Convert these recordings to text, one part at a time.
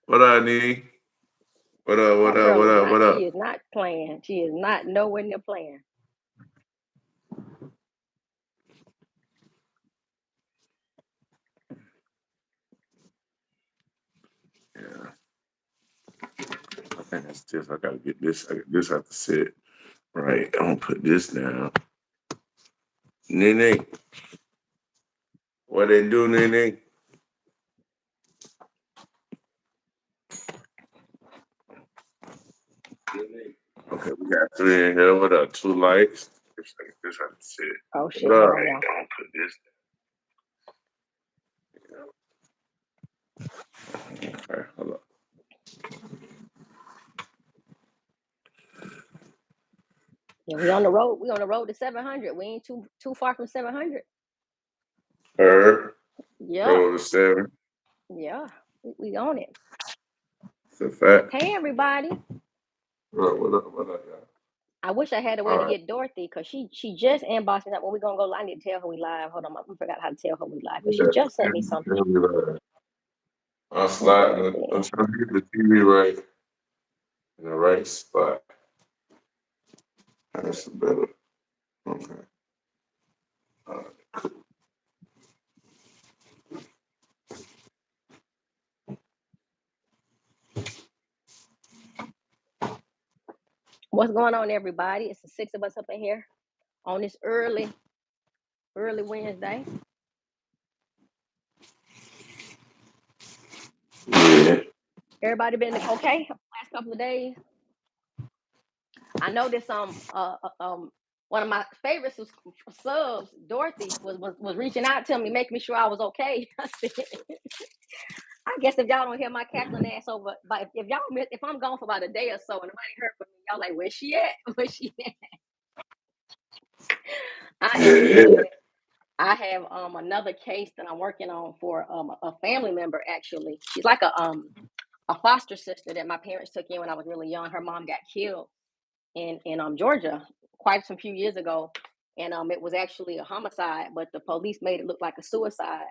What up, Nee? What up? What That up? girl What is up? not. What She up? is not playing. She is not nowhere near playing. Yeah, I think that's this. I gotta get this. This have to sit right. I'm gonna put this down. Nene, what they do, Nene? Okay, we got three in here. What up? Two likes. This have to sit. Oh What shit! up? Hold on, y'all. I'm gonna put this down. Okay, hold up. Yeah, we on the road. We on the road to 700. We ain't too far from 700. Herb, Yeah, roll to seven. yeah. We on it. It's a fact. Hey everybody. What up? What up? What up, y'all? I wish I had a way All to right. get Dorothy because she just inboxed me that when we gonna go. I need to tell her we live. Hold on, I forgot how to tell her we live, but she just sent me something. I'm sliding. I'm Dorothy. trying to get the TV right in the right spot. That's better. Okay. All right. What's going on, everybody? It's the six of us up in here on this early Wednesday. Yeah. Everybody been okay last couple of days. I know this one of my favorite subs, Dorothy, was reaching out to me, making sure I was okay. I said, I guess if y'all don't hear my cackling ass over, but if y'all miss, if I'm gone for about a day or so and nobody heard from me, y'all like, where's she at? Where's she at? I am Yeah. good. I have another case that I'm working on for a family member. Actually, she's like a foster sister that my parents took in when I was really young. Her mom got killed in Georgia quite some few years ago, and it was actually a homicide, but the police made it look like a suicide.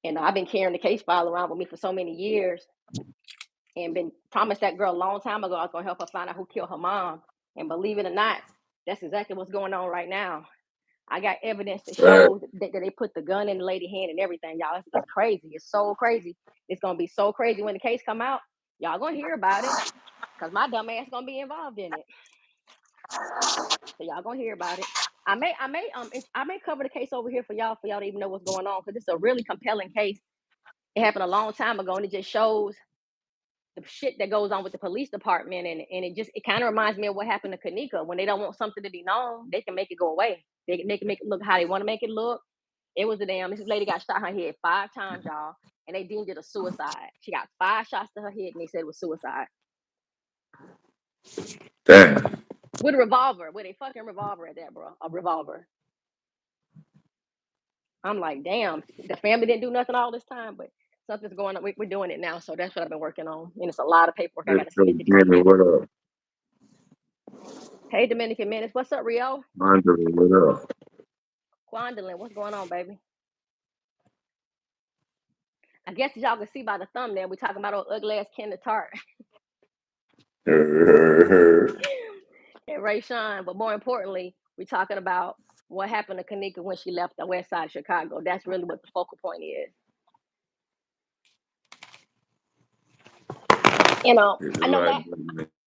And I've been carrying the case file around with me for so many years, and been promised that girl a long time ago I was gonna help her find out who killed her mom. And believe it or not, that's exactly what's going on right now. I got evidence that Right. shows that they put the gun in the lady's hand and everything, y'all. It's crazy. It's so crazy. It's gonna be so crazy when the case come out. Y'all gonna hear about it because my dumb ass gonna be involved in it. So y'all gonna hear about it. I may cover the case over here for y'all to even know what's going on because it's a really compelling case. It happened a long time ago and it just shows the shit that goes on with the police department, and it kind of reminds me of what happened to Keneka. When they don't want something to be known, they can make it go away. They can make it look how they want to make it look. It was this lady got shot in her head 5 times, y'all, and they deemed it a suicide. She got 5 shots to her head and they said it was suicide. Damn. With a revolver, with a fucking revolver at that, bro. A revolver. I'm like, damn, the family didn't do nothing all this time, but something's going on. We're doing it now, so that's what I've been working on. And it's a lot of paperwork I got to submit to DC. What up? Hey, Dominican Menace, what's up, Rio? Mandarin, what up? Gwendolyn, what's going on, baby? I guess y'all can see by the thumbnail, we're talking about old ugly ass Kenneth Tart and Rashawn. But more importantly, we're talking about what happened to Keneka when she left the west side of Chicago. That's really what the focal point is. You know, I know that.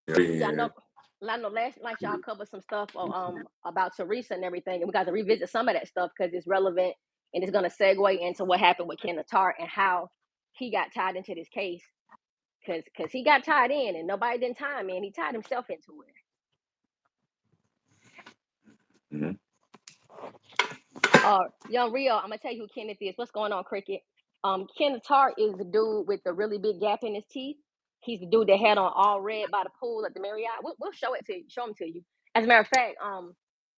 Yeah, I know last night y'all covered some stuff about Teresa and everything, and we got to revisit some of that stuff because it's relevant and it's going to segue into what happened with Kenneth Tart and how he got tied into this case. Because he got tied in and nobody didn't tie him in. He tied himself into it. Mm-hmm. Young Rio, I'm gonna tell you who Kenneth is. What's going on, Cricket? Kenneth Tart is the dude with the really big gap in his teeth. He's the dude that had on all red by the pool at the Marriott. We'll show it to you, show him to you. As a matter of fact,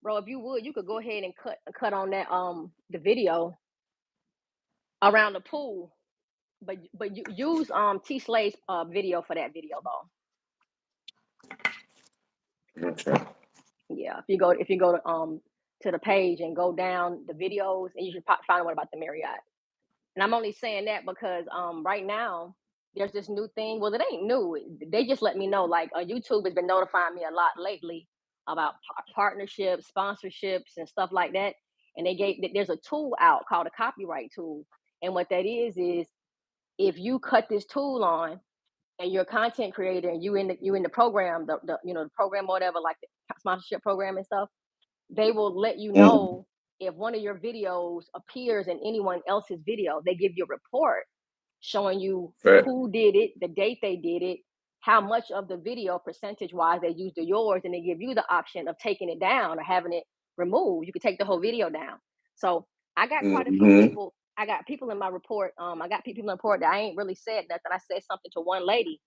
bro, if you would, you could go ahead and cut on that the video around the pool, but you use T Slade's video for that video though. Okay. Yeah, if you go to the page and go down the videos, and you should find one about the Marriott. And I'm only saying that because right now there's this new thing. Well, it ain't new. They just let me know. Like YouTube has been notifying me a lot lately about partnerships, sponsorships, and stuff like that. And there's a tool out called a copyright tool. And what that is if you cut this tool on and you're a content creator and you in the program, the program or whatever, like the sponsorship program and stuff, they will let you know if one of your videos appears in anyone else's video. They give you a report showing you Fact. who did it, the date they did it, how much of the video percentage wise they used of yours, and they give you the option of taking it down or having it removed. You could take the whole video down. So I got quite a few Mm-hmm. people. I got people in my report. I got people in the report that I ain't really said nothing. I said something to one lady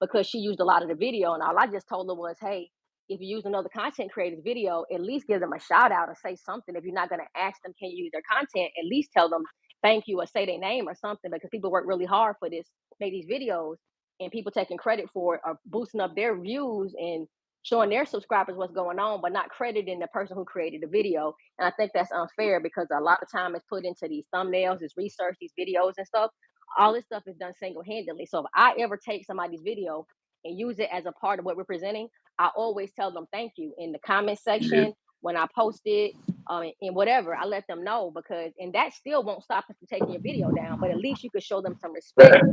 because she used a lot of the video, and all I just told her was, "Hey, if you use another content creator's video, at least give them a shout out or say something. If you're not going to ask them, can you use their content, at least tell them thank you or say their name or something, because people work really hard for this, make these videos, and people taking credit for it or boosting up their views and showing their subscribers what's going on, but not crediting the person who created the video. And I think that's unfair because a lot of time is put into these thumbnails, this research, these videos and stuff. All this stuff is done single-handedly. So if I ever take somebody's video and use it as a part of what we're presenting, I always tell them thank you in the comment Yeah. section when I post it, and whatever. I let them know because, and that still won't stop us from taking your video down, but at least you could show them some respect Fact.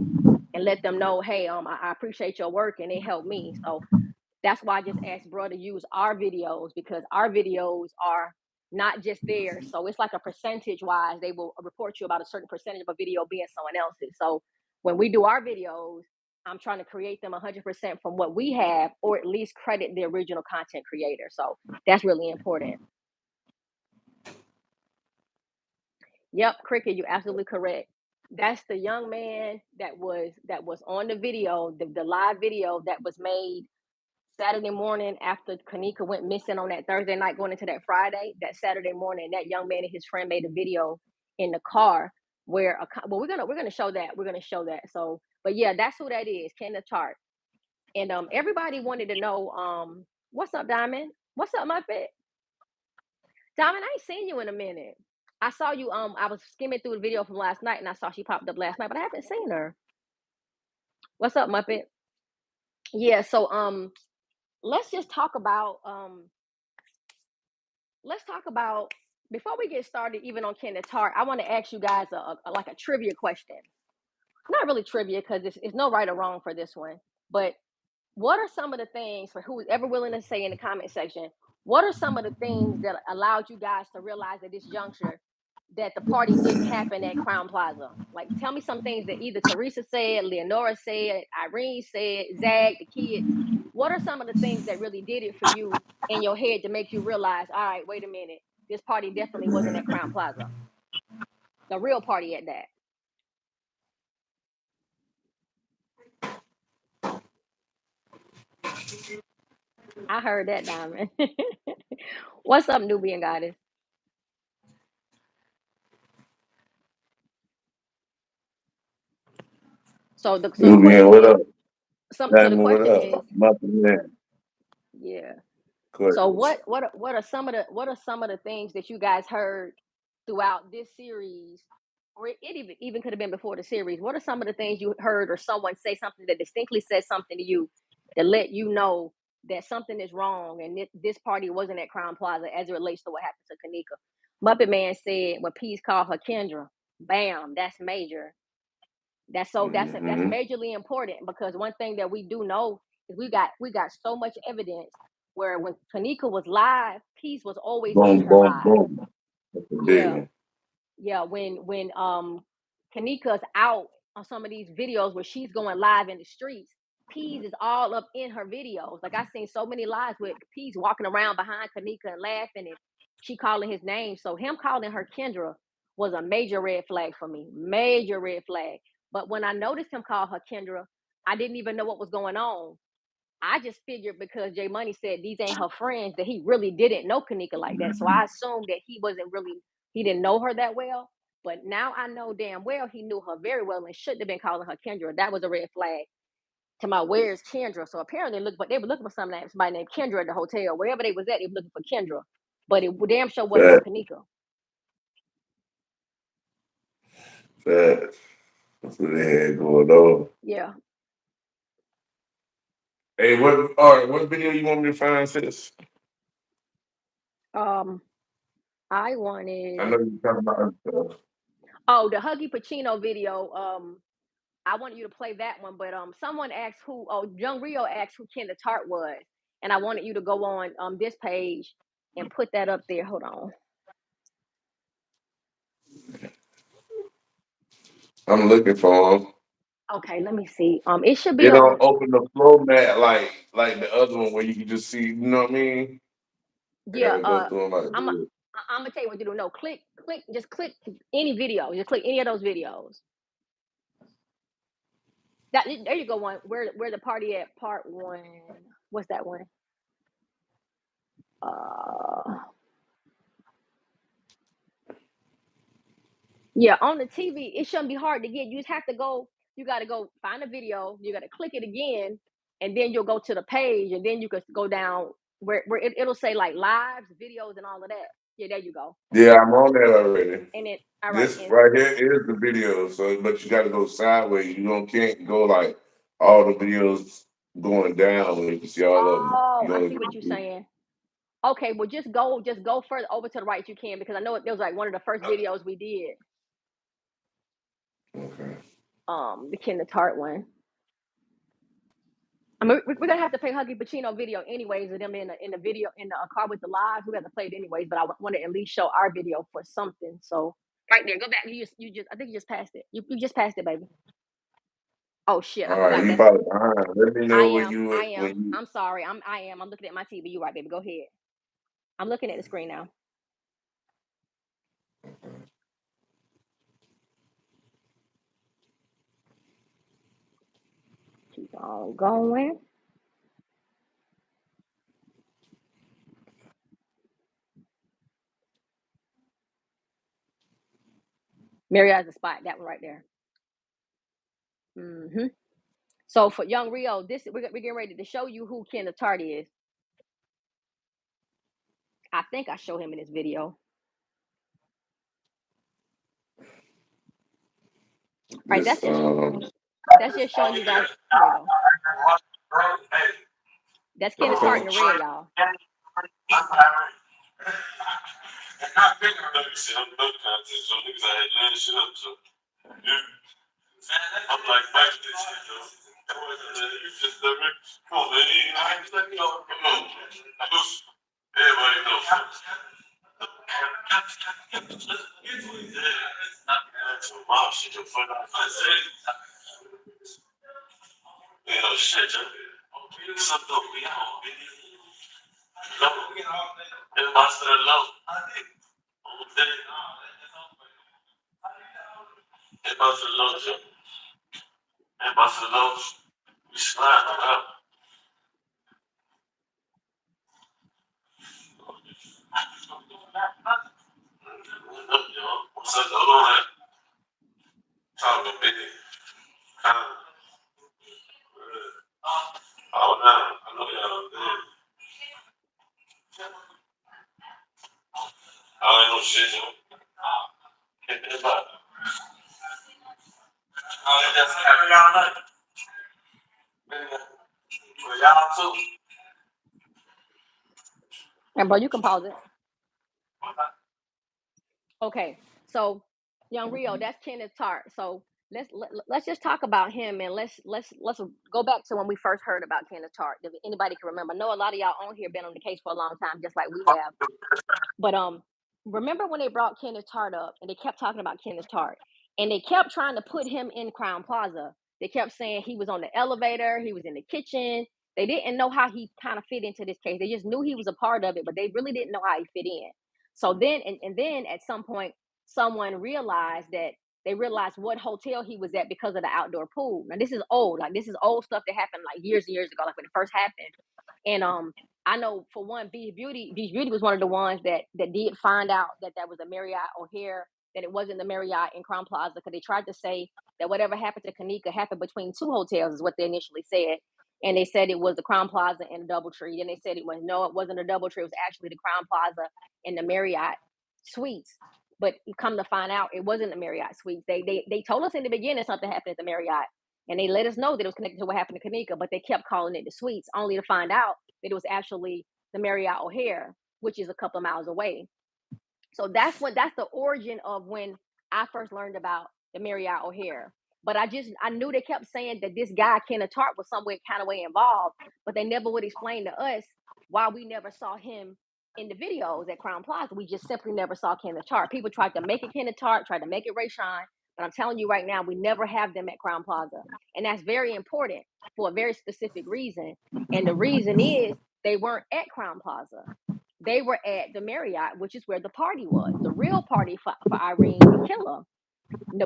and let them know, hey, I appreciate your work and it helped me. So that's why I just asked bro to use our videos, because our videos are not just theirs. So it's like a percentage wise, they will report you about a certain percentage of a video being someone else's. So when we do our videos, I'm trying to create them 100% from what we have, or at least credit the original content creator. So that's really important. Yep, Cricket, you're absolutely correct. That's the young man that was on the video, the live video that was made Saturday morning after Keneka went missing on that Thursday night going into that Friday. That Saturday morning, that young man and his friend made a video in the car where well, we're gonna show that. We're gonna show that. So, but yeah, that's who that is, Kenneth Tart. And everybody wanted to know, what's up, Diamond? What's up, Muppet? Diamond, I ain't seen you in a minute. I saw you. I was skimming through the video from last night, and I saw she popped up last night, but I haven't seen her. What's up, Muppet? Yeah. So let's just talk about let's talk about before we get started, even on Kenneth Tart. I want to ask you guys like a trivia question. Not really trivia because it's no right or wrong for this one, but what are some of the things, for who's ever willing to say in the comment section, what are some of the things that allowed you guys to realize at this juncture that the party didn't happen at Crown Plaza? Like, tell me some things that either Teresa said, Leonora said, Irene said, Zag, the kids. What are some of the things that really did it for you in your head to make you realize, all right, wait a minute, this party definitely wasn't at Crown Plaza, the real party at that? I heard that, Diamond. What's up, Nubian Goddess? So the Nubian, question what is, up? so the Diamond, what question up? is, Nothing, man. yeah. So Course. what are some of the things that you guys heard throughout this series, or it even could have been before the series? What are some of the things you heard, or someone say something that distinctly said something to you that let you know that something is wrong and this party wasn't at Crown Plaza as it relates to what happened to Keneka? Muppet Man said when Peace called her Kendra, bam, that's major. That's Mm-hmm. majorly important, because one thing that we do know is we got so much evidence where when Tanika was live, Peace was always in Boom, her boom, live. boom. That's a big Yeah, one. yeah. When Kanika's out on some of these videos where she's going live in the streets, Peas is all up in her videos. Like I seen so many lives with Peas walking around behind Kanika and laughing, and she calling his name. So him calling her Kendra was a major red flag for me. Major red flag. But when I noticed him call her Kendra, I didn't even know what was going on. I just figured because Jay Money said these ain't her friends that he really didn't know Kanika like that. So I assumed that he didn't know her that well. But now I know damn well he knew her very well and shouldn't have been calling her Kendra. That was a red flag to my where's Kendra. So apparently they were looking for somebody named Kendra at the hotel. Wherever they was at, they were looking for Kendra. But it damn sure wasn't no Fact. Kanika. That's what they had going on. Yeah. Hey, what video you want me to find, sis? Um, I I wanted know you're talking about other stuff. the Huggy Pacino video. I wanted you to play that one, but someone asked who. Oh, Young Rio asked who Kenneth Tart was, and I wanted you to go on this page and put that up there. Hold on. I'm looking for them. Okay, let me see. It should be They on. don't open the flow mat like the other one where you can just see. You know what I mean? I Yeah. gotta go through them like I'm. this. I'm gonna tell you what to do. No, just click any video. Just click any of those videos. That there you go. One where the party at part one. What's that one? Uh, yeah, on the TV, it shouldn't be hard to get. You just have to go. You got to go find a video. You got to click it again, and then you'll go to the page, and then you can go down where it'll say like lives, videos, and all of that. Yeah, there you go. Yeah, I'm on that already. And then all right, This and right here is the video. So, but you got to go sideways. You don't can't go like all the videos going down when you can see all of them. oh, You I only see what you're can saying. Okay, well just go further over to the right you can because I know it was like one of the first videos we did. okay. The Kenneth Tart one. I mean, we're gonna have to play Huggy Pacino video anyways, of them in the video in the car with the lives. We have to play it anyways, but I want to at least show our video for something. So right there, go back. You just I think you just passed it. You just passed it, baby. Oh shit, I All right, forgot you that. probably behind. Let me I know when am. you I when am. you. I'm sorry. I'm looking at my TV. You right, baby. Go ahead. I'm looking at the screen now. Keep on going. Marriott's the spot. That one right there. Hmm. So for Young Rio, this we're getting ready to show you who Kenneth Tart is. I think I show him in this video. Right, This that's just showing you guys. There you go. That's Kenneth Tart in the red, y'all. And bro, you can pause it. Okay, so Young Rio, that's Kenneth Tart. So let's just talk about him and let's go back to when we first heard about Kenneth Tart. If anybody can remember, I know a lot of y'all on here been on the case for a long time, just like we have. But remember when they brought Kenneth Tart up and they kept talking about Kenneth Tart and they kept trying to put him in Crown Plaza. They kept saying he was on the elevator, he was in the kitchen. They didn't know how he kind of fit into this case. They just knew he was a part of it, but they really didn't know how he fit in. So then, and then at some point, someone realized that they realized what hotel he was at because of the outdoor pool. Now this is old, like this is old stuff that happened like years and years ago, like when it first happened. And I know for one, Beach Beauty was one of the ones that did find out that that was a Marriott O'Hare, that it wasn't the Marriott in Crown Plaza, because they tried to say that whatever happened to Keneka happened between two hotels, is what they initially said. And they said it was the Crown Plaza and the Doubletree. Then they said it was no, it wasn't a Doubletree. It was actually the Crown Plaza and the Marriott Suites. But come to find out, it wasn't the Marriott suites. They told us in the beginning something happened at the Marriott, and they let us know that it was connected to what happened to Keneka, but they kept calling it the suites, only to find out that it was actually the Marriott O'Hare, which is a couple of miles away. So that's the origin of when I first learned about the Marriott O'Hare. But I knew they kept saying that this guy Kenneth Tart was some way kind of way involved, but they never would explain to us why we never saw him in the videos at Crown Plaza. We just simply never saw Kenneth Tart. People tried to make it Kenneth Tart, tried to make it Rashawn, but I'm telling you right now, we never have them at Crown Plaza, and that's very important for a very specific reason. And the reason is they weren't at Crown Plaza. They were at the Marriott, which is where the party was, the real party for Irene and Killa.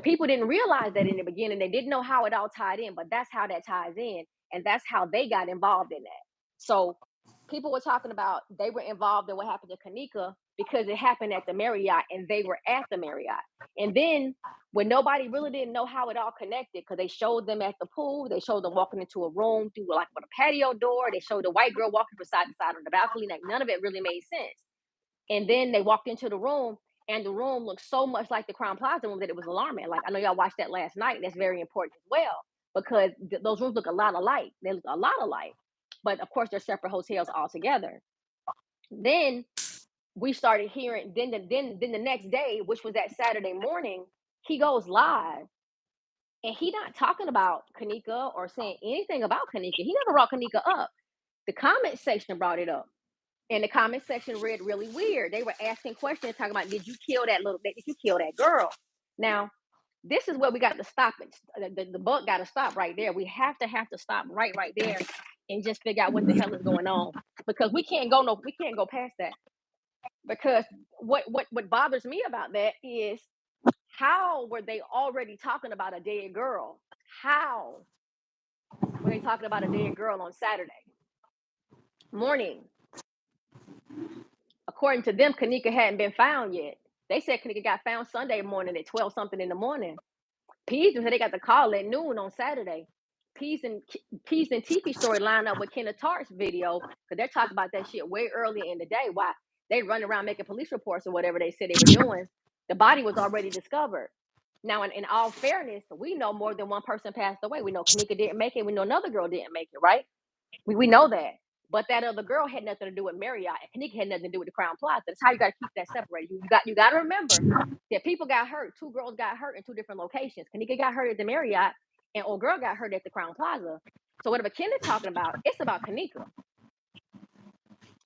People didn't realize that in the beginning. They didn't know how it all tied in, but that's how that ties in, and that's how they got involved in that. So people were talking about they were involved in what happened to Keneka because it happened at the Marriott, and they were at the Marriott. And then when nobody really didn't know how it all connected, because they showed them at the pool, they showed them walking into a room through like with a patio door, they showed the white girl walking from side to side on the balcony, like none of it really made sense. And then they walked into the room, and the room looked so much like the Crown Plaza room that it was alarming. Like I know y'all watched that last night, and that's very important as well, because those rooms look a lot alike. They look a lot alike, but of course they're separate hotels altogether. Then we started hearing. Then the next day, which was that Saturday morning, he goes live, and he not talking about Keneka or saying anything about Keneka. He never brought Keneka up. The comment section brought it up. And the comment section read really weird. They were asking questions, talking about, did you kill that girl? Now, this is where we got to stop it. The buck got to stop right there. We have to stop right there and just figure out what the hell is going on, because we can't go past that. Because what bothers me about that is, how were they already talking about a dead girl? How were they talking about a dead girl on Saturday morning? According to them, Keneka hadn't been found yet. They said Keneka got found Sunday morning at 12 something in the morning. Pease said they got the call at noon on Saturday. Pease and Tiffy story line up with Kenneth Tart's video, because they're talking about that shit way earlier in the day. Why they running around making police reports or whatever they said they were doing. The body was already discovered. Now, in all fairness, we know more than one person passed away. We know Keneka didn't make it. We know another girl didn't make it, right? We know that. But that other girl had nothing to do with Marriott, and Keneka had nothing to do with the Crown Plaza. That's how you got to keep that separated. You got to remember that people got hurt. Two girls got hurt in two different locations. Keneka got hurt at the Marriott, and old girl got hurt at the Crown Plaza. So whatever Kenneth's talking about, it's about Keneka.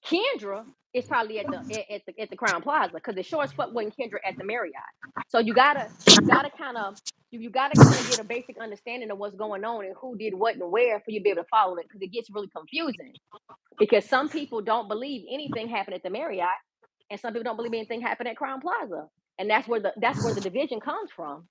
Kendra is probably at the Crown Plaza, because the sure as fuck wasn't Kendra at the Marriott. So you gotta kind of get a basic understanding of what's going on and who did what and where for you to be able to follow it, because it gets really confusing. Because some people don't believe anything happened at the Marriott, and some people don't believe anything happened at Crown Plaza, and that's where the division comes from.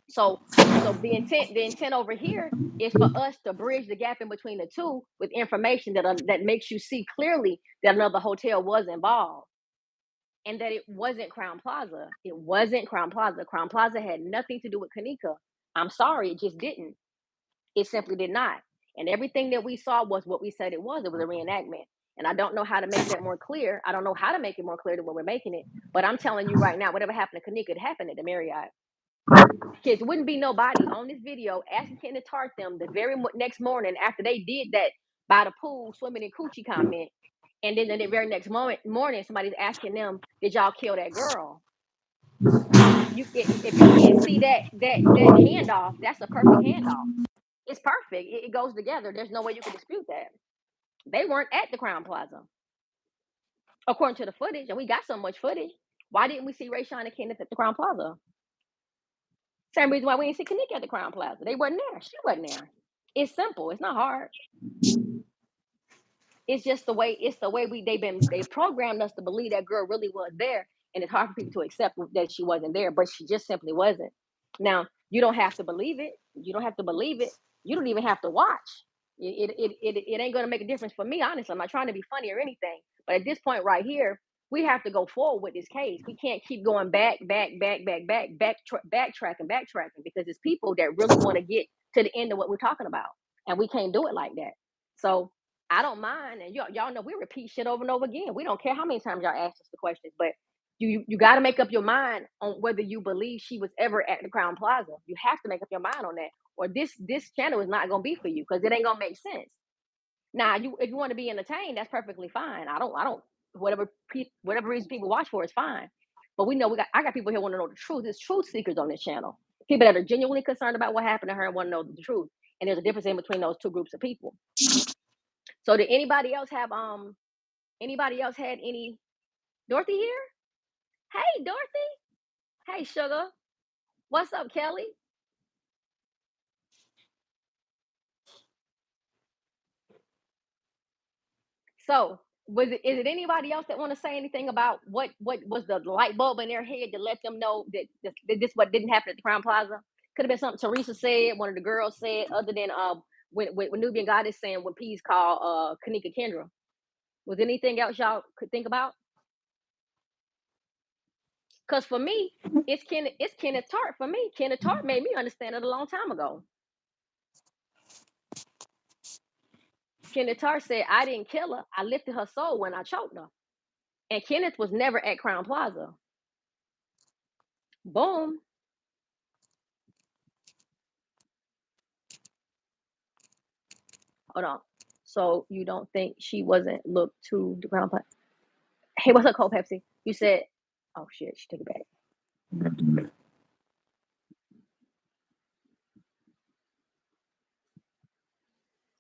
So the intent over here is for us to bridge the gap in between the two with information that makes you see clearly that another hotel was involved, and that it wasn't Crown Plaza. It wasn't Crown Plaza. Crown Plaza had nothing to do with Keneka. I'm sorry, it just didn't. It simply did not. And everything that we saw was what we said it was. It was a reenactment. And I don't know how to make that more clear. I don't know how to make it more clear than what we're making it. But I'm telling you right now, whatever happened to Keneka, it happened at the Marriott. Kids, wouldn't be nobody on this video asking Kenneth Tart them the very next morning after they did that by the pool swimming in coochie comment. And then the very next morning, somebody's asking them, did y'all kill that girl? If you can't see that handoff, that's a perfect handoff. It's perfect. It goes together. There's no way you can dispute that. They weren't at the Crown Plaza, according to the footage, and we got so much footage. Why didn't we see Rashawn and Kenneth at the Crown Plaza? Same reason why we didn't see Keneka at the Crown Plaza. They wasn't there. She wasn't there. It's simple. It's not hard. It's just the way. It's the way they programmed us to believe that girl really was there, and it's hard for people to accept that she wasn't there, but she just simply wasn't. Now, you don't have to believe it. You don't have to believe it. You don't even have to watch. It ain't gonna make a difference for me, honestly. I'm not trying to be funny or anything, but at this point right here, we have to go forward with this case. We can't keep going backtracking, because it's people that really want to get to the end of what we're talking about, and we can't do it like that. So I don't mind, and y'all know we repeat shit over and over again. We don't care how many times y'all ask us the questions, but you got to make up your mind on whether you believe she was ever at the Crown Plaza. You have to make up your mind on that, or this channel is not gonna be for you because it ain't gonna make sense. Now, if you want to be entertained, that's perfectly fine. I don't whatever reason people watch for is fine. But we know I got people here want to know the truth. There's truth seekers on this channel. People that are genuinely concerned about what happened to her and want to know the truth. And there's a difference in between those two groups of people. So did anybody else had any Dorothy here? Hey Dorothy. Hey sugar. What's up, Kelly? So is it anybody else that want to say anything about what was the light bulb in their head to let them know that this what didn't happen at the Crown Plaza? Could have been something Teresa said, one of the girls said, other than when Nubian God is saying when P's called Keneka Kendra. Was anything else y'all could think about? Because for me, it's Kenneth Tart. For me, Kenneth Tart made me understand it a long time ago. Kenneth Tart said, I didn't kill her. I lifted her soul when I choked her. And Kenneth was never at Crown Plaza. Boom. Hold on. So you don't think she wasn't looked to the Crown Plaza? Hey, what's up, Cold Pepsi? You said, oh shit, she took it back.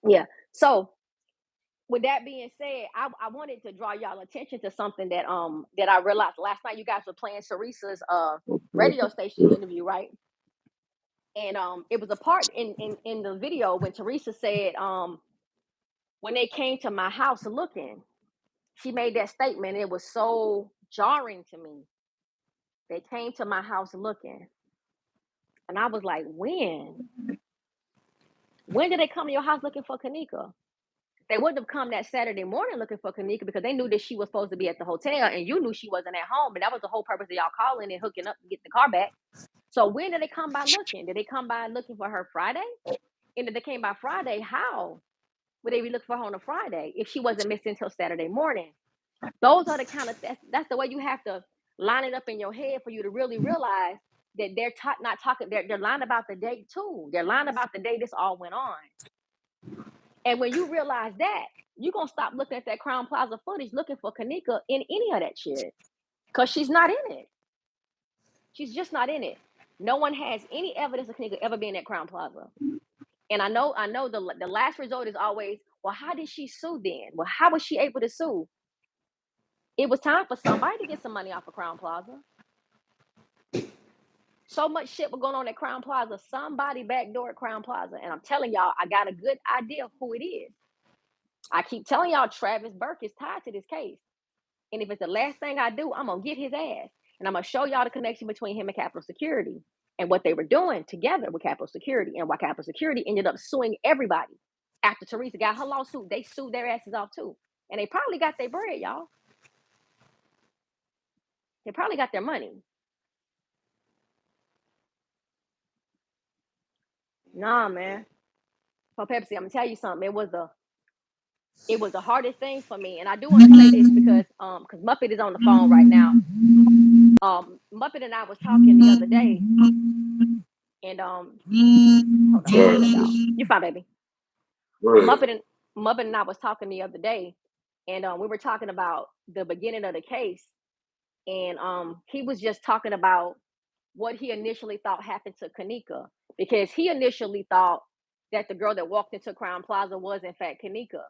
Yeah. So with that being said, I wanted to draw y'all attention to something that I realized last night. You guys were playing Teresa's radio station interview, right? And it was a part in the video when Teresa said when they came to my house looking, she made that statement. It was so jarring to me. They came to my house looking, and I was like, when did they come to your house looking for Keneka? They wouldn't have come that Saturday morning looking for Keneka because they knew that she was supposed to be at the hotel and you knew she wasn't at home. And that was the whole purpose of y'all calling and hooking up to get the car back. So when did they come by looking? Did they come by looking for her Friday? And if they came by Friday, how would they be looking for her on a Friday if she wasn't missing until Saturday morning? Those are the kind of, that's the way you have to line it up in your head for you to really realize that they're not talking, they're lying about the date too. They're lying about the day this all went on. And when you realize that, you're going to stop looking at that Crown Plaza footage looking for Keneka in any of that shit. Because she's not in it. She's just not in it. No one has any evidence of Keneka ever being at Crown Plaza. And I know the last result is always, well, how did she sue then? Well, how was she able to sue? It was time for somebody to get some money off of Crown Plaza. So much shit was going on at Crown Plaza. Somebody backdoored at Crown Plaza. And I'm telling y'all, I got a good idea of who it is. I keep telling y'all Travis Burke is tied to this case. And if it's the last thing I do, I'm going to get his ass. And I'm going to show y'all the connection between him and Capital Security and what they were doing together with Capital Security and why Capital Security ended up suing everybody. After Teresa got her lawsuit, they sued their asses off too. And they probably got their bread, y'all. They probably got their money. Nah, man. For Pepsi, I'm going to tell you something. It was the hardest thing for me. And I do want to say this because Muppet is on the phone right now. Muppet and I was talking the other day, and hold on, you fine, baby. Muppet and I was talking the other day, and we were talking about the beginning of the case, and he was just talking about what he initially thought happened to Keneka, because he initially thought that the girl that walked into Crown Plaza was in fact Keneka.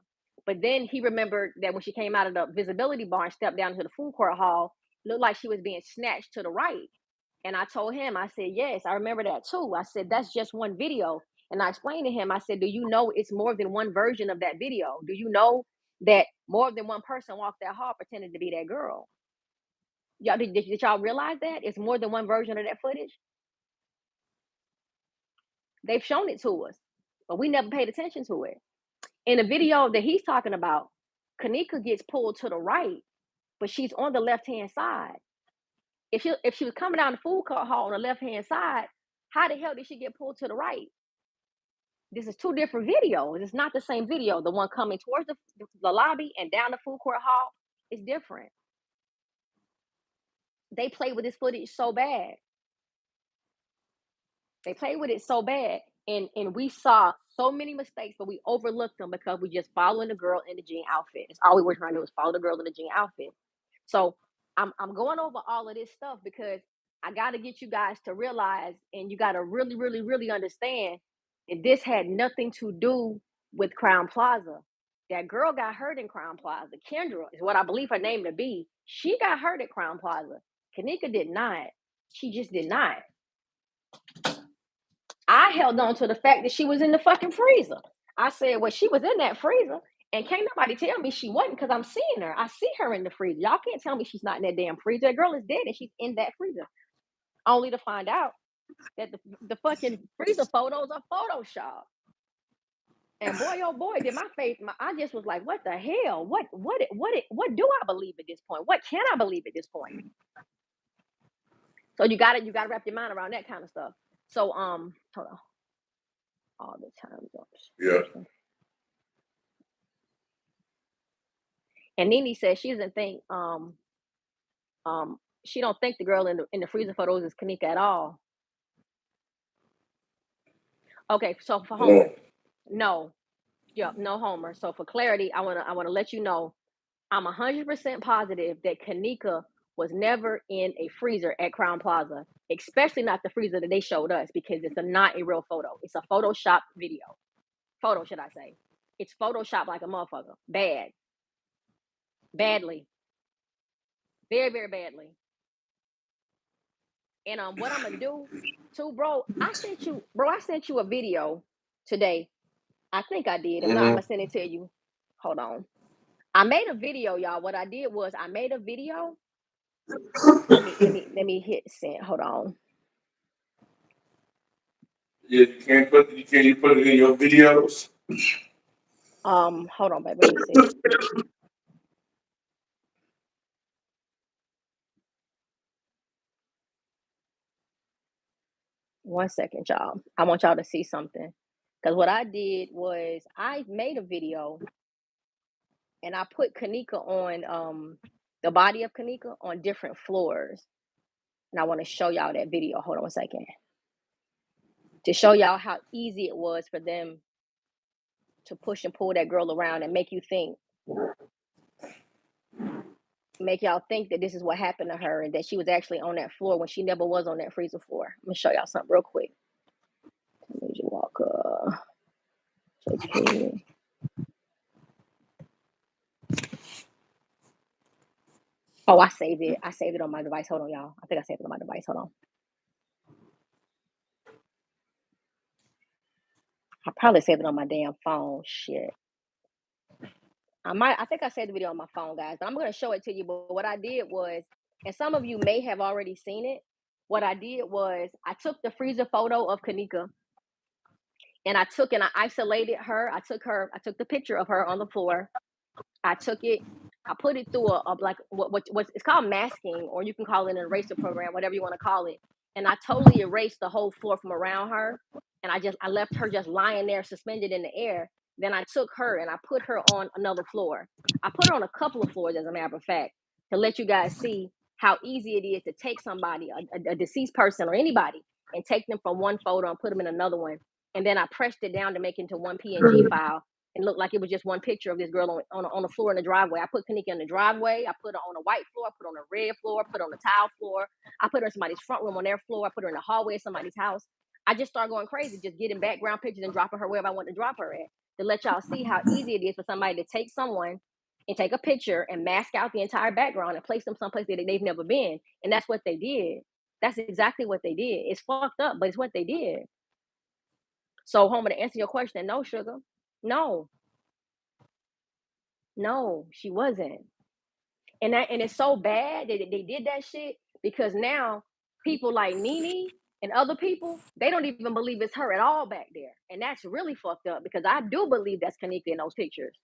But then he remembered that when she came out of the visibility bar and stepped down to the food court hall, it looked like she was being snatched to the right. And I told him, I said, yes, I remember that too. I said, that's just one video. And I explained to him, I said, do you know it's more than one version of that video? Do you know that more than one person walked that hall pretending to be that girl? Y'all, did y'all realize that? It's more than one version of that footage? They've shown it to us, but we never paid attention to it. In the video that he's talking about, Keneka gets pulled to the right, but she's on the left-hand side. If she was coming down the food court hall on the left-hand side, how the hell did she get pulled to the right? This is two different videos. It's not the same video. The one coming towards the lobby and down the food court hall is different. they play with this footage so bad. They played with it so bad, and we saw so many mistakes, but we overlooked them because we just following the girl in the jean outfit. That's all we were trying to do was follow the girl in the jean outfit. So I'm going over all of this stuff because I got to get you guys to realize, and you got to really, really, really understand that this had nothing to do with Crown Plaza. That girl got hurt in Crown Plaza. Kendra is what I believe her name to be. She got hurt at Crown Plaza. Keneka did not. She just did not. I held on to the fact that she was in the fucking freezer. I said, well, she was in that freezer, and can't nobody tell me she wasn't because I'm seeing her. I see her in the freezer. Y'all can't tell me she's not in that damn freezer. That girl is dead and she's in that freezer. Only to find out that the fucking freezer photos are Photoshop. And boy, oh boy, did my face, I just was like, what the hell? What do I believe at this point? What can I believe at this point? So you gotta wrap your mind around that kind of stuff. So hold on. All the times up. Yeah. And Nene says she doesn't think she don't think the girl in the freezer photos is Keneka at all. Okay, so for Homer, no, yeah, no Homer. So for clarity, I wanna let you know I'm 100% positive that Keneka was never in a freezer at Crown Plaza, especially not the freezer that they showed us because it's not a real photo. It's a Photoshop video. Photo, should I say? It's Photoshop like a motherfucker. Badly, very, very badly. And what I'm gonna do too, bro. I sent you a video today. I think I did. If not, I'm gonna send it to you. Hold on. I made a video, y'all. What I did was I made a video. Let me hit send. Hold on. Yeah, you can't put it in your videos. Hold on, baby. Let me see. One second, y'all. I want y'all to see something. Because what I did was I made a video and I put Keneka on the body of Keneka on different floors. And I want to show y'all that video. Hold on a second. To show y'all how easy it was for them to push and pull that girl around and make y'all think that this is what happened to her and that she was actually on that floor when she never was on that freezer floor. Let me show y'all something real quick. Major Walker. JK. Oh, I saved it. I saved it on my device. Hold on, y'all. I think I saved it on my device. Hold on. I probably saved it on my damn phone. Shit. I think I saved the video on my phone, guys. But I'm gonna show it to you. But what I did was, and some of you may have already seen it. What I did was I took the freezer photo of Keneka and I isolated her. I took the picture of her on the floor. I took it, I put it through a like what's it's called masking, or you can call it an eraser program, whatever you want to call it. And I totally erased the whole floor from around her. And I left her just lying there suspended in the air. Then I took her and I put her on another floor. I put her on a couple of floors, as a matter of fact, to let you guys see how easy it is to take somebody, a deceased person or anybody, and take them from one photo and put them in another one. And then I pressed it down to make it into one PNG file and looked like it was just one picture of this girl on the floor in the driveway. I put Keneka in the driveway. I put her on a white floor. I put her on a red floor. I put her on a tile floor. I put her in somebody's front room on their floor. I put her in the hallway of somebody's house. I just started going crazy, just getting background pictures and dropping her wherever I want to drop her at, to let y'all see how easy it is for somebody to take someone and take a picture and mask out the entire background and place them someplace that they've never been. And that's what they did. That's exactly what they did. It's fucked up, but it's what they did. So, Homer, to answer your question, no, sugar. No, she wasn't. And it's so bad that they did that shit because now people like Nene and other people, they don't even believe it's her at all back there. And that's really fucked up because I do believe that's Keneka in those pictures.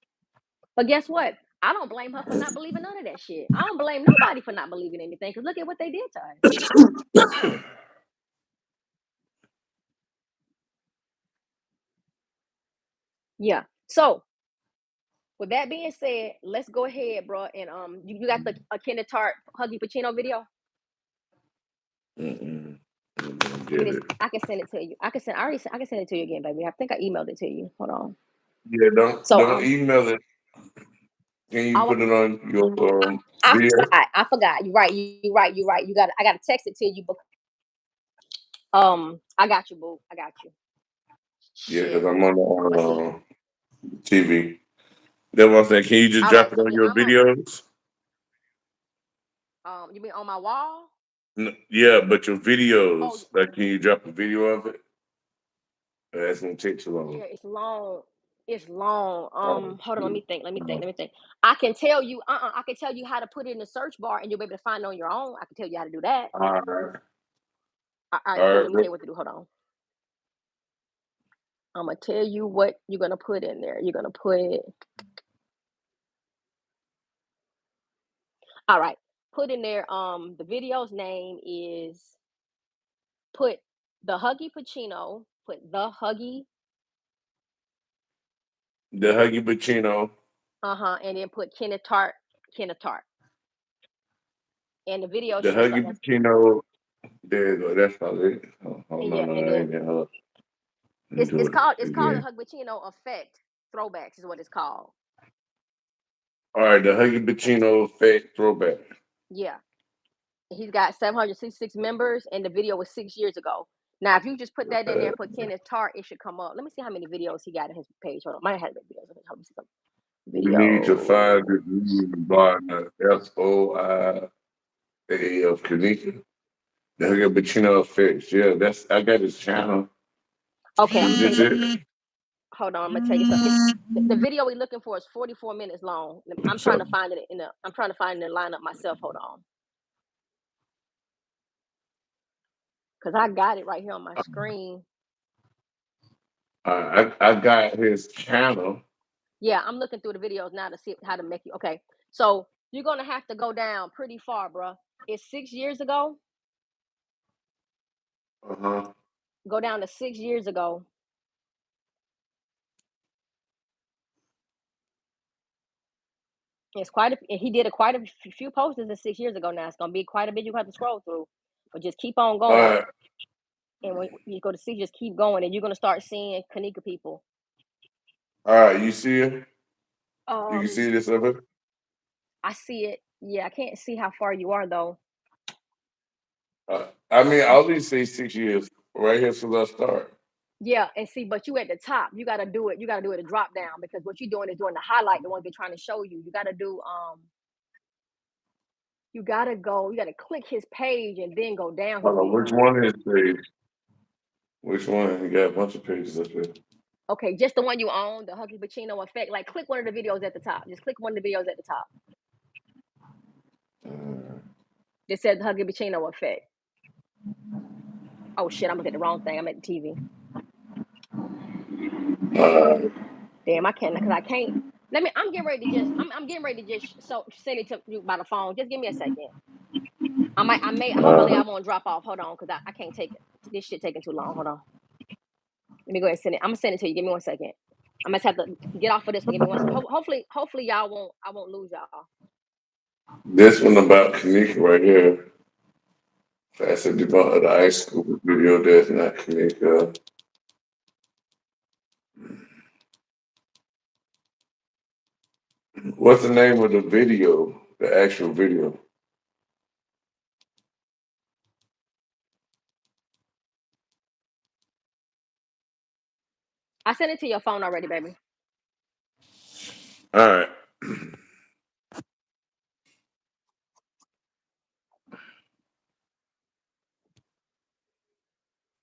But guess what? I don't blame her for not believing none of that shit. I don't blame nobody for not believing anything because look at what they did to her. Yeah. So with that being said, let's go ahead, bro. And you got the Kenneth Tart Huggy Pacino video? Mm-mm. Give me Get this. it. I can send it to you. I can send it to you again, baby. I think I emailed it to you. Hold on. Yeah, So don't email it. Can you I put it on your video? forgot. I forgot. You're right. You're right. You're right. I gotta text it to you. I got you, boo. I got you. Yeah, because Shit. I'm on But see, TV. That's what I'm saying. Can you just all right. drop it So on yeah, your I'm on. videos? You mean on my wall? Yeah, but your Oh videos, like, can you drop a video of it? That's gonna take too long. yeah, it's long. It's long. Oh, Hold on. Let shoot. me think. Let me think. Let me think. I can tell you. I can tell you how to put it in the search bar, and you'll be able to find it on your own. I can tell you how to do that. All right. All right, All cool. right. Let me tell you what to do. Hold on. I'm gonna tell you what you're gonna put in there. You're gonna put. All right. Put in there. The video's name is put the Huggy Pacino. Put the Huggy. The Huggy Bacino, And then put Kenneth Tart. Kenneth Tart. And the video the should start. Huggy Bacino. There you go. That's probably it. Oh no, Yeah, no, and that then ain't it. Hold up. Let me do it's it called the again. Hug Pacino Effect. Throwbacks is what it's called. All right, the Huggy Bacino fake throwback. Yeah. He's got 766 members, and the video was 6 years ago. Now, if you just put that in there Uh, and put Kenneth Tart, it should come up. Let me see how many videos he got in his page. Hold on. Might have videos. Let me see some we need to find video. the bar SOIA of Keneka. The Huggy Bacino fix. Yeah, that's I got his channel. Okay, I'm Is this sending. it? Hold on, I'm gonna tell you something. The video we're looking for is 44 minutes long. I'm trying So, to find it in the. I'm trying to find the lineup myself. Hold on, because I got it right here on my screen. I got his channel. Yeah, I'm looking through the videos now to see how to make you. Okay, so you're gonna have to go down pretty far, bro. It's 6 years ago. Uh-huh. Go down to 6 years ago. It's quite a. He did quite a few posters in 6 years ago. Now it's gonna be quite a bit you have to scroll through, but just keep on All going. right, And when you go to see, just keep going, and you're gonna start seeing Keneka people. all right. You see it? You can Um, see this of it. I see it. Yeah, I can't see how far you are though. I mean, I'll at least say 6 years right here since I start. Yeah, and see, but you at the top. You gotta do it. You gotta do it a drop down because what you're doing is doing the highlight, the ones they're trying to show you. You gotta do you gotta go. You gotta click his page and then go down Hold his on, which page. one is the which one? You got a bunch of pages up here. Okay, just the one you own, the Huggy Pacino effect. Like, click one of the videos at the top. Just click one of the videos at the top. Uh, That says the Huggy Pacino effect. Oh shit, I'm looking at the wrong thing. I'm at the TV. uh, Damn, I can't because I can't. Let me. I'm getting ready to just. I'm getting ready to just send it to you by the phone. Just give me a second. I might. I may. Hopefully, I uh, won't drop off. Hold on, because I can't take it. This shit taking too long. Hold on. Let me go ahead and send it. I'm gonna send it to you. Give me 1 second. I must have to get off of this one. Give me 1 second. Hopefully, y'all won't. I won't lose y'all. this one about Keneka right here. That's a debunk of the high school video. That's not Keneka. What's the name of the video? The actual video. I sent it to your phone already, baby. All right.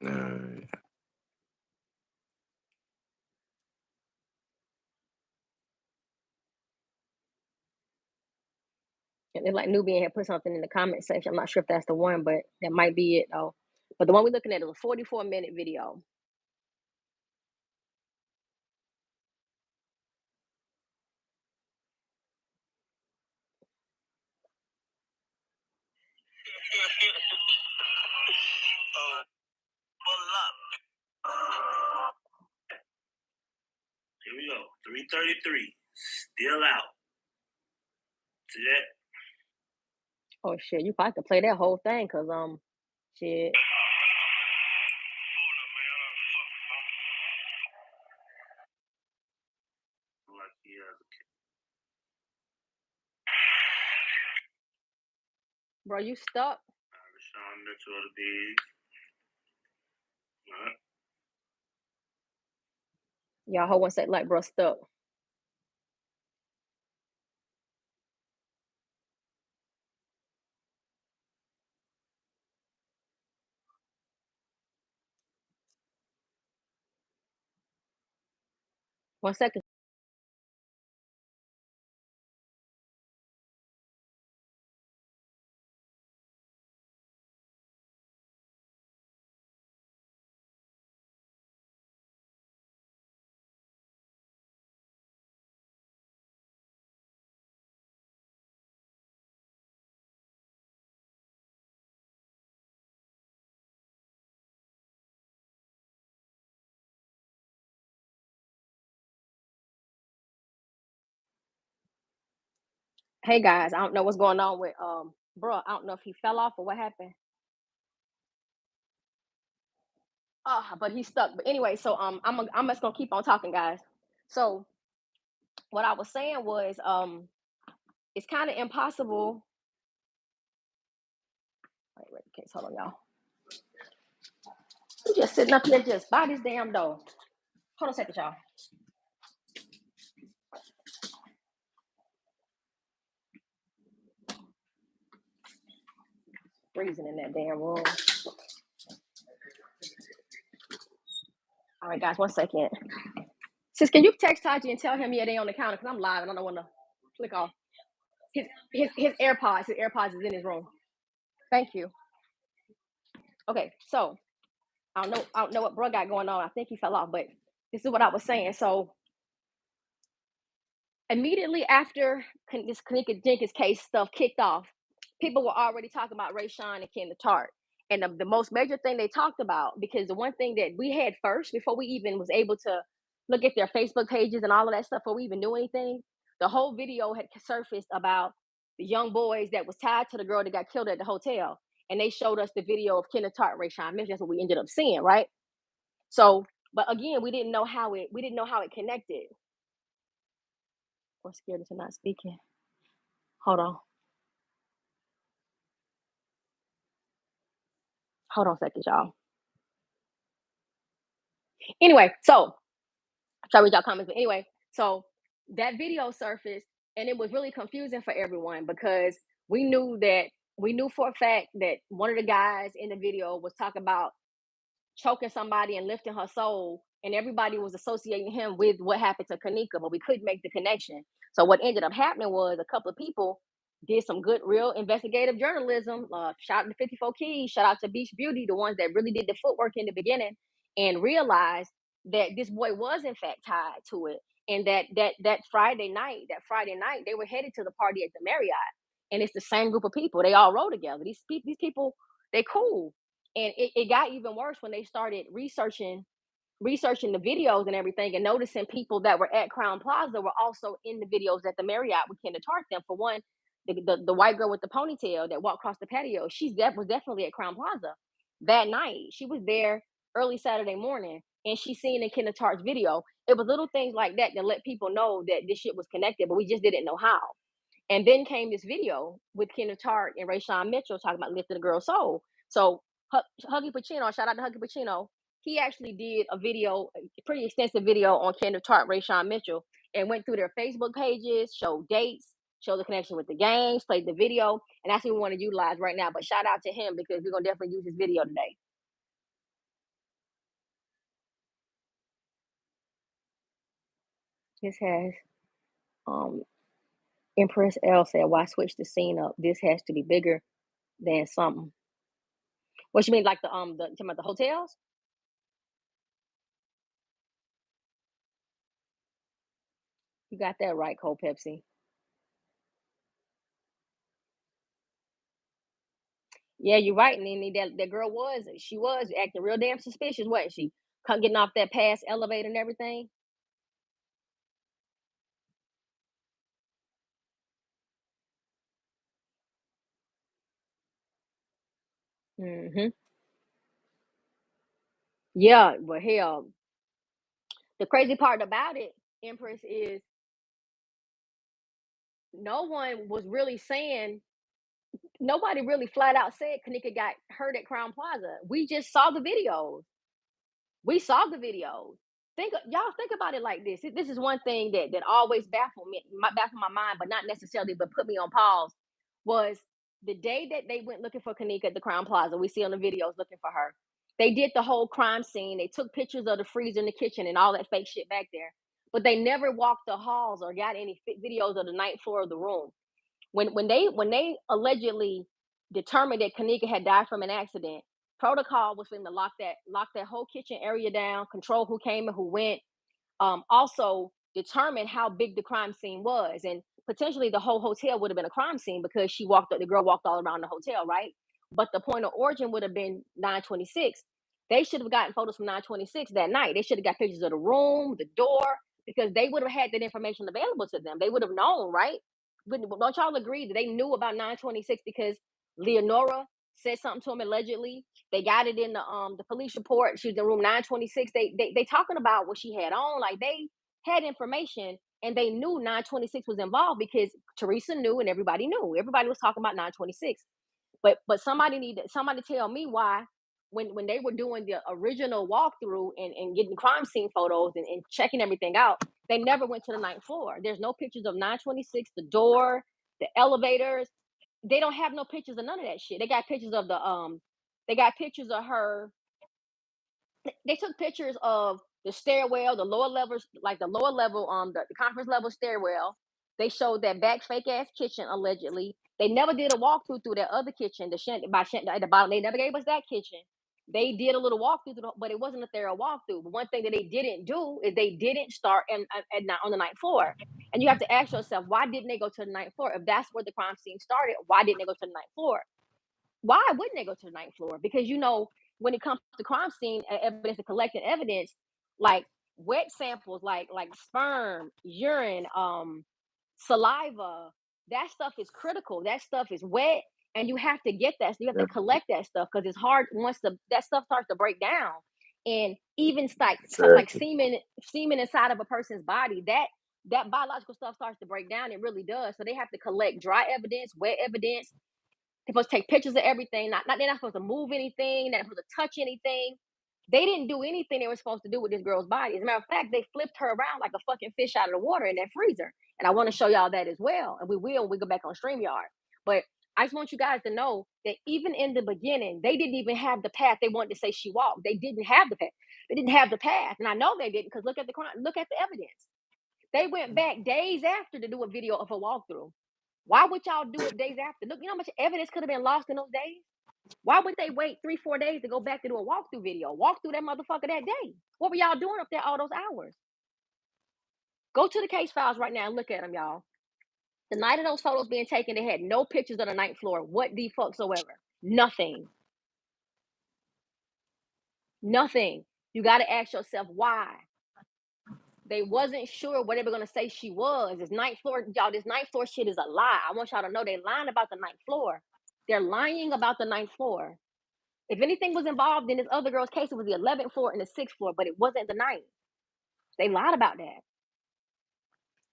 All right. And it's like Nubian had put something in the comment section. I'm not sure if that's the one, but that might be it though. But the one we're looking at is a 44-minute video. Here we go. 333. Still out. See that? Oh shit, you probably could play that whole thing because Shit. Lucky as a kid. Bro, you stuck? Rashawn Mitchell to be. Y'all hold one sec, like bro stuck. One second. Hey guys, I don't know what's going on with bro. I don't know if he fell off or what happened. But he's stuck. But anyway, so I'm just gonna keep on talking, guys. So what I was saying was it's kind of impossible. Wait, okay, hold on, y'all. You just sitting up there just by this damn door. Hold on a second, y'all. Freezing in that damn room. All right, guys, 1 second. Sis, can you text Taji and tell him yeah they on the counter because I'm live and I don't want to click off. His AirPods. His AirPods is in his room. Thank you. Okay, so I don't know what bro got going on. I think he fell off, but this is what I was saying. So immediately after this Keneka Jenkins case stuff kicked off, people were already talking about Rashawn and Kenneth Tart. And the most major thing they talked about, because the one thing that we had first, before we even was able to look at their Facebook pages and all of that stuff, before we even knew anything, the whole video had surfaced about the young boys that was tied to the girl that got killed at the hotel. And they showed us the video of Kenneth Tart, Rashawn. That's what we ended up seeing, right? So, but again, we didn't know how it connected. I'm scared into not speaking. Hold on. Hold on a second, y'all. Anyway, so I'm trying to read y'all comments, but anyway, so that video surfaced and it was really confusing for everyone because we knew for a fact that one of the guys in the video was talking about choking somebody and lifting her soul, and everybody was associating him with what happened to Keneka, but we couldn't make the connection. So what ended up happening was a couple of people did some good, real investigative journalism. Shout out to 54 Keys, shout out to Beach Beauty, the ones that really did the footwork in the beginning, and realized that this boy was in fact tied to it, and that Friday night, they were headed to the party at the Marriott, and it's the same group of people. They all roll together. These people, they cool. And it got even worse when they started researching the videos and everything, and noticing people that were at Crown Plaza were also in the videos at the Marriott with Kenneth Tart. Them, for one, the white girl with the ponytail that walked across the patio, was definitely at Crown Plaza that night. She was there early Saturday morning, and she seen in Kenneth Tart's video. It was little things like that that let people know that this shit was connected, but we just didn't know how. And then came this video with Kenneth Tart and Rashawn Mitchell talking about lifting a girl's soul. So Huggy Pacino, shout out to Huggy Pacino. He actually did a video, a pretty extensive video on Kenneth Tart, Rashawn Mitchell, and went through their Facebook pages, showed dates, showed the connection with the gangs, played the video, and that's what we want to utilize right now. But shout out to him because we're gonna definitely use his video today. This has Empress L said, "Why switch the scene up? This has to be bigger than something." What you mean, like talking about the hotels? You got that right, Cold Pepsi. Yeah, you're right, Nene. That girl was acting real damn suspicious, wasn't she? Getting off that past elevator and everything. Mm-hmm. Yeah, but hell, the crazy part about it, Empress, is no one was really saying, nobody really flat out said Keneka got hurt at Crown Plaza. We just saw the videos. We saw the videos. Y'all think about it like this. This is one thing that always baffled my mind, but not necessarily, but put me on pause. Was the day that they went looking for Keneka at the Crown Plaza. We see on the videos looking for her. They did the whole crime scene. They took pictures of the freezer in the kitchen and all that fake shit back there. But they never walked the halls or got any videos of the ninth floor of the room. When they allegedly determined that Keneka had died from an accident, protocol was for them to lock that whole kitchen area down, control who came and who went, also determine how big the crime scene was, and potentially the whole hotel would have been a crime scene because the girl walked all around the hotel, right? But the point of origin would have been 926. They should have gotten photos from 926 that night. They should have got pictures of the room, the door, because they would have had that information available to them. They would have known, right? But don't y'all agree that they knew about 926 because Leonora said something to him allegedly? They got it in the police report. She was in room 926. They talking about what she had on. Like, they had information and they knew 926 was involved because Teresa knew and everybody knew. Everybody was talking about 926. But somebody tell me why, when they were doing the original walkthrough and getting crime scene photos and checking everything out, they never went to the ninth floor. There's no pictures of 926, the door, the elevators. They don't have no pictures of none of that shit. They got pictures of her. They took pictures of the stairwell, the lower levels, like the lower level, the conference level stairwell. They showed that back fake ass kitchen allegedly. They never did a walkthrough through that other kitchen, at the bottom. They never gave us that kitchen. They did a little walkthrough, but it wasn't a thorough walkthrough. But one thing that they didn't do is they didn't start on the ninth floor. And you have to ask yourself, why didn't they go to the ninth floor? If that's where the crime scene started, why didn't they go to the ninth floor? Why wouldn't they go to the ninth floor? Because when it comes to crime scene evidence and collecting evidence, like wet samples, like sperm, urine, saliva, that stuff is critical. That stuff is wet, and you have to get that. So you have to collect that stuff because it's hard once that stuff starts to break down. And even like stuff like Exactly. semen inside of a person's body, that biological stuff starts to break down. It really does. So they have to collect dry evidence, wet evidence. They're supposed to take pictures of everything. They're not supposed to move anything. They're not supposed to touch anything. They didn't do anything they were supposed to do with this girl's body. As a matter of fact, they flipped her around like a fucking fish out of the water in that freezer. And I want to show y'all that as well. And we will when we go back on StreamYard. But I just want you guys to know that even in the beginning, they didn't even have the path they wanted to say she walked. They didn't have the path. They didn't have the path. And I know they didn't, because look at the crime, look at the evidence. They went back days after to do a video of her walkthrough. Why would y'all do it days after? Look, you know how much evidence could have been lost in those days? Why would they wait 3-4 days to go back to do a walkthrough video? Walk through that motherfucker that day. What were y'all doing up there all those hours? Go to the case files right now and look at them, y'all. The night of those photos being taken, they had no pictures of the ninth floor. What the fucksoever? Nothing. Nothing. You got to ask yourself why. They wasn't sure what they were gonna say she was. This ninth floor, y'all. This ninth floor shit is a lie. I want y'all to know they lying about the ninth floor. They're lying about the ninth floor. If anything was involved in this other girl's case, it was the 11th floor and the 6th floor, but it wasn't the ninth. They lied about that.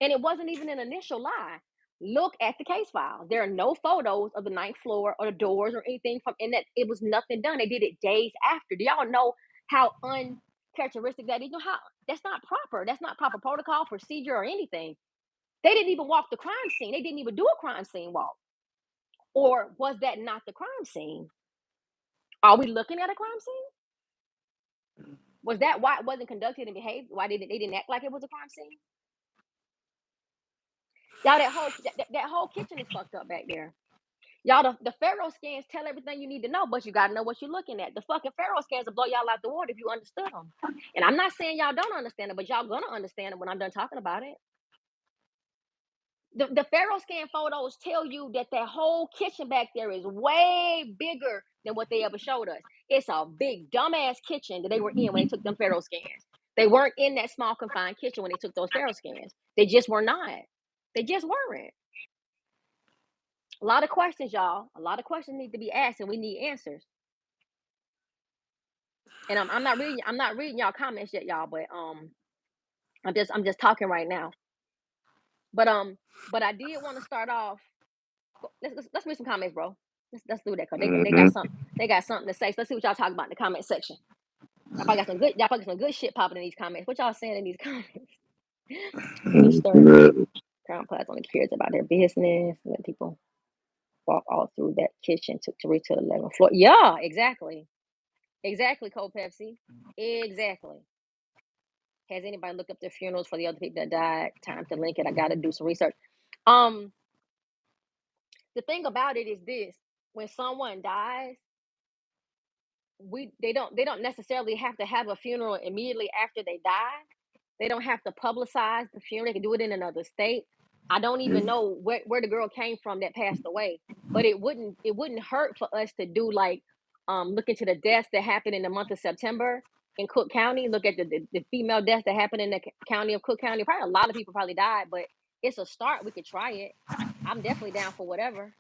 And it wasn't even an initial lie. Look at the case file. There are no photos of the ninth floor or the doors or anything from in that. It was nothing done. They did it days after. Do y'all know how uncharacteristic that is? You know how that's not proper. That's not proper protocol, procedure, or anything. They didn't even walk the crime scene. They didn't even do a crime scene walk. Or was that not the crime scene? Are we looking at a crime scene? Was that why it wasn't conducted and behaved? Why they didn't act like it was a crime scene? Y'all, that whole kitchen is fucked up back there. Y'all, the Pharaoh scans tell everything you need to know, but you gotta know what you're looking at. The fucking Pharaoh scans will blow y'all out the water if you understood them. And I'm not saying y'all don't understand it, but y'all gonna understand it when I'm done talking about it. The Pharaoh scan photos tell you that whole kitchen back there is way bigger than what they ever showed us. It's a big dumbass kitchen that they were in when they took them Pharaoh scans. They weren't in that small confined kitchen when they took those Pharaoh scans. They just were not. They just weren't. A lot of questions, y'all. A lot of questions need to be asked, and we need answers. And I'm not reading y'all comments yet, y'all, but I'm just talking right now. But I did want to start off. Let's read some comments, bro. Let's do that because they got something to say. So let's see what y'all talk about in the comment section. Y'all probably got some good shit popping in these comments. What y'all saying in these comments? Mr. Crown Plaza only cares about their business. Let people walk all through that kitchen to reach to the 11th floor. Yeah, exactly. Exactly, Cold Pepsi. Exactly. Has anybody looked up their funerals for the other people that died? Time to link it. I gotta do some research. The thing about it is this: when someone dies, they don't necessarily have to have a funeral immediately after they die. They don't have to publicize the funeral. They can do it in another state. I don't even know where the girl came from that passed away, but it wouldn't hurt for us to do like look into the deaths that happened in the month of September in Cook County. Look at the female deaths that happened in the county of Cook County. Probably a lot of people probably died, but it's a start. We could try it. I'm definitely down for whatever.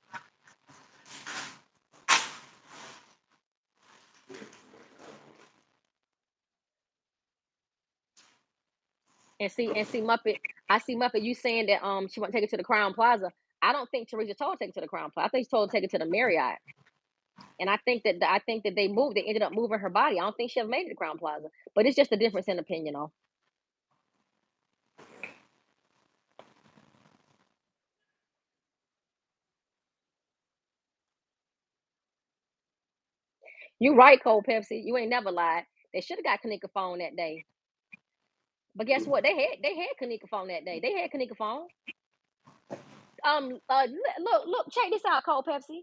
And see Muppet. I see Muppet. You saying that she want to take it to the Crown Plaza. I don't think Teresa told her to take it to the Crown Plaza. I think she told her to take it to the Marriott. And I think that they moved. They ended up moving her body. I don't think she ever made it to Crown Plaza. But it's just a difference in opinion, though. You right, Cold Pepsi. You ain't never lied. They should have got Keneka phone that day. But guess what? They had Keneka phone that day. They had Keneka phone. Look, check this out, Cold Pepsi.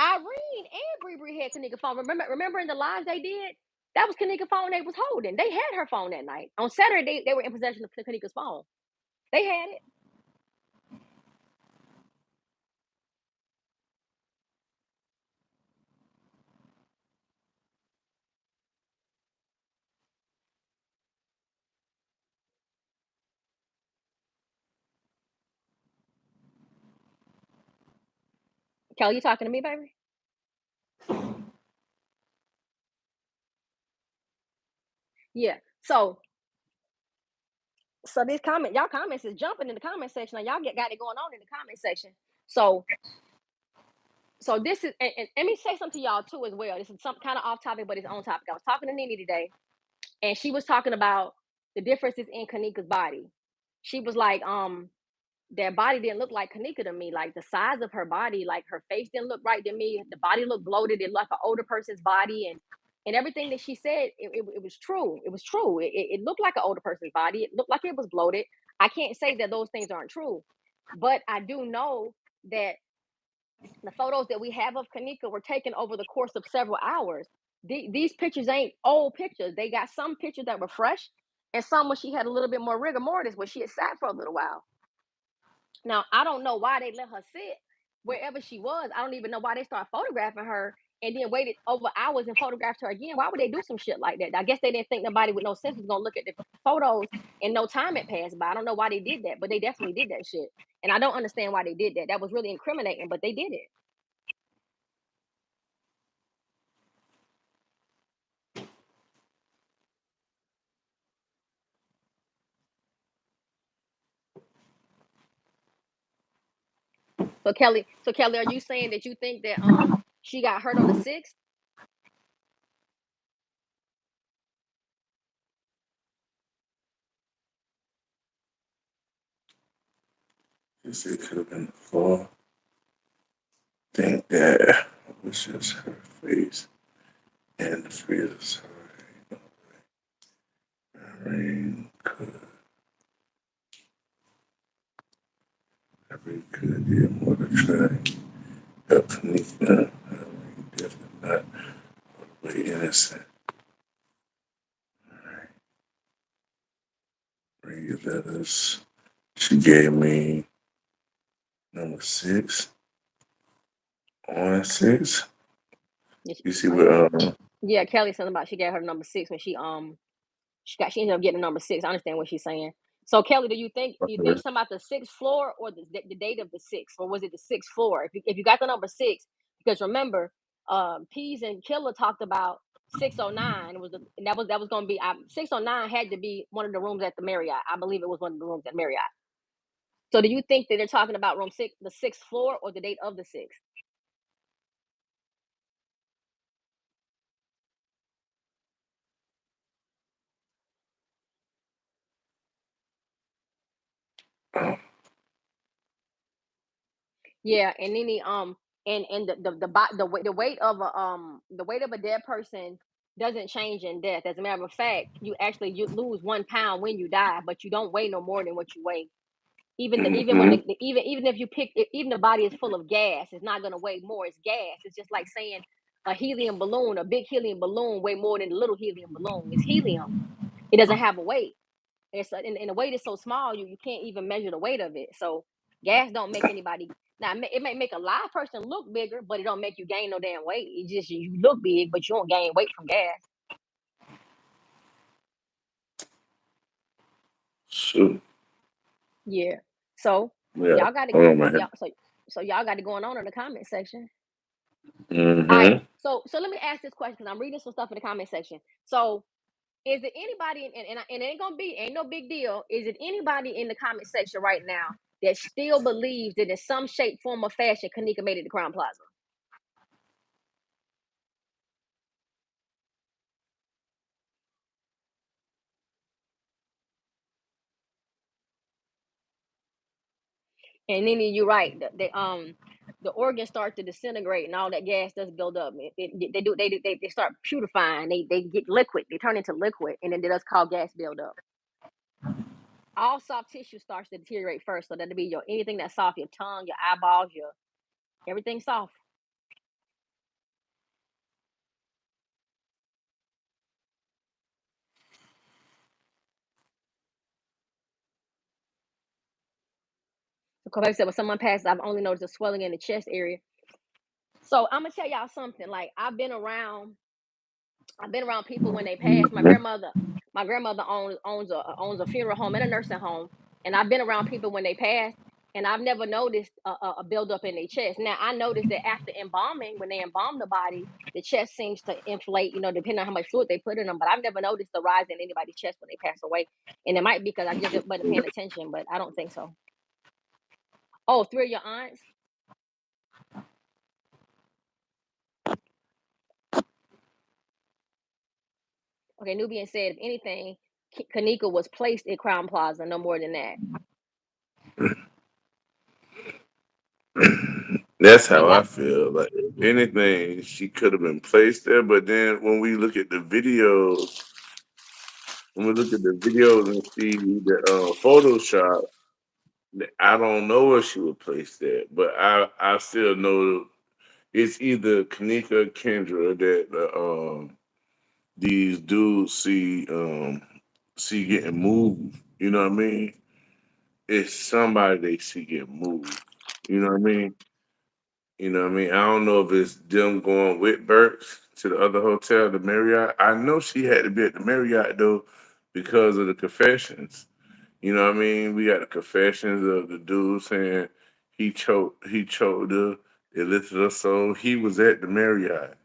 Irene and Bree had Keneka phone. Remember in the lives they did? That was Keneka phone they was holding. They had her phone that night. On Saturday, they were in possession of Keneka's phone. They had it. Kelly, you talking to me, baby? Yeah. So these y'all comments is jumping in the comment section. Now y'all got it going on in the comment section. So this is, and let me say something to y'all too as well. This is some kind of off topic, but it's on topic. I was talking to Nene today, and she was talking about the differences in Keneka's body. She was like, their body didn't look like Keneka to me. Like the size of her body, like her face didn't look right to me. The body looked bloated. It looked like an older person's body, and everything that she said, it was true. It was true. It looked like an older person's body. It looked like it was bloated. I can't say that those things aren't true, but I do know that the photos that we have of Keneka were taken over the course of several hours. These pictures ain't old pictures. They got some pictures that were fresh, and some where she had a little bit more rigor mortis, where she had sat for a little while. Now, I don't know why they let her sit wherever she was. I don't even know why they started photographing her and then waited over hours and photographed her again. Why would they do some shit like that? I guess they didn't think nobody with no sense was gonna look at the photos and no time had passed by. I don't know why they did that, but they definitely did that shit. And I don't understand why they did that. That was really incriminating, but they did it. So Kelly, are you saying that you think that she got hurt on the 6th? It could have been the floor. Think that was just her face and the freeze. Rain could every could be more to try. Help Keneka. Definitely not all the way innocent. Read your letters. She gave me number 6 on 6. You see what Yeah, Kelly said about she got her number 6 when she ended up getting number 6. I understand what she's saying. So Kelly, do you think you're talking about the 6th floor or the date of the 6th, or was it the 6th floor? If you got the number 6, because remember, Peas and Killer talked about 609 was that was going to be 609 had to be one of the rooms at the Marriott. I believe it was one of the rooms at Marriott. So do you think that they're talking about room 6, the 6th floor, or the date of the 6th? Yeah, and any and the weight of a dead person doesn't change in death. As a matter of fact, you lose 1 pound when you die, but you don't weigh no more than what you weigh. Even when Mm-hmm. even if you pick even the body is full of gas, it's not gonna weigh more. It's gas. It's just like saying a helium balloon, a big helium balloon, weigh more than a little helium balloon. It's helium. It doesn't have a weight. And the weight is so small, you can't even measure the weight of it. So gas don't make anybody. Now it may make a live person look bigger, but it don't make you gain no damn weight. It just you look big, but you don't gain weight from gas. Shoot. Yeah. So Yeah. y'all got to Hold on, my head. y'all so y'all got it going on in the comment section. All right. Mm-hmm. So let me ask this question because I'm reading some stuff in the comment section. So is it anybody and it ain't no big deal. Is it anybody in the comment section right now that still believes that in some shape, form, or fashion, Keneka made it to Crown Plaza? And then you're right. The organs start to disintegrate and all that gas does build up. They start putrefying. They get liquid. They turn into liquid, and then it does cause gas buildup. All soft tissue starts to deteriorate first. So that'll be your anything that's soft, your tongue, your eyeballs, your everything soft. Because like I said, when someone passes, I've only noticed a swelling in the chest area. So I'm gonna tell y'all something. Like I've been around people when they pass. Mm-hmm. My grandmother owns a funeral home and a nursing home, and I've been around people when they pass, and I've never noticed a buildup in their chest. Now I noticed that after embalming, when they embalm the body, the chest seems to inflate. Depending on how much fluid they put in them. But I've never noticed the rise in anybody's chest when they pass away, and it might be because I just wasn't paying attention. But I don't think so. Oh, three of your aunts. Okay, Nubian said, if anything, Keneka was placed at Crown Plaza, no more than that. That's And how I y'all, feel. Like, if anything, she could have been placed there. But then when we look at the videos, and see the Photoshop, I don't know where she was placed there. But I still know it's either Keneka or Kendra that these dudes see getting moved. You know what I mean? It's somebody they see get moved. You know what I mean? You know what I mean? I don't know if it's them going with Burks to the other hotel, the Marriott. I know she had to be at the Marriott though because of the confessions. You know what I mean? We got the confessions of the dude saying he choked her, it lifted her soul. He was at the Marriott.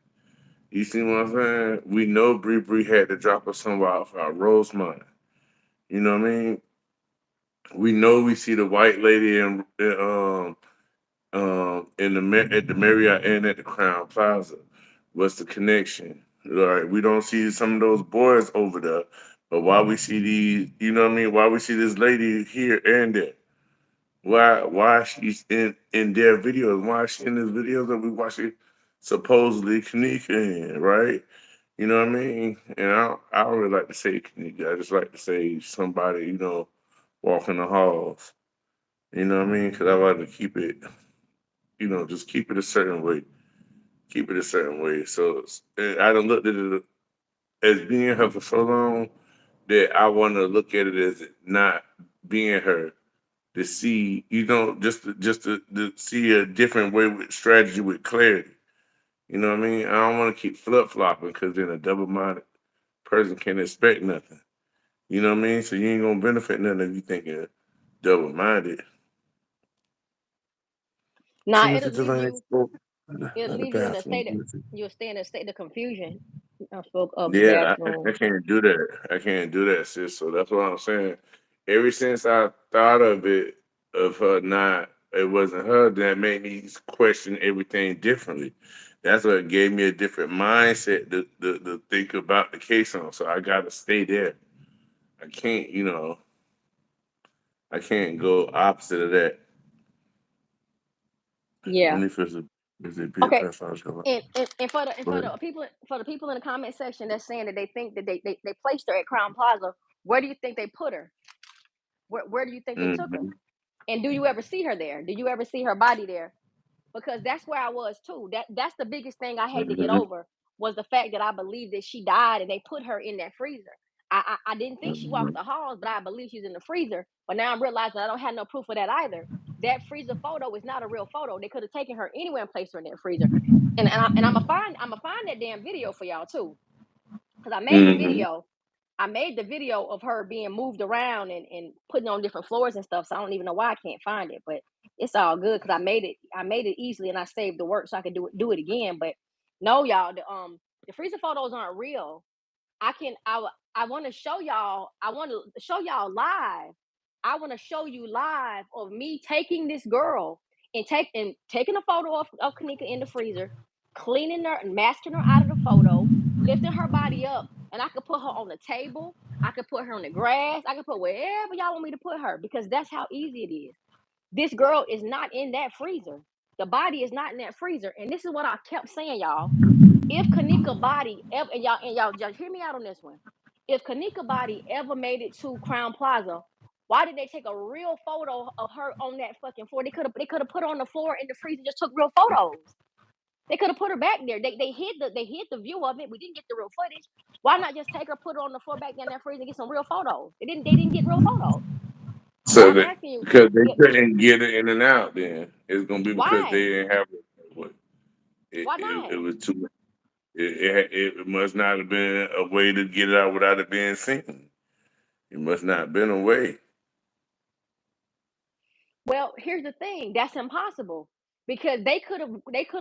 You see what I'm saying? We know Bree Bree had to drop her somewhere off our Rosemont. You know what I mean? We know we see the white lady at the Marriott and at the Crown Plaza. What's the connection? All right, we don't see some of those boys over there, but why we see these? You know what I mean? Why we see this lady here and there? Why she's in their videos? Why is she in these videos that we watching supposedly Keneka in? Right? You know what I mean? And I don't really like to say Keneka. I just like to say somebody walking the halls. You know what I mean? Because I like to keep it, just keep it a certain way. Keep it a certain way. So and I done looked at it as being her for so long that I want to look at it as not being her. To see, just to see a different way with strategy with clarity. You know what I mean? I don't want to keep flip flopping because then a double minded person can't expect nothing. You know what I mean? So you ain't gonna benefit nothing if you think you're double minded. nah, Timothy Delaney spoke it'll at the leave you in a bathroom. state of, you'll stay in a state of confusion. I spoke of the Yeah, I bathroom. can't do that. I can't do that, sis. So that's what I'm saying. Ever since I thought of it, of her not, it wasn't her, that made me question everything differently. That's what gave me a different mindset to think about the case on. So I gotta stay there. I can't, I can't go opposite of that. Yeah. Only if it's a big Okay. that's how it's going. And for But the people in the comment section that's saying that they think that they placed her at Crown Plaza, where do you think they put her? Where do you think they took her? hmm And do you ever see her there? Do you ever see her body there? Because that's where I was too. That's the biggest thing I had to get hmm over was the fact that I believed that she died and they put her in that freezer. I didn't think she walked hmm the halls, but I believe she's in the freezer. But now I'm realizing I don't have no proof of that either. That freezer photo is not a real photo. They could have taken her anywhere and placed her in that freezer. And I'm gonna find that damn video for y'all too, because I made the hmm video. I made the video of her being moved around and putting on different floors and stuff. So I don't even know why I can't find it, but it's all good because I made it easily and I saved the work so I could do it again. But no, y'all, the freezer photos aren't real. I want to show y'all. I want to show y'all live. I want to show you live of me taking this girl and taking a photo of Keneka in the freezer, cleaning her and masking her out of the photo, lifting her body up, and I could put her on the table. I could put her on the grass. I could put wherever y'all want me to put her because that's how easy it is. This girl is not in that freezer. The body is not in that freezer. And this is what I kept saying, y'all. If Kanika body ever, and y'all just hear me out on this one. If Kanika body ever made it to Crown Plaza, why did they take a real photo of her on that fucking floor? They could have put her on the floor in the freezer and just took real photos. They could have put her back there. They hid the view of it. We didn't get the real footage. Why not just take her, put her on the floor back there in that freezer and get some real photos? They didn't get real photos. So So I'm that asking you, because they yeah, couldn't get it in and out, then it's gonna be because they why? didn't have it. Why not? It was too. It must not have been a way to get it out without it being seen. It must not have been a way. Well, here's the thing. That's impossible because they could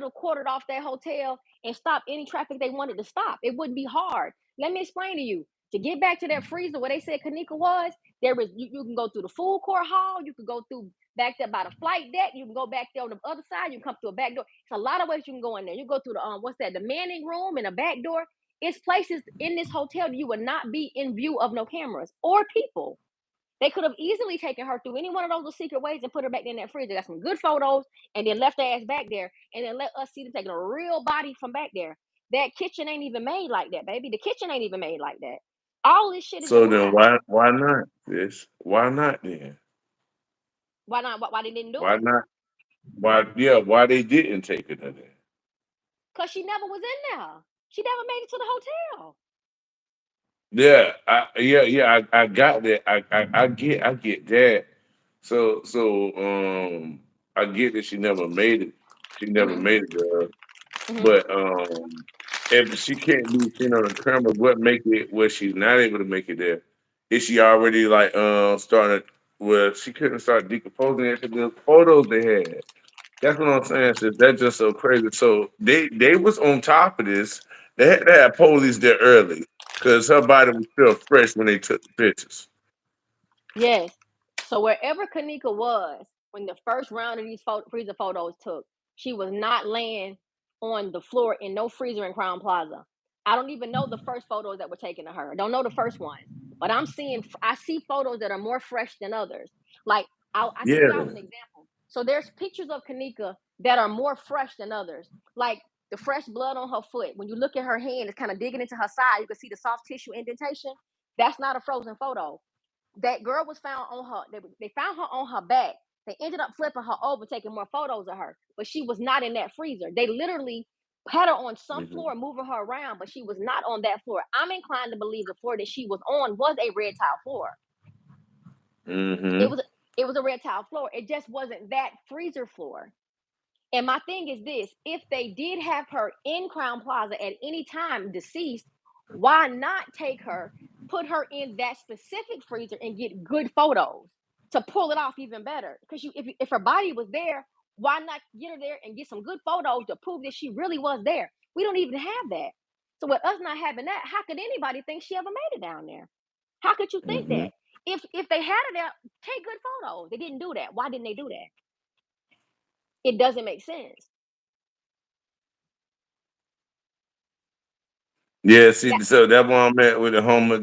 have quartered off that hotel and stopped any traffic they wanted to stop. It wouldn't be hard. Let me explain to you. To get back to that freezer where they said Kanika was, you can go through the food court hall, you can go through back there by the flight deck, you can go back there on the other side, you can come through a back door. It's a lot of ways you can go in there. You go through the what's that, the manning room and a back door. It's places in this hotel that you would not be in view of no cameras or people. They could have easily taken her through any one of those little secret ways and put her back in that freezer. Got some good photos and then left her ass back there and then let us see them taking a real body from back there. That kitchen ain't even made like that, baby. The kitchen ain't even made like that. All this shit is a So then lie. why not this? Why not then? Why not? Why they didn't do Why it? not? Why they didn't take it in there? Because she never was in there. She never made it to the hotel. I got that. I get that. So I get that she never made it. She never Mm-hmm. made it, girl. Mm-hmm. But if she can't be seen on the camera, what make it where she's not able to make it there? Is she already like started where she couldn't start decomposing into the photos they had? That's what I'm saying. Sis. That's just so crazy. So they was on top of this. They had police there early because her body was still fresh when they took the pictures. Yes. So wherever Kanika was when the first round of these freezer photos took, she was not laying on the floor in no freezer in Crown Plaza. I don't even know the first photos that were taken of her. I don't know the first ones, but I see photos that are more fresh than others. Like I give y'all Yeah. an example. So there's pictures of Kanika that are more fresh than others. Like the fresh blood on her foot. When you look at her hand, it's kind of digging into her side. You can see the soft tissue indentation. That's not a frozen photo. That girl was found on her. They found her on her back. They ended up flipping her over, taking more photos of her, but she was not in that freezer. They literally had her on some hmm floor, moving her around, but she was not on that floor. I'm inclined to believe the floor that she was on was a red tile floor. It hmm was it was a red tile floor. It just wasn't that freezer floor. And my thing is this: if they did have her in Crown Plaza at any time deceased, why not take her, put her in that specific freezer and get good photos to pull it off even better? Because if her body was there, why not get her there and get some good photos to prove that she really was there? We don't even have that. So with us not having that, how could anybody think she ever made it down there? How could you think that? If they had it out, take good photos. They didn't do that. Why didn't they do that? It doesn't make sense. Yeah, see, That so that's why I'm at with the homo.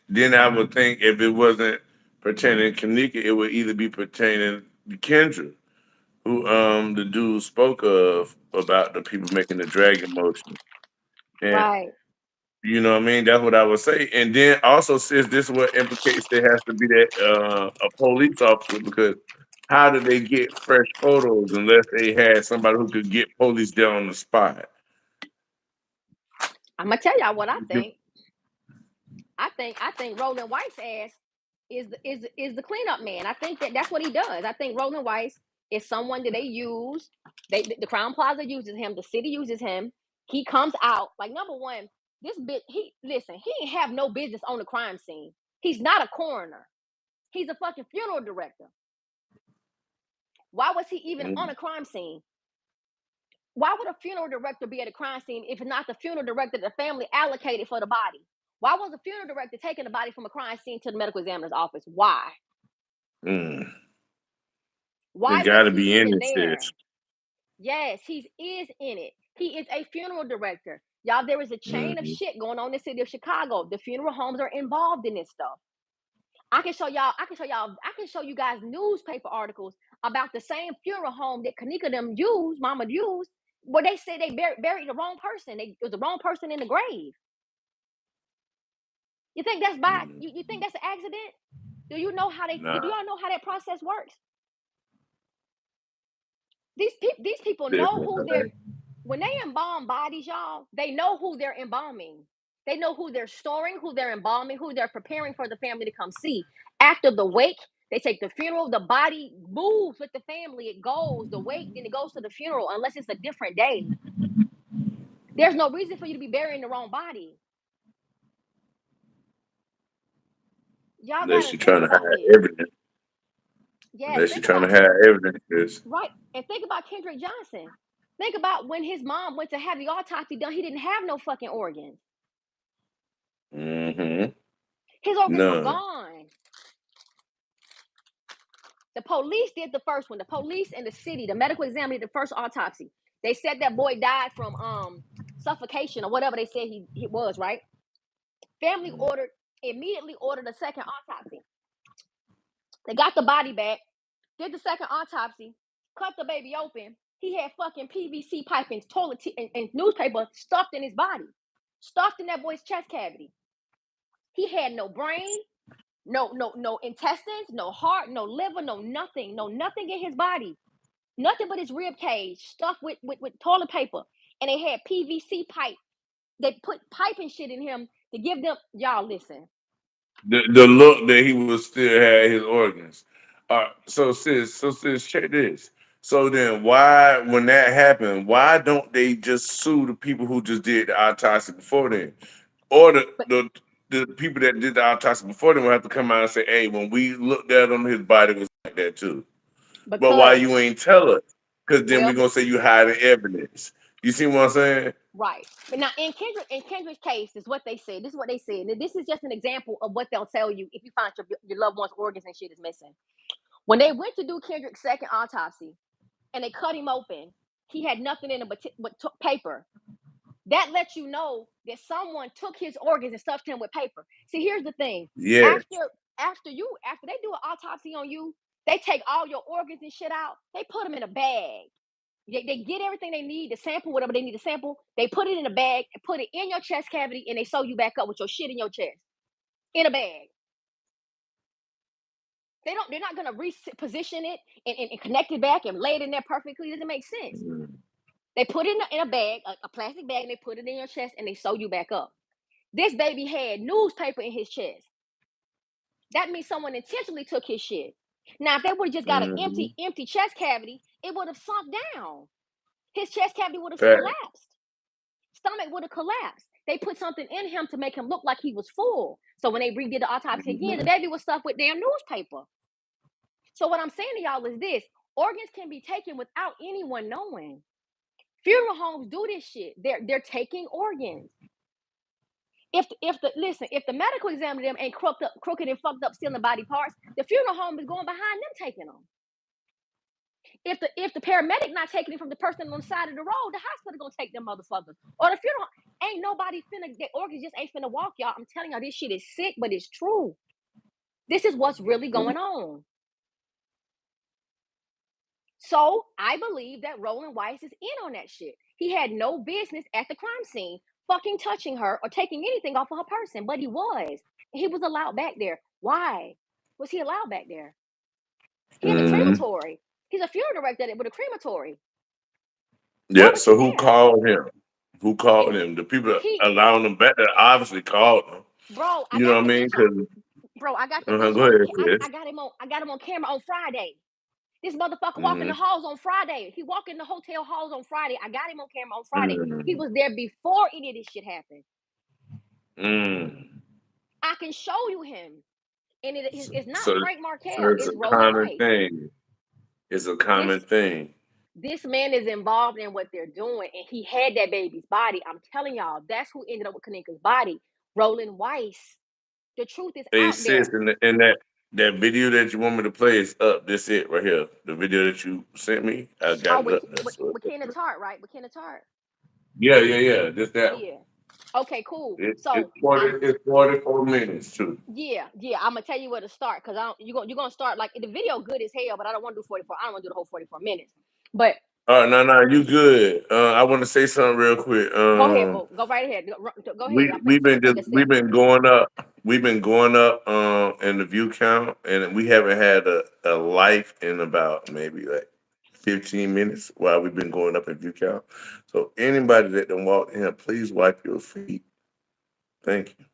Then I would think if it wasn't pertaining to Keneka, it would either be pertaining to Kendra, who the dude spoke of about the people making the dragon motion. And right. you know what I mean? That's what I would say. And then also since this is what implicates there has to be that a police officer because how did they get fresh photos unless they had somebody who could get police there on the spot? I'm gonna tell y'all what I think. I think Roland White's ass is the cleanup man. I think that's what he does. I think Roland Weiss is someone that they use. The Crown Plaza uses him. The city uses him. He comes out like number one. This bit he listen. He ain't have no business on the crime scene. He's not a coroner. He's a fucking funeral director. Why was he even on Mm, a crime scene? Why would a funeral director be at a crime scene if it's not the funeral director the family allocated for the body? Why was the funeral director taking the body from a crime scene to the medical examiner's office? Why? mm. They Why was got to he be in even this. there? Yes, he is in it. He is a funeral director. Y'all, there is a chain of Mm-hmm. shit going on in the city of Chicago. The funeral homes are involved in this stuff. I can show you guys newspaper articles about the same funeral home that Keneka them used, mama used, where they say they buried the wrong person. It was the wrong person in the grave. You think that's by you think that's an accident? Do Nah, y'all know how that process works? These people know who they're definitely. when they embalm bodies, y'all, they know who they're embalming. They know who they're storing, who they're embalming, who they're preparing for the family to come see. After the wake, they take the funeral, the body moves with the family, it goes, the wake, then it goes to the funeral, unless it's a different day. There's no reason for you to be burying the wrong body. Y'all Unless gotta you're think trying to hide about this. evidence. Yes, Unless you're think trying about to hide evidence. 'Cause, right, and think about Kendrick Johnson. Think about when his mom went to have the autopsy done, he didn't have no fucking organs. mm-hmm. His organs were None. gone. The police did the first one. The police and the city, the medical examiner did the first autopsy. They said that boy died from suffocation or whatever they said he was, right? Family immediately ordered a second autopsy. They got the body back, did the second autopsy, cut the baby open. He had fucking PVC pipe and and newspaper stuffed in his body, stuffed in that boy's chest cavity. He had no brain, no intestines, no heart, no liver, no nothing in his body. Nothing but his rib cage stuffed with toilet paper. And they had PVC pipe. They put pipe and shit in him to give them, y'all listen. The look that he was still had his organs. So sis, check this. So then, why, when that happened, why don't they just sue the people who just did the autopsy before then, or But the people that did the autopsy before them will have to come out and say, "Hey, when we looked at him, his body was like that too." But why because, you ain't tell us? Because then we well, gonna say you hiding evidence. You see what I'm saying? right. But now in Kendrick's case, is what they said. This is what they said. Now, this is just an example of what they'll tell you if you find your loved one's organs and shit is missing. When they went to do Kendrick's second autopsy and they cut him open, he had nothing in him but paper. That lets you know that someone took his organs and stuffed him with paper. See, here's the thing. Yeah. After they do an autopsy on you, they take all your organs and shit out. They put them in a bag. They get everything they need to sample whatever they need to sample. They put it in a bag and put it in your chest cavity, and they sew you back up with your shit in your chest in a bag. They're not gonna reposition it and connect it back and lay it in there perfectly. It doesn't make sense. Mm-hmm. They put it in a bag, a plastic bag, and they put it in your chest and they sew you back up. This baby had newspaper in his chest. That means someone intentionally took his shit. Now, if they would have just got an empty chest cavity, it would have sunk down. His chest cavity would have Fact. collapsed. Stomach would have collapsed. They put something in him to make him look like he was full. So when they redid the autopsy again, the Mm-hmm. baby was stuffed with damn newspaper. So what I'm saying to y'all is this: organs can be taken without anyone knowing. Funeral homes do this shit. They're taking organs. If the medical examiner them ain't crooked and fucked up stealing body parts, the funeral home is going behind them taking them. If the paramedic not taking it from the person on the side of the road, the hospital gonna take them motherfuckers. Or the funeral ain't nobody finna, the organs just ain't finna walk, y'all. I'm telling y'all, this shit is sick, but it's true. This is what's really going on. So I believe that Roland Weiss is in on that shit. He had no business at the crime scene fucking touching her or taking anything off of her person, but he was. He was allowed back there. Why was he allowed back there? He had a crematory. He's a funeral director with a crematory. Yeah. So who called him? Who called him? The people allowing him back there obviously called him. Bro, You know what I mean? Bro, I got the Go video. ahead, I got him on camera on Friday. This motherfucker walking the Mm-hmm. halls on Friday. He walked in the hotel halls on Friday. I got him on camera on Friday. He Mm-hmm. was there before any of this shit happened. Mm. I can show you him. And it's not So Frank Markel. it's It's a Roland common Weiss. thing. It's a common thing. This man is involved in what they're doing, and he had that baby's body. I'm telling y'all, that's who ended up with Keneka's body. Roland Weiss. The truth is Hey out sis, there. in that video that you want me to play is up. This it right here. The video that you sent me, I got Oh, it up there. with Kenneth Tart, right? With Kenneth Tart. Yeah. Just that. Yeah. Okay, cool. It's So 44 minutes too. yeah. I'm gonna tell you where to start because you're gonna start like the video good as hell, but I don't want to do 44. I don't want to do the whole 44 minutes. But All right, no, you good. I want to say something real quick. go ahead, bro. Go right ahead. Go ahead. I'm We've finna been take a sip. we've been going up. We've been going up in the view count, and we haven't had a life in about maybe like 15 minutes while we've been going up in view count. So anybody that done walked in, please wipe your feet. Thank you.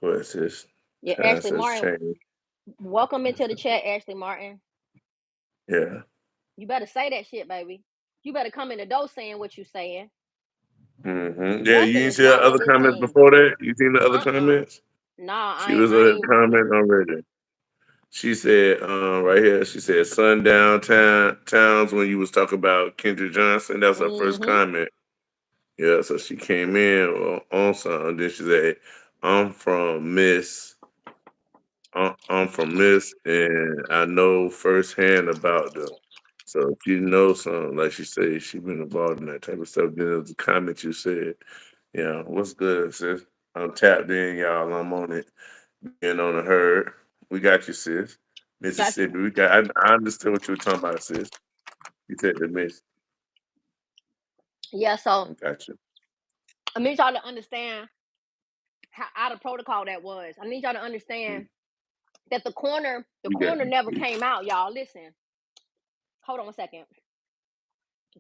Go ahead, sis. Yeah, Time Ashley says Martin. change. Welcome into the chat, Ashley Martin. Yeah. You better say that shit, baby. You better come in the door saying what you saying. Mm-hmm. Yeah, you Nothing didn't is see the wrong other with this comments team. before that? You seen the other comments? Nah, She was I a ain't. comment already. She said, right here, she said, sundown towns when you was talking about Kendra Johnson. That's her first comment. Yeah, so she came in on something. Then she said, I'm from Miss. I'm from Miss, and I know firsthand about them. So if you know something, like she said, she been involved in that type of stuff. Then there was a comment you said, yeah, what's good, sis? I'm tapped in, y'all. I'm on it. Being on the herd. We got you, sis. Mississippi. We got. I understood what you were talking about, sis. You said the miss. Yeah, so I got you. I need y'all to understand how out of protocol that was. I need y'all to understand that the coroner You got never you. came out, y'all. Listen. Hold on a second.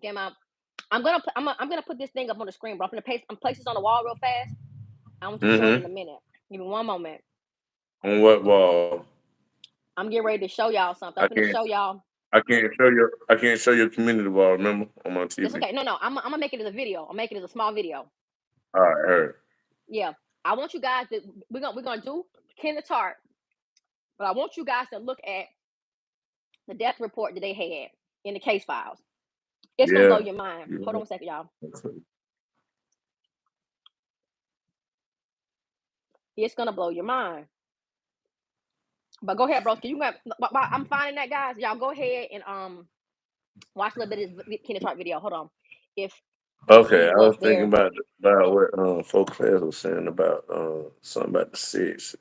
Came out. I'm gonna put this thing up on the screen, bro. I'm gonna place this on the wall real fast. I want you to show it in a minute. Give me one moment. On what wall? I'm getting ready to show y'all something. I I'm gonna can't. show y'all. I can't show you. I can't show your community wall. Remember on my That's TV. okay. No. I'm gonna make it as a video. I'm making it as a small video. All right. Heard. Yeah. I want you guys to we're gonna do Kenneth Tart, but I want you guys to look at the death report that they had in the case files. It's gonna blow Yeah. your mind. Hold on a second, y'all. It's gonna blow your mind. But go ahead, bro. Can you I'm finding that, guys. Y'all go ahead and watch a little bit of this Kenneth Tart video. Hold on. If Okay, he I was was thinking there. about what folk class was saying about something about the six.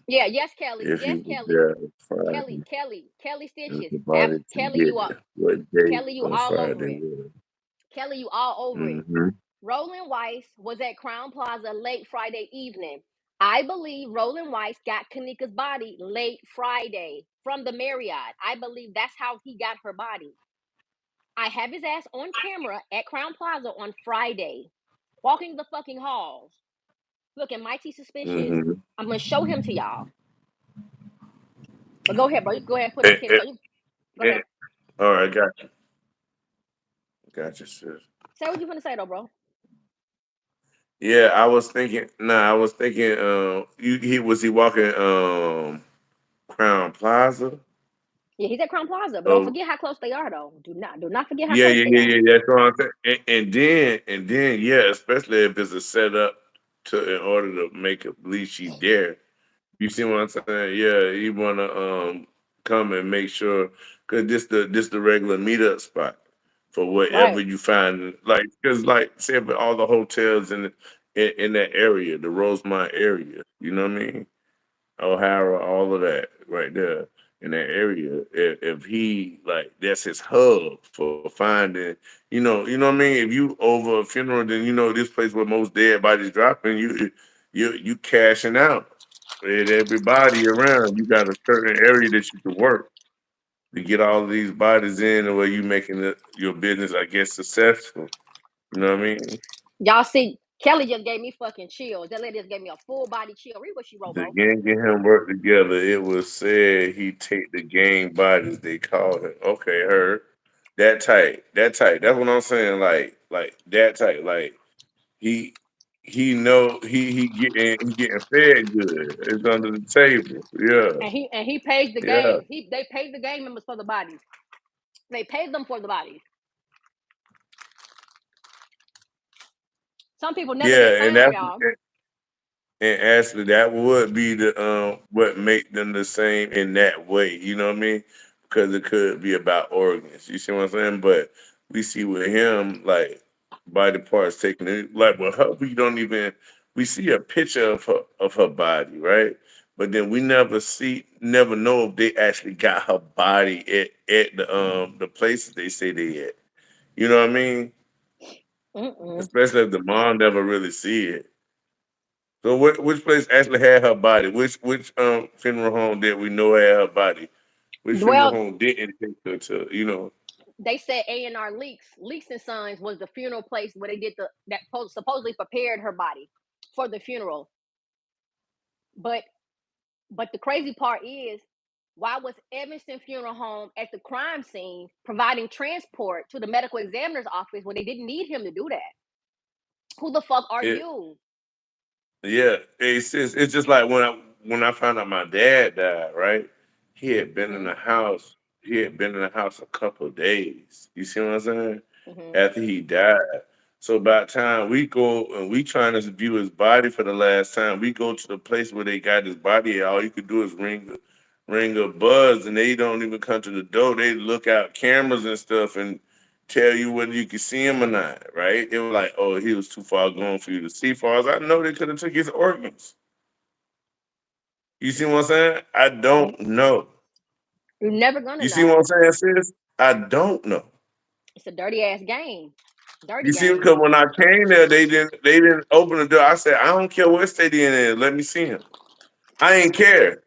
Yeah, yes, Kelly. If he Yes, was Kelly. there Friday, Kelly and Stitches. the body Kelly, you together, up. what day Kelly, you on all over Friday it. was? Kelly, you all over it. Mm-hmm. Roland Weiss was at Crown Plaza late Friday evening. I believe Roland Weiss got Keneka's body late Friday from the Marriott. I believe that's how he got her body. I have his ass on camera at Crown Plaza on Friday, walking the fucking halls, looking mighty suspicious. Mm-hmm. I'm gonna show him to y'all. But go ahead, bro. You go ahead and put on And, Keneka. Go and, ahead. all right, got you, sis. Say what you gonna say though, bro. Yeah, I was thinking. Nah, I was thinking. He walking Crown Plaza. Yeah, he's at Crown Plaza, but don't Oh, forget how close they are, though. Do not forget how yeah, close yeah, they yeah, are. yeah. That's what I'm saying. And then, yeah, especially if it's a setup to in order to make a believe she's there. You see what I'm saying? Yeah, he wanna come and make sure because this the regular meetup spot for whatever Right. you find. Like because like say for all the hotels in that area, the Rosemont area. You know what I mean? O'Hara, all of that right there in that area. If he like that's his hub for finding, you know what I mean. If you over a funeral, then you know this place where most dead bodies dropping. You cashing out. And everybody around, you got a certain area that you can work to get all of these bodies in, the way you making your business, I guess, successful. You know what I mean? Y'all see, Kelly just gave me fucking chills. That lady just gave me a full body chill. Read what she wrote, The bro. gang and him work together. It was said he take the gang bodies. They called him. Okay, heard that tight. That tight. That's what I'm saying. Like that tight. Like he he getting fed good. It's under the table. Yeah, And he pays the yeah, gang. They paid the gang members for the bodies. They paid them for the bodies. Some people never get yeah. And found, that's y'all. and actually, that would be the what make them the same in that way. You know what I mean? Because it could be about organs. You see what I'm saying? But we see with him like body parts taken. Like with her, we don't even we see a picture of her body, right? But then we never know if they actually got her body at the places they say they at. You know what I mean? Mm-mm. Especially if the mom never really see it. So which place actually had her body? Which funeral home that we know had her body? Which funeral Well, home didn't take her to? You know, they said A&R Leaks and Sons was the funeral place where they did supposedly prepared her body for the funeral. But the crazy part is, why was Evanston Funeral Home at the crime scene providing transport to the medical examiner's office when they didn't need him to do that? Who the fuck are it you? yeah, it's just like when I found out my dad died, right? He had been in Hmm. the house. He had been in the house a couple of days. You see what I'm saying? Hmm. After he died. So by the time we go and we trying to view his body for the last time, we go to the place where they got his body. All you could do is ring a buzz, and they don't even come to the door. They look out cameras and stuff and tell you whether you can see him or not, right? It was like, oh, he was too far gone for you to see. Far as I know, they could have took his organs. You see what I'm saying? I don't know. You're never gonna You see know. what I'm saying, sis? I don't know. It's a dirty ass game. Dirty You see, game. because when I came there, they didn't open the door. I said, I don't care what state he in. Let me see him. I ain't care.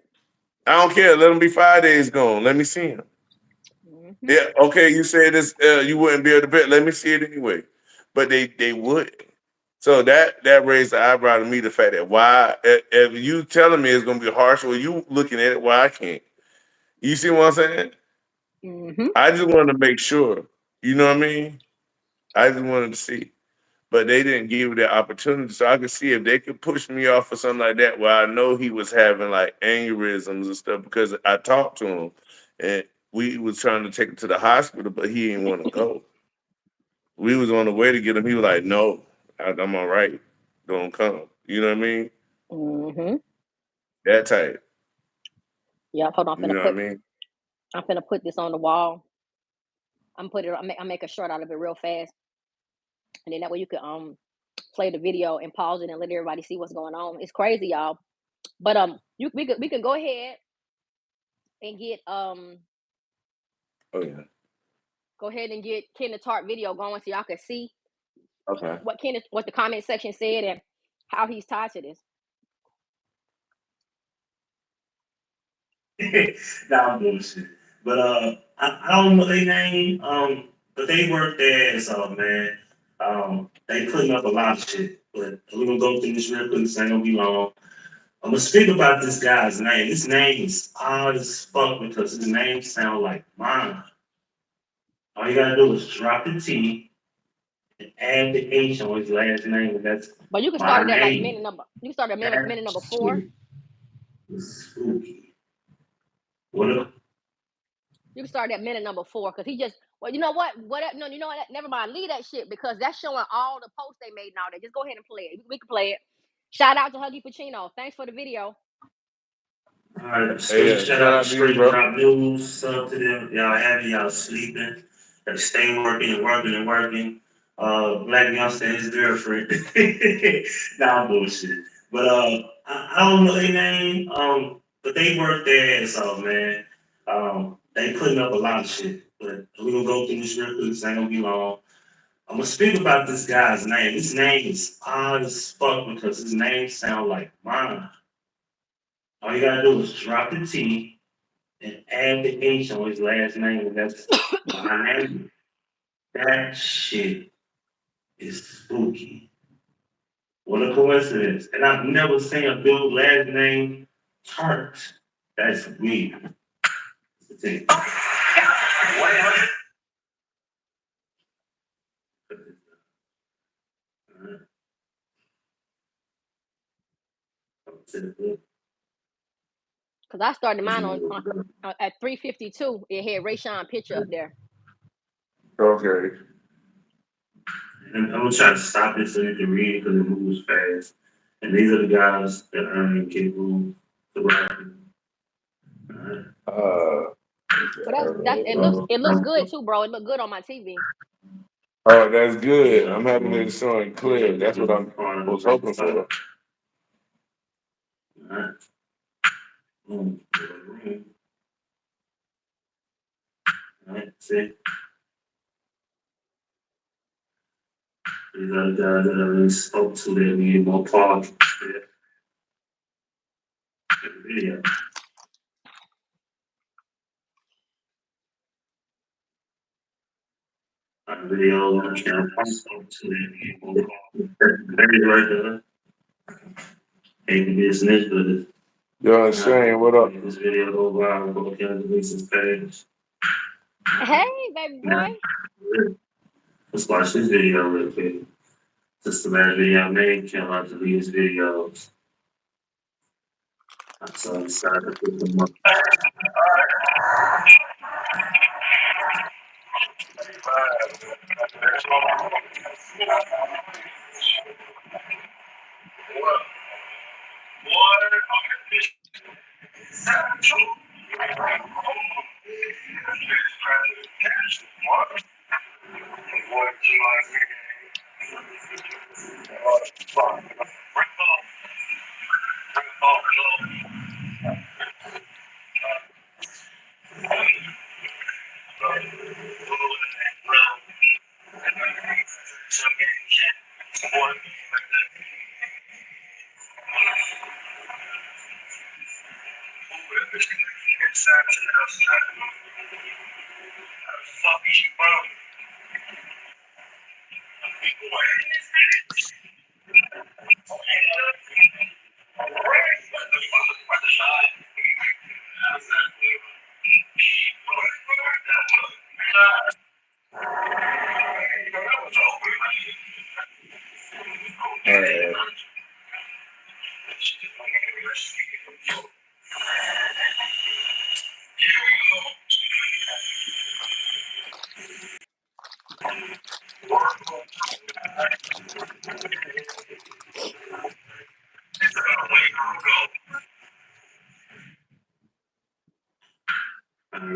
I don't care. Let him be 5 days gone. Let me see him. Hmm. Yeah, okay. You said this. You wouldn't be able to bet. Let me see it anyway. But they would. So that raised the eyebrow to me. The fact that why if you telling me it's gonna be harsh, or you looking at it, why I can't? You see what I'm saying? Hmm. I just wanted to make sure. You know what I mean? I just wanted to see. But they didn't give me that opportunity, so I could see if they could push me off or something like that. Where I know he was having like aneurysms and stuff because I talked to him, and we was trying to take him to the hospital, but he didn't want to go. We was on the way to get him. He was like, "No, I'm all right. Don't come." You know what I mean? Hmm. That type. Yep. Hold on. You know what I mean? I'm finna put this on the wall. I make a short out of it real fast, and then that way you can play the video and pause it and let everybody see what's going on. It's crazy, y'all. But we could go ahead and Oh yeah. get Kenneth Tart video going so y'all can see Okay. what the comment section said and how he's tied to this. Nah, I'm bullshit. But I don't know their name. But they work there, so man. They putting up a lot of shit. But we're gonna go through this real quick. This ain't gonna be long. I'm gonna speak about this guy's name. His name is odd as fuck because his name sounds like mine. All you gotta do is drop the T and add the H on his last name, and that's But you can start my it at like name. minute number. You can start at minute That number 4. shit is spooky. What up? You can start at minute number 4 because he just. Well, you know what? No, you know what? Never mind. Leave that shit because that's showing all the posts they made and all that. Just go ahead and play it. We can play it. Shout out to Huggy Pacino. Thanks for the video. All right, Hey, shout shout out to out to you, Straight bro. Drop News. Sub to them. Y'all happy, y'all sleeping. Y'all stay working and working and working. Black youngster and his girlfriend. Nah, bullshit. But I don't know their name. But they work their ass off, man. They putting up a lot of shit. But we're gonna go through this real quick. This ain't gonna be long. I'm gonna speak about this guy's name. His name is odd as fuck because his name sounds like mine. All you gotta do is drop the T and add the H on his last name, and that's my name. That shit is spooky. What a coincidence. And I've never seen a dude last name Tart. That's weird. Wait, Cause I started mine on at 3:52. It had Rashawn picture up there. Okay. And I'm gonna try to stop it so you can read it because it moves fast. And these are the guys that earn and get moved to rap. Alright. But it looks good too, bro. It looked good on my TV. Oh, that's good. I'm happy that it's showing clear. That's what I was hoping for. Alright. Boom. Alright, see? These are the guys that I really spoke to that we need more parking. Video. Video on camera. I spoke to that we need more parking. Very right there. Hate to be a snitch, but it's Yo, Shane, what up? this video go viral, go Keneka Jenkins page. Hey, baby boy. Let's watch this video real quick. Just the last video I made, can't like to leave his videos. I'm so excited to put them up.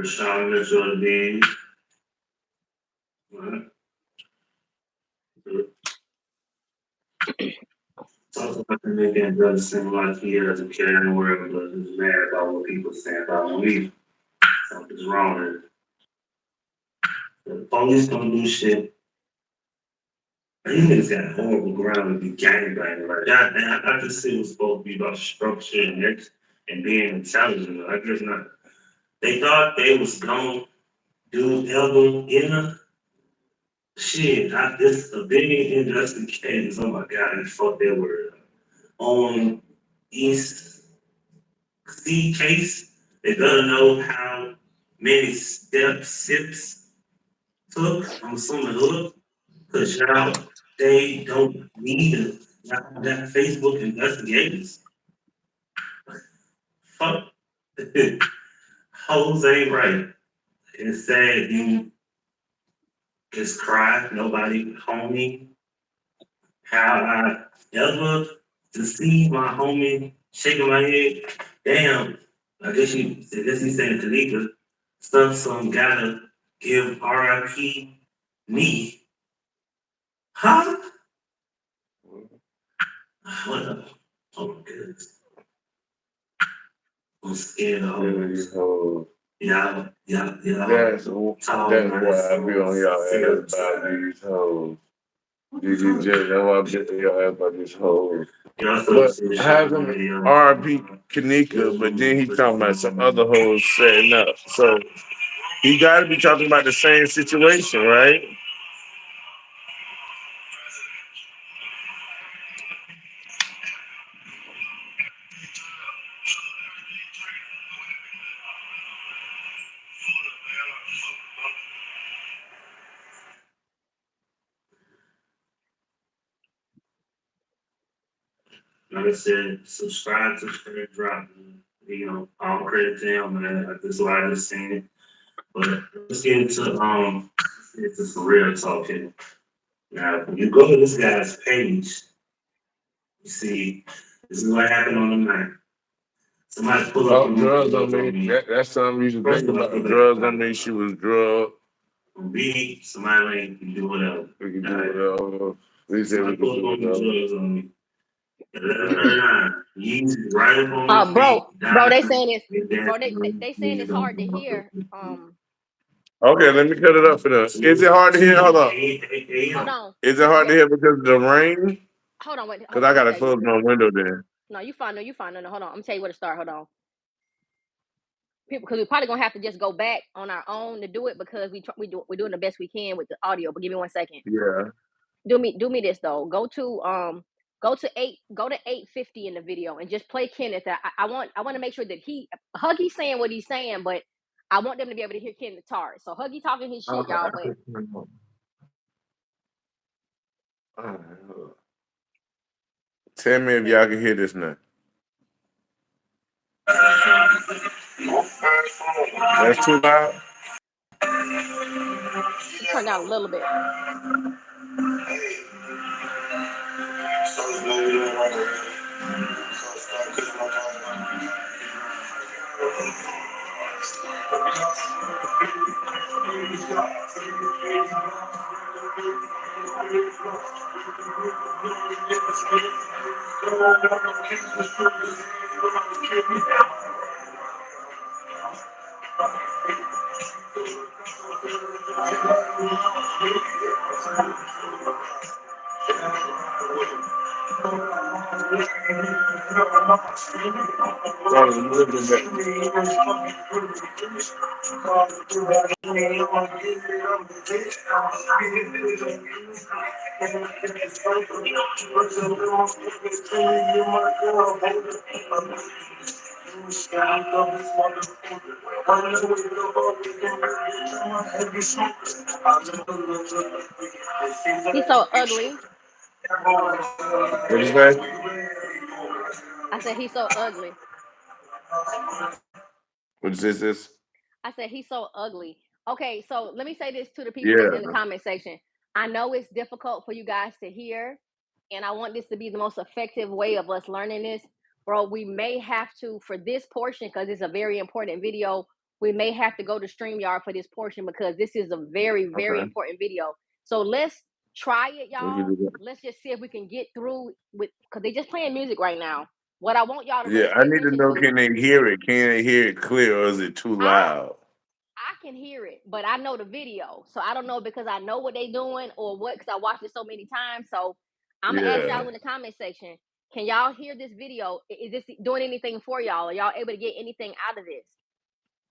Rashawn, that's what it is. Talk about the nigga and doesn't seem like he has a care in the world, but he's mad about what people say about me. Something's wrong with it. The police don't do shit. These niggas got horrible ground to be gangbanging. Like, goddamn, I just see it was supposed to be about structure and being intelligent. I guess not. They thought they was gonna do ever in a shit. This a big investigation. Oh my god, they fuck that word on East C case. They gotta know how many steps sips took. I'm assuming hook. Cause y'all, they don't need it. Y'all got Facebook investigators. Fuck. Hoes ain't right. It said you just cried, nobody homie. How I ever to see my homie shaking my head, damn, I guess he's saying Keneka, stuff some gotta give RIP me. Huh? What up? Oh my goodness. I'm scared of hoes. Yeah. That's why I be on y'all ass about these hoes. That's why I be on y'all ass about these hoes. But having RP Kenekas, but then he talking about some other hoes setting up. So he got to be talking about the same situation, right? Like I said, subscribe to Straight Drop. You know, all credit to him, man. That's why I just seen it. But let's get into some real talking. Now, when you go to this guy's page, you see this is what happened on the night. Somebody pull up on drugs on me. That's something you should think about. Drugs on me. She was drugged. B, somebody can do whatever. We can do whatever. We said we can pull do up on the whatever. drugs on me. You right up on bro, they saying they saying it's hard to hear. Okay, let me cut it up for them. Is it hard to hear? Hold on. Hold on. Is it hard to hear because of the rain? Hold on, wait. Because I gotta close my window then. No, you fine. No, you fine. No, hold on. I'm gonna tell you where to start. Hold on. People, because we're probably gonna have to just go back on our own to do it because we're doing the best we can with the audio. But give me 1 second. Yeah. Do me this though. Go to 850 in the video and just play Kenneth. I want to make sure that Huggy's saying what he's saying, but I want them to be able to hear Kenneth Tart. So Huggy talking his shit, y'all. But tell me if y'all can hear this now. That's too loud. Turn down a little bit. He's so ugly. What you say? I said he's so ugly. What is this? I said he's so ugly. Okay, so let me say this to the people that's in the Yeah. comment section. I know it's difficult for you guys to hear, and I want this to be the most effective way of us learning this. Bro, we may have to, for this portion, because it's a very important video, we may have to go to StreamYard for this portion because this is a very, very important video. So let's try it, y'all. Let's just see if we can get through with, because they just playing music right now. What I want y'all to really Yeah, I pay need to attention know, to, can they hear it? Can they hear it clear or is it too loud? I can hear it, but I know the video. So I don't know because I know what they doing or what, because I watched it so many times. So I'm going to ask y'all in the comment section, can y'all hear this video? Is this doing anything for y'all? Are y'all able to get anything out of this?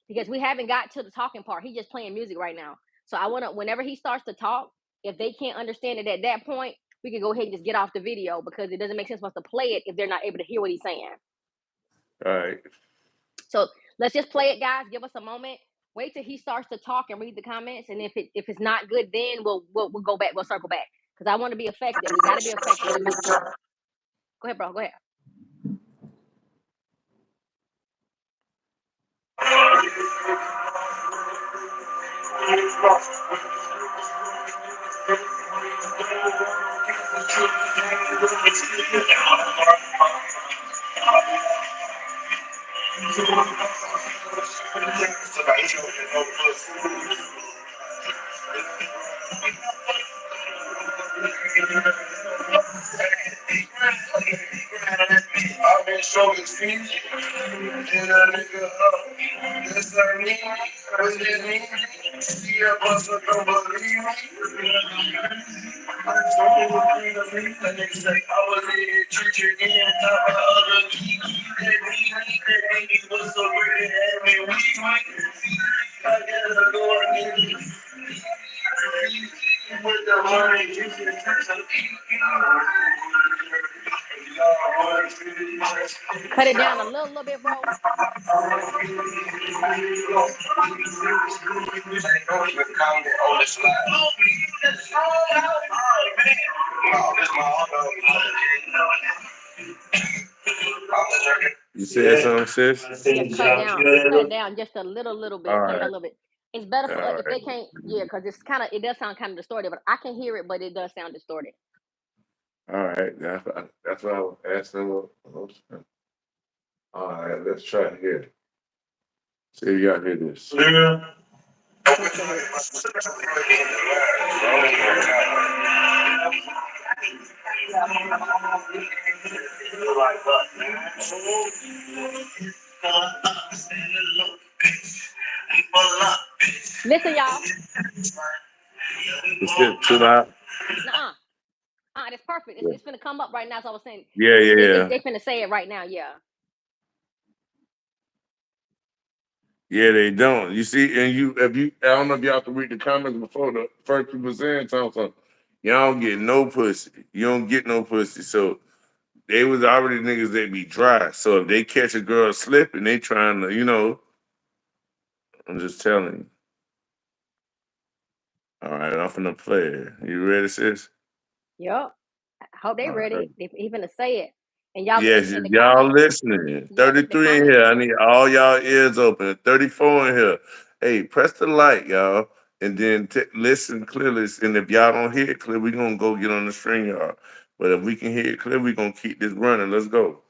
Because we haven't got to the talking part. He's just playing music right now. So I want to, whenever he starts to talk, if they can't understand it at that point, we can go ahead and just get off the video because it doesn't make sense for us to play it if they're not able to hear what he's saying. All right. So let's just play it, guys. Give us a moment. Wait till he starts to talk and read the comments, and if it's not good, then we'll go back. We'll circle back because I want to be effective. We got to be effective with this. Go ahead, bro. Go ahead. I've been so expensive. And a nigga up. That's not me. What's his name? See, I bust up, don't believe me. So people bring the me, and they say, I was in the church again. Top of other kiki. That nigga was so great, it had me weak. I gotta go again. With the money, you can touch some Cut it down a little bit, bro. You said something, sis? Yeah, cut it down just a little bit. All Cut it down a right. little bit. It's better for All if they right. can't, yeah, because it does sound kind of distorted, but I can hear it, but it does sound distorted. All right. That's what I was asking. All right. Let's try it here. See if y'all hear this. Let's go ahead. Listen, y'all. Is it too loud? Nuh-uh. That's perfect. It's finna come up right now. So I was saying, Yeah. they finna say it right now. Yeah. Yeah, they don't. You see, and I don't know if y'all can read the comments before the first people saying something. Y'all don't get no pussy. You don't get no pussy. So they was already niggas that be dry. So if they catch a girl slipping, they trying to, I'm just telling you. All right, I'm finna play it. You ready, sis? Yup. I hope they All right. ready. They finna say it. And y'all Yes, in the y'all comments. listening. Yeah, the 33 in comments. here. I need all y'all ears open. 34 in here. Hey, press the like, y'all. And then listen clearly. And if y'all don't hear it clear, we're going to go get on the string, y'all. But if we can hear it clear, we're going to keep this running. Let's go.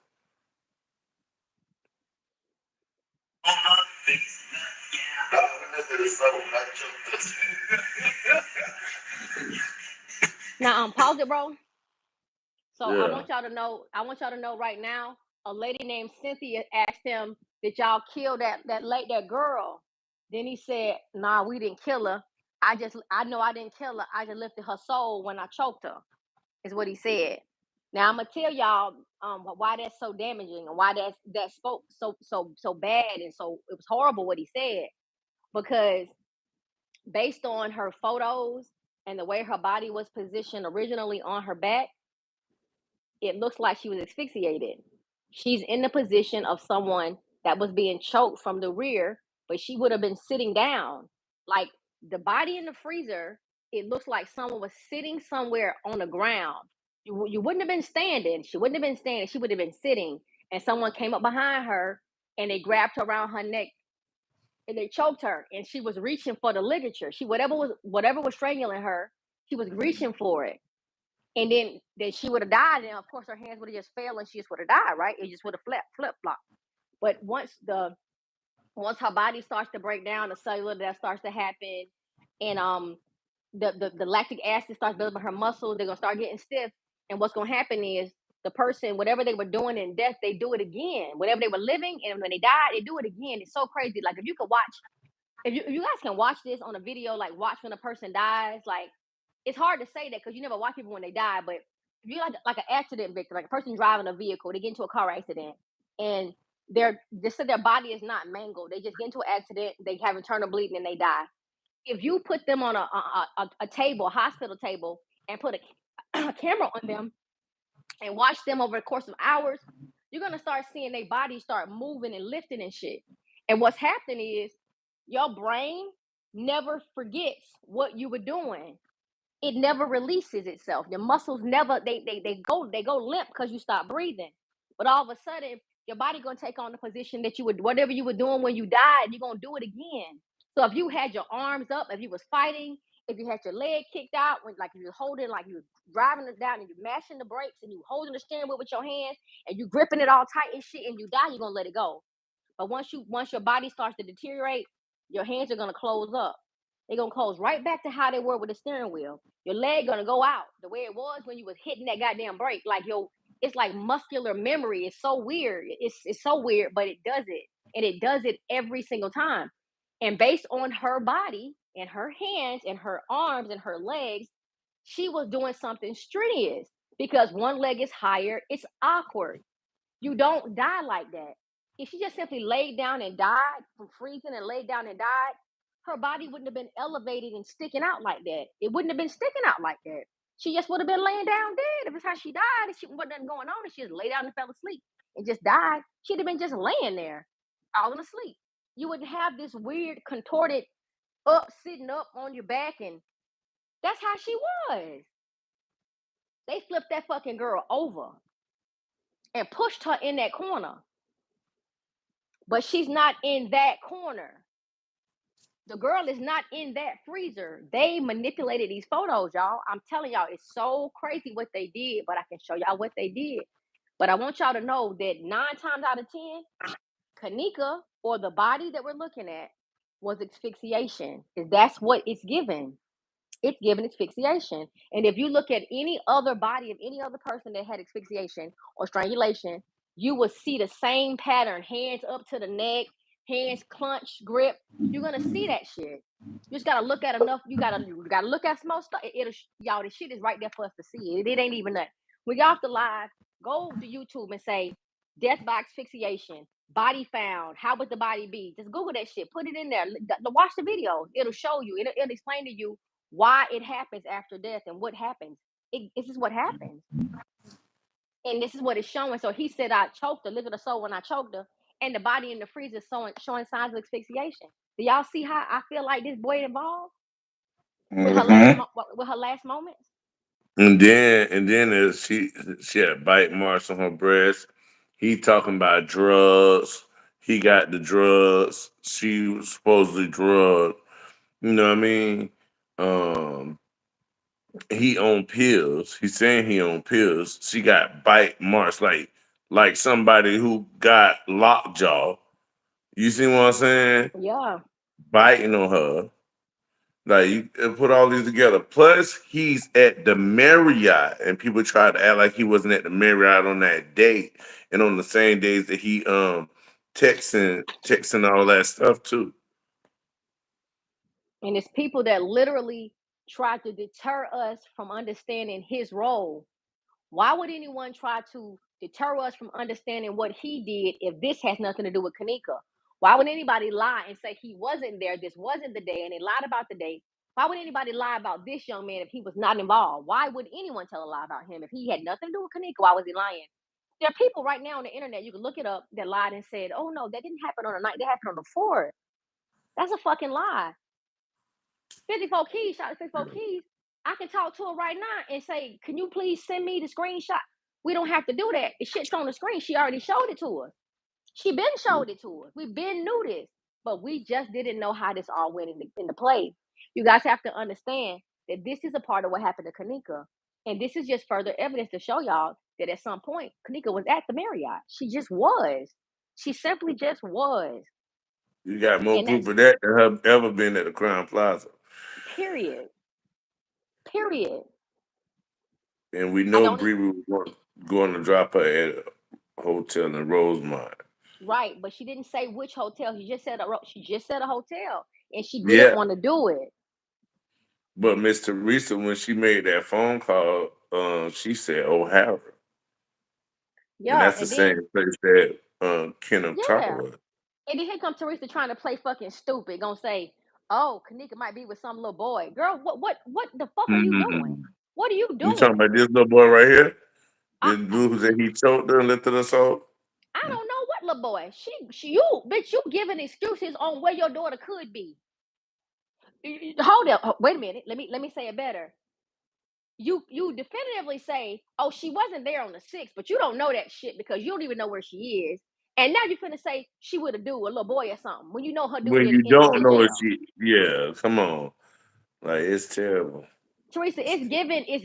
Now, pause it, bro. So I Yeah. want y'all to know. I want y'all to know right now. A lady named Cynthia asked him, "Did y'all kill that girl?" Then he said, "Nah, we didn't kill her. I know I didn't kill her. I just lifted her soul when I choked her." Is what he said. Now I'm gonna tell y'all why that's so damaging and why that spoke so bad and so it was horrible what he said, because based on her photos and the way her body was positioned originally on her back, it looks like she was asphyxiated. She's in the position of someone that was being choked from the rear, but she would have been sitting down. Like the body in the freezer, it looks like someone was sitting somewhere on the ground. You wouldn't have been standing. She wouldn't have been standing. She would have been sitting. And someone came up behind her and they grabbed her around her neck and they choked her. And she was reaching for the ligature. Whatever was strangling her, she was reaching for it, and then she would have died, and of course her hands would have just fell and she just would have died, right? It just would have flip flop. But once her body starts to break down, the cellular death starts to happen, and the lactic acid starts building up her muscles, they're gonna start getting stiff. And what's gonna happen is the person, whatever they were doing in death, they do it again. Whatever they were living, and when they die, they do it again. It's so crazy. Like if you could watch, if you guys can watch this on a video, like watch when a person dies, like it's hard to say that because you never watch people when they die. But if you like an accident victim, like a person driving a vehicle, they get into a car accident, and they're just so their body is not mangled. They just get into an accident, they have internal bleeding, and they die. If you put them on a table, a hospital table, and put a camera on them and watch them over the course of hours, you're gonna start seeing their body start moving and lifting and shit. And what's happening is your brain never forgets what you were doing. It never releases itself. Your muscles never they go limp because you stop breathing. But all of a sudden, your body gonna take on the position that you would whatever you were doing when you died, you're gonna do it again. So if you had your arms up, if you was fighting, if you had your leg kicked out, when like you was holding, like you was driving it down and you mashing the brakes and you holding the steering wheel with your hands and you gripping it all tight and shit and you die, you're gonna let it go. But once your body starts to deteriorate, your hands are gonna close up. They're gonna close right back to how they were with the steering wheel. Your leg gonna go out the way it was when you was hitting that goddamn brake. Like it's like muscular memory. It's so weird. It's so weird, but it does it, and it does it every single time. And based on her body and her hands and her arms and her legs, she was doing something strenuous because one leg is higher. It's awkward. You don't die like that. If she just simply laid down and died from freezing and laid down and died, her body wouldn't have been elevated and sticking out like that. It wouldn't have been sticking out like that. She just would have been laying down dead. If it's how she died, and she wasn't nothing going on, and she just lay down and fell asleep and just died, she'd have been just laying there, falling asleep. You wouldn't have this weird contorted up, sitting up on your back, and that's how she was. They flipped that fucking girl over and pushed her in that corner. But she's not in that corner. The girl is not in that freezer. They manipulated these photos, y'all. I'm telling y'all, it's so crazy what they did, but I can show y'all what they did. But I want y'all to know that 9 times out of 10, Keneka, or the body that we're looking at, was asphyxiation. That's what it's given. It's given asphyxiation. And if you look at any other body of any other person that had asphyxiation or strangulation, you will see the same pattern: hands up to the neck, hands clenched, grip. You're gonna see that shit. You just gotta look at enough. You gotta look at small stuff. Y'all, the shit is right there for us to see. It ain't even that. When y'all off the live, go to YouTube and say death by asphyxiation, body found. How would the body be? Just Google that shit. Put it in there. Watch the video. It'll show you. It'll explain to you why it happens after death and what happens. This is what happens. And this is what it's showing. So he said, I choked her, look at her soul when I choked her, and the body in the freezer showing signs of asphyxiation. Do y'all see how I feel like this boy involved with her last Mm-hmm. with her last moments? And then she had bite marks on her breast. He talking about drugs. He got the drugs. She was supposedly drugged. You know what I mean? Um, he on pills. He's saying he on pills. She got bite marks like somebody who got lockjaw. You see what I'm saying? Yeah. Biting on her. Like you put all these together. Plus, he's at the Marriott, and people try to act like he wasn't at the Marriott on that date, and on the same days that he texting all that stuff too. And it's people that literally try to deter us from understanding his role. Why would anyone try to deter us from understanding what he did if this has nothing to do with Keneka? Why would anybody lie and say he wasn't there, this wasn't the day, and they lied about the date? Why would anybody lie about this young man if he was not involved? Why would anyone tell a lie about him if he had nothing to do with Keneka? Why was he lying? There are people right now on the internet, you can look it up, that lied and said, oh no, that didn't happen on the night, that happened on the 4th. That's a fucking lie. 54 Keys, shot at 54 Keys. I can talk to her right now and say, can you please send me the screenshot? We don't have to do that. The shit's on the screen. She already showed it to us. She been showed it to us. We been knew this, but we just didn't know how this all went into play. You guys have to understand that this is a part of what happened to Keneka. And this is just further evidence to show y'all that at some point, Keneka was at the Marriott. She just was. She simply just was. You got more And proof that's of that than have ever been at the Crown Plaza, period. Period. and we I know don't Bree was going to drop her at a hotel in Rosemont. Right, but she didn't say which hotel. She just said a hotel, and she didn't Yeah, want to do it. but Miss Teresa, when she made that phone call, she said O'Hara, and Yeah, that's the and then same place that Kenneth Tart yeah, was. and then here comes Teresa trying to play fucking stupid, gonna say, "Oh, Keneka might be with some little boy." Girl, what the fuck are you doing? Mhm. What are you You talking doing? about this little boy right here? I This dude that he choked her and lifted us off? I don't know what little boy. You bitch, you giving excuses on where your daughter could be. Hold up, wait a minute. Let me say it better. You definitively say, oh, she wasn't there on the 6th, but you don't know that shit because you don't even know where she is. And now you're finna say she would have do a little boy or something when you know her dude When you is don't in know if jail. she, yeah, come on, like it's terrible. Teresa, it's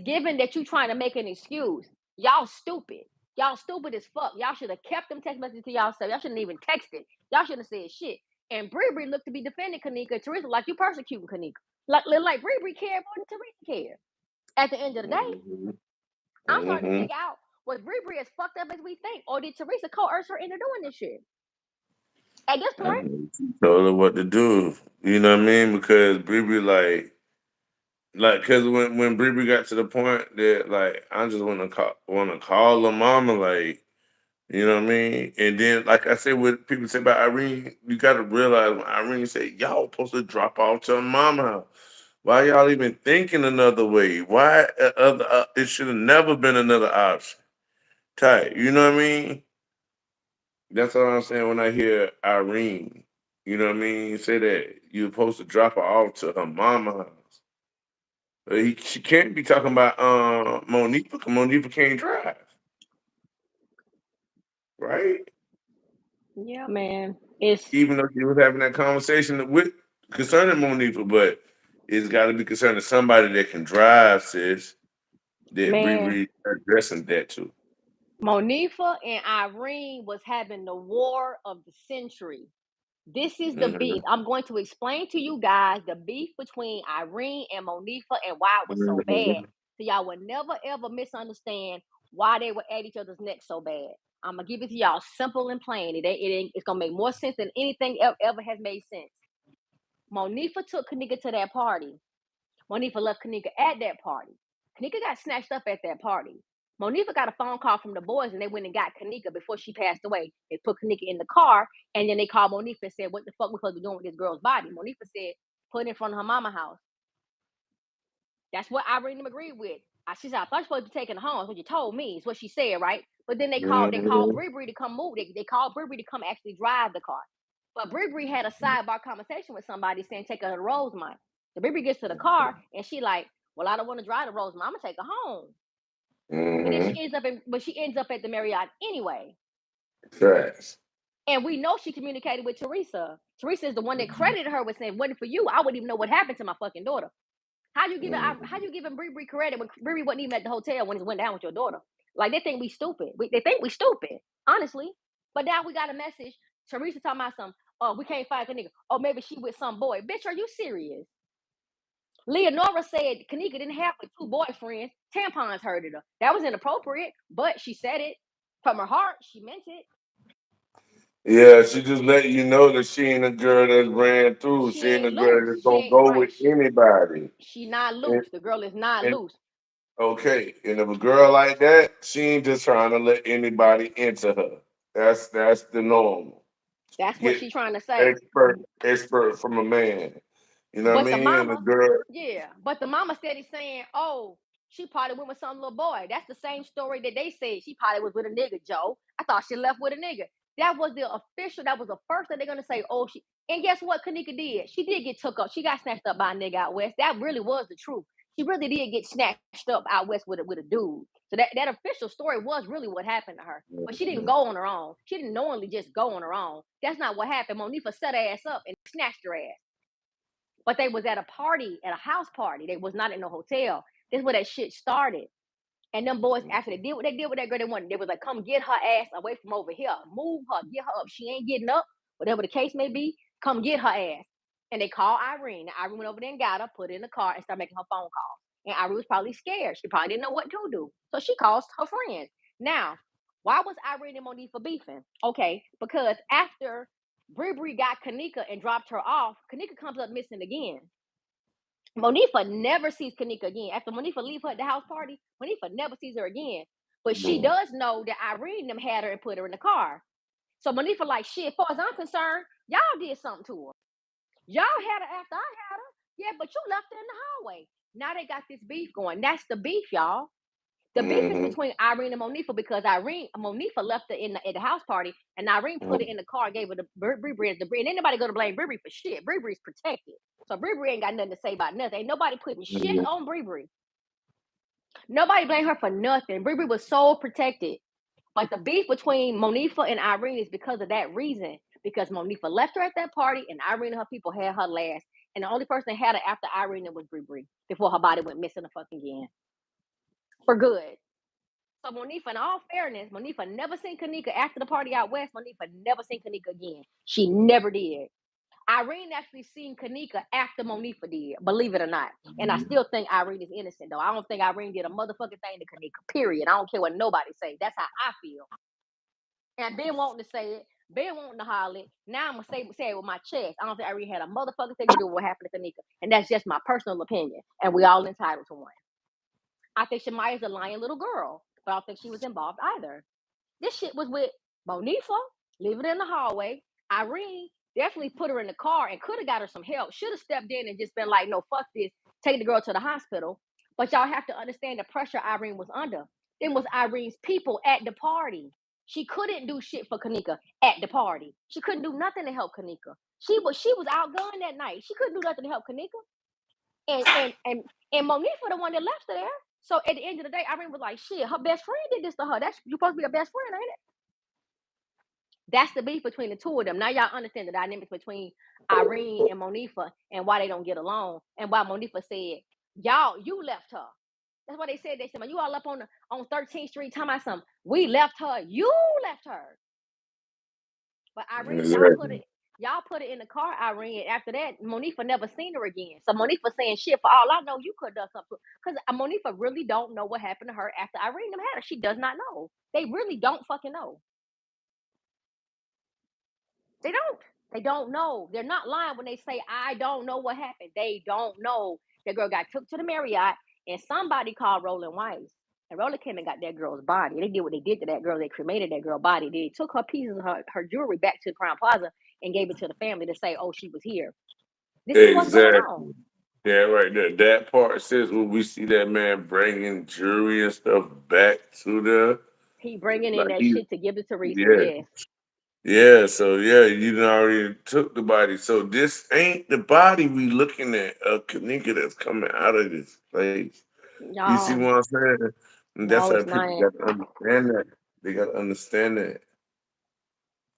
given that you trying to make an excuse. Y'all stupid. Y'all stupid as fuck. Y'all should have kept them text messages to y'allself. Y'all shouldn't even texted. Y'all shouldn't have said shit. And Bree looked to be defending Keneka, Teresa, like you persecuting Keneka. Like Bree cared more than Teresa cared. At the end of the day, I'm starting to figure out, was Bree as fucked up as we think, or did Teresa coerce her into doing this shit? At this point, Told her what to do. You know what I mean? Because Bree because when Bree got to the point that like I just want to call her mama, like, you know what I mean? And then, like I said, what people say about Irene, you got to realize when Irene said, y'all supposed to drop off to her mama house. Why y'all even thinking another way? Why it should have never been another option. Tight, you know what I mean? That's what I'm saying when I hear Irene. You know what I mean? Say that you're supposed to drop her off to her mama house. She can't be talking about Monifa because Monifa can't drive, right? yeah, man, it's Even though she was having that conversation with concerning Monifa, but it's got to be concerning somebody that can drive, sis. That man. Bree addressing that too. Monifa and Irene was having the war of the century. This is the Mm-hmm. beef. I'm going to explain to you guys the beef between Irene and Monifa and why it was so bad. So y'all will never ever misunderstand why they were at each other's neck so bad. I'm gonna give it to y'all simple and plain. It's gonna make more sense than anything ever has made sense. Monifa took Keneka to that party. Monifa left Keneka at that party. Keneka got snatched up at that party. Monifa got a phone call from the boys and they went and got Keneka before she passed away. They put Keneka in the car and then they called Monifa and said, what the fuck we supposed to be doing with this girl's body? Monifa said, put it in front of her mama house. That's what Irene agreed with. She said, I thought you supposed to be taking her home. That's what you told me. Is what she said, right? But then they called Bree to come move. They called Bree to come actually drive the car. But Bree had a sidebar conversation with somebody saying, take her to Rosemont. So Bree gets to the car and she like, well, I don't want to drive to Rosemont. I'm gonna take her home. But then she ends up at the Marriott anyway. Facts. And we know she communicated with Teresa. Teresa is the one that credited her with saying, wasn't for you, I wouldn't even know what happened to my fucking daughter. How you giving Bree credit when Bree wasn't even at the hotel when it went down with your daughter? Like they think we stupid. They think we stupid, honestly. But now we got a message. Teresa talking about some. Oh, we can't find Keneka. Oh, maybe she with some boy. Bitch, are you serious? Leonora said Keneka didn't have but two boyfriends. Tampons hurted her. That was inappropriate, but she said it from her heart. She meant it. Yeah, she just letting you know that she ain't a girl that ran through. She She ain't a ain't girl loose. that's She gonna ain't go right. with anybody. She not And, loose. The girl is not and loose. okay, and if a girl like that, she ain't just trying to let anybody into her. That's the normal. That's what Get she trying to say. expert from a man. You know what I But the mean? And the mama, girl. yeah, but the mama steady saying, "Oh, she probably went with some little boy." That's the same story that they said she probably was with a nigga. Joe, I thought she left with a nigga. That was the official. That was the first that they're gonna say. Oh, she. And guess what? Keneka did. She did get took up. She got snatched up by a nigga out west. That really was the truth. She really did get snatched up out west with a dude. So that official story was really what happened to her. But she didn't go on her own. She didn't knowingly just go on her own. That's not what happened. Monifa set her ass up and snatched her ass. But they was at a party, at a house party. They was not in a hotel. This is where that shit started. And them boys, after they did what they did with that girl, they was like, come get her ass away from over here. Move her, get her up. She ain't getting up, whatever the case may be, come get her ass. And they called Irene. And Irene went over there and got her, put her in the car, and started making her phone calls. And Irene was probably scared. She probably didn't know what to do. So she calls her friends. Now, why was Irene and Monifa beefing? Okay, because after Bree got Keneka and dropped her off, Keneka comes up missing again. Monifa never sees Keneka again. After Monifa leave her at the house party, Monifa never sees her again. But she does know that Irene them had her and put her in the car. So Monifa like, shit, as far as I'm concerned, y'all did something to her. Y'all had her after I had her. Yeah, but you left her in the hallway. Now they got this beef going. That's the beef, y'all. The beef is between Irene and Monifa because Monifa left her at the house party, and Irene put it in the car and gave her the Bree. And anybody go to blame Bree for shit. Bree's protected, so Bree ain't got nothing to say about nothing. Ain't nobody putting shit on Bree. Nobody blame her for nothing. Bree was so protected. But the beef between Monifa and Irene is because of that reason. Because Monifa left her at that party, and Irene and her people had her last. And the only person that had her after Irene was Bree before her body went missing the fucking again for good. So Monifa, in all fairness, Monifa never seen Keneka after the party out west. Monifa never seen Keneka again. She never did. Irene actually seen Keneka after Monifa did, believe it or not. And I still think Irene is innocent, though. I don't think Irene did a motherfucking thing to Keneka, period. I don't care what nobody say. That's how I feel. And been wanting to say it, been wanting to holler it. Now I'm going to say it with my chest. I don't think Irene had a motherfucking thing to do with what happened to Keneka. And that's just my personal opinion. And we all entitled to one. I think Shemaya's a lying little girl, but I don't think she was involved either. This shit was with Monifa, leave it in the hallway. Irene definitely put her in the car and could have got her some help. Should have stepped in and just been like, no, fuck this. Take the girl to the hospital. But y'all have to understand the pressure Irene was under. It was Irene's people at the party. She couldn't do shit for Keneka at the party. She couldn't do nothing to help Keneka. She was outgunned that night. She couldn't do nothing to help Keneka. And Monifa the one that left her there. So at the end of the day, Irene was like, shit, her best friend did this to her. That's you supposed to be her best friend, ain't it? That's the beef between the two of them. Now y'all understand the dynamics between Irene and Monifa and why they don't get along and why Monifa said, y'all, you left her. That's what they said. They said, you all up on 13th Street talking about something. We left her. You left her. But Irene, y'all put it in the car, Irene. And after that, Monifa never seen her again. So Monifa saying, shit, for all I know, you could have done something. Because Monifa really don't know what happened to her after Irene had her. She does not know. They really don't fucking know. They don't. They don't know. They're not lying when they say, I don't know what happened. They don't know. That girl got took to the Marriott and somebody called Roland Weiss. And Roland came and got that girl's body. They did what they did to that girl. They cremated that girl's body. They took her pieces of her jewelry back to Crown Plaza and gave it to the family to say, oh, she was here. This is what's going on. Yeah, right there. That part says when we see that man bringing jewelry and stuff back to the. He bringing in Like that he, shit to give to Teresa. yeah. Yes. Yeah, so yeah, you done already took the body. So this ain't the body we looking at, a Keneka that's coming out of this place. You see No, what I'm saying? And that's no, how it's people not. got to understand that. They got to understand that.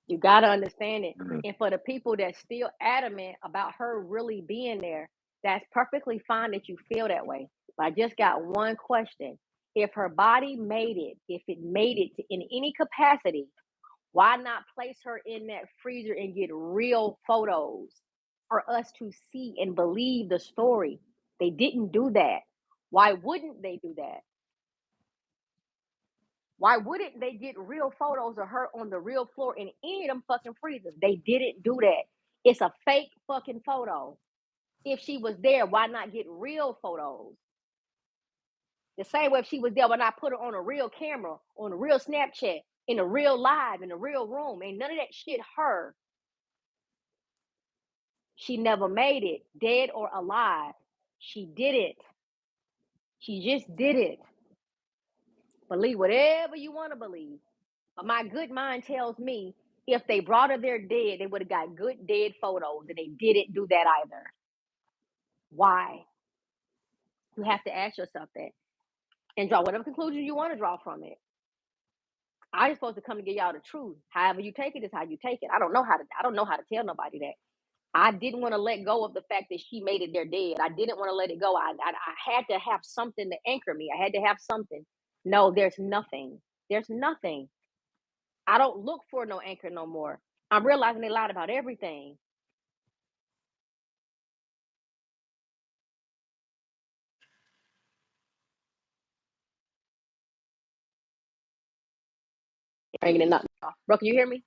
You got to understand it. Mhm. And for the people that's still adamant about her really being there, that's perfectly fine that you feel that way. But I just got one question. If her body made it, if it made it in any capacity, why not place her in that freezer and get real photos for us to see and believe the story? They didn't do that. Why wouldn't they do that? Why wouldn't they get real photos of her on the real floor in any of them fucking freezers? They didn't do that. It's a fake fucking photo. If she was there, why not get real photos? The same way if she was there, why not put her on a real camera, on a real Snapchat, in a real live, in a real room? Ain't none of that shit her. She never made it, dead or alive. She did it. She just did it. Believe whatever you want to believe. But my good mind tells me if they brought her there dead, they would have got good dead photos, and they didn't do that either. Why? You have to ask yourself that and draw whatever conclusion you want to draw from it. I'm supposed to come to give y'all the truth. However you take it is how you take it. I don't know how to tell nobody that. I didn't want to let go of the fact that she made it there dead. I didn't want to let it go. I had to have something to anchor me. I had to have something. No, there's nothing. There's nothing. I don't look for no anchor no more. I'm realizing they lied about everything. Ringing and not. Bro, can you hear me?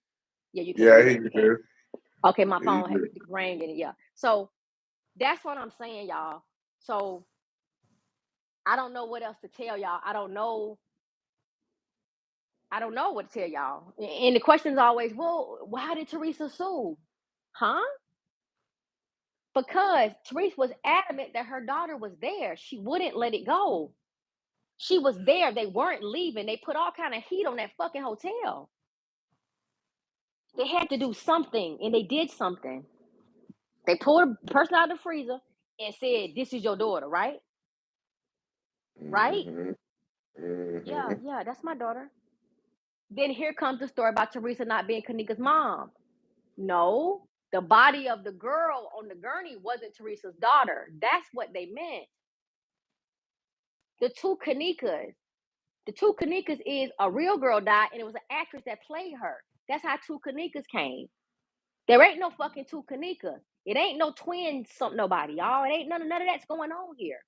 Yeah, you Yeah, can. I You hear can. you You can. there. Okay, my Yeah, you phone had good. ringing. Yeah. So that's what I'm saying, y'all. So I don't know what else to tell y'all. I don't know. I don't know what to tell y'all. And the question is always, well, why did Teresa sue? Huh? Because Teresa was adamant that her daughter was there. She wouldn't let it go. She was there. They weren't leaving. They put all kind of heat on that fucking hotel. They had to do something, and they did something. They pulled a person out of the freezer and said, "This is your daughter, right? Right? Mm-hmm. Yeah, Mm-hmm. yeah, that's my daughter." Then here comes the story about Teresa not being Keneka's mom. No, the body of the girl on the gurney wasn't Teresa's daughter. That's what they meant. The two Kenekas. The two Kenekas is a real girl died, and it was an actress that played her. That's how two Kenekas came. There ain't no fucking two Kenekas. It ain't no twin something nobody, y'all. It ain't none of that's going on here.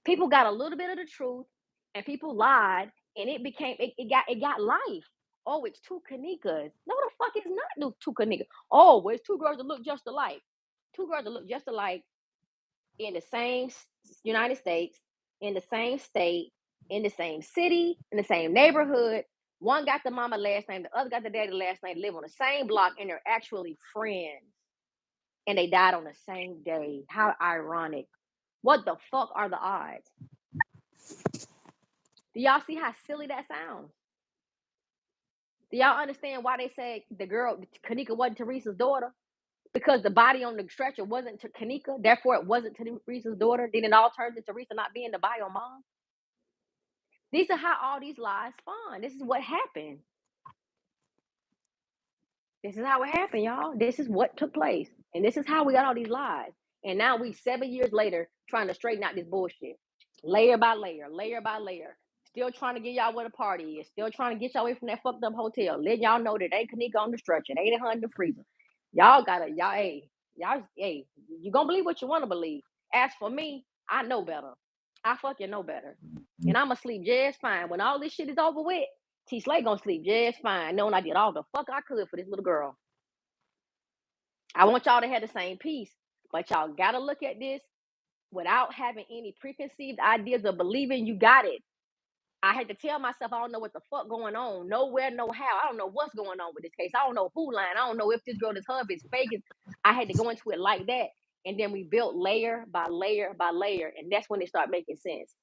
People got a little bit of the truth, and people lied, and it got life. Oh, it's two Kenekas. No, the fuck is not no two Kenekas. Oh, well, it's two girls that look just alike. Two girls that look just alike in the same United States, in the same state, in the same city, in the same neighborhood. One got the mama last name, the other got the daddy last name, live on the same block, and they're actually friends. And they died on the same day. How ironic. What the fuck are the odds? Do y'all see how silly that sounds? Do y'all understand why they say the girl, Keneka, wasn't Teresa's daughter? Because the body on the stretcher wasn't Keneka, therefore it wasn't Teresa's daughter. Then it all turned to Teresa not being the bio mom. These are how all these lies spawn. This is what happened. This is how it happened, y'all. This is what took place. And this is how we got all these lies. And now we 7 years later trying to straighten out this bullshit. Layer by layer, layer by layer. Still trying to get y'all where the party is. Still trying to get y'all away from that fucked up hotel. Let y'all know that ain't Keneka on the stretcher. It ain't her in the freezer. Y'all gotta, hey, you gonna believe what you wanna believe. As for me, I know better. I fucking know better. And I'ma sleep just fine. When all this shit is over with, T Slay gonna sleep just fine, knowing I did all the fuck I could for this little girl. I want y'all to have the same peace, but y'all gotta look at this without having any preconceived ideas of believing you got it. I had to tell myself I don't know what the fuck going on. Nowhere, no how. I don't know what's going on with this case. I don't know who lying. I don't know if this girl, this hub is fake. I had to go into it like that. And then we built layer by layer by layer. And that's when it started making sense.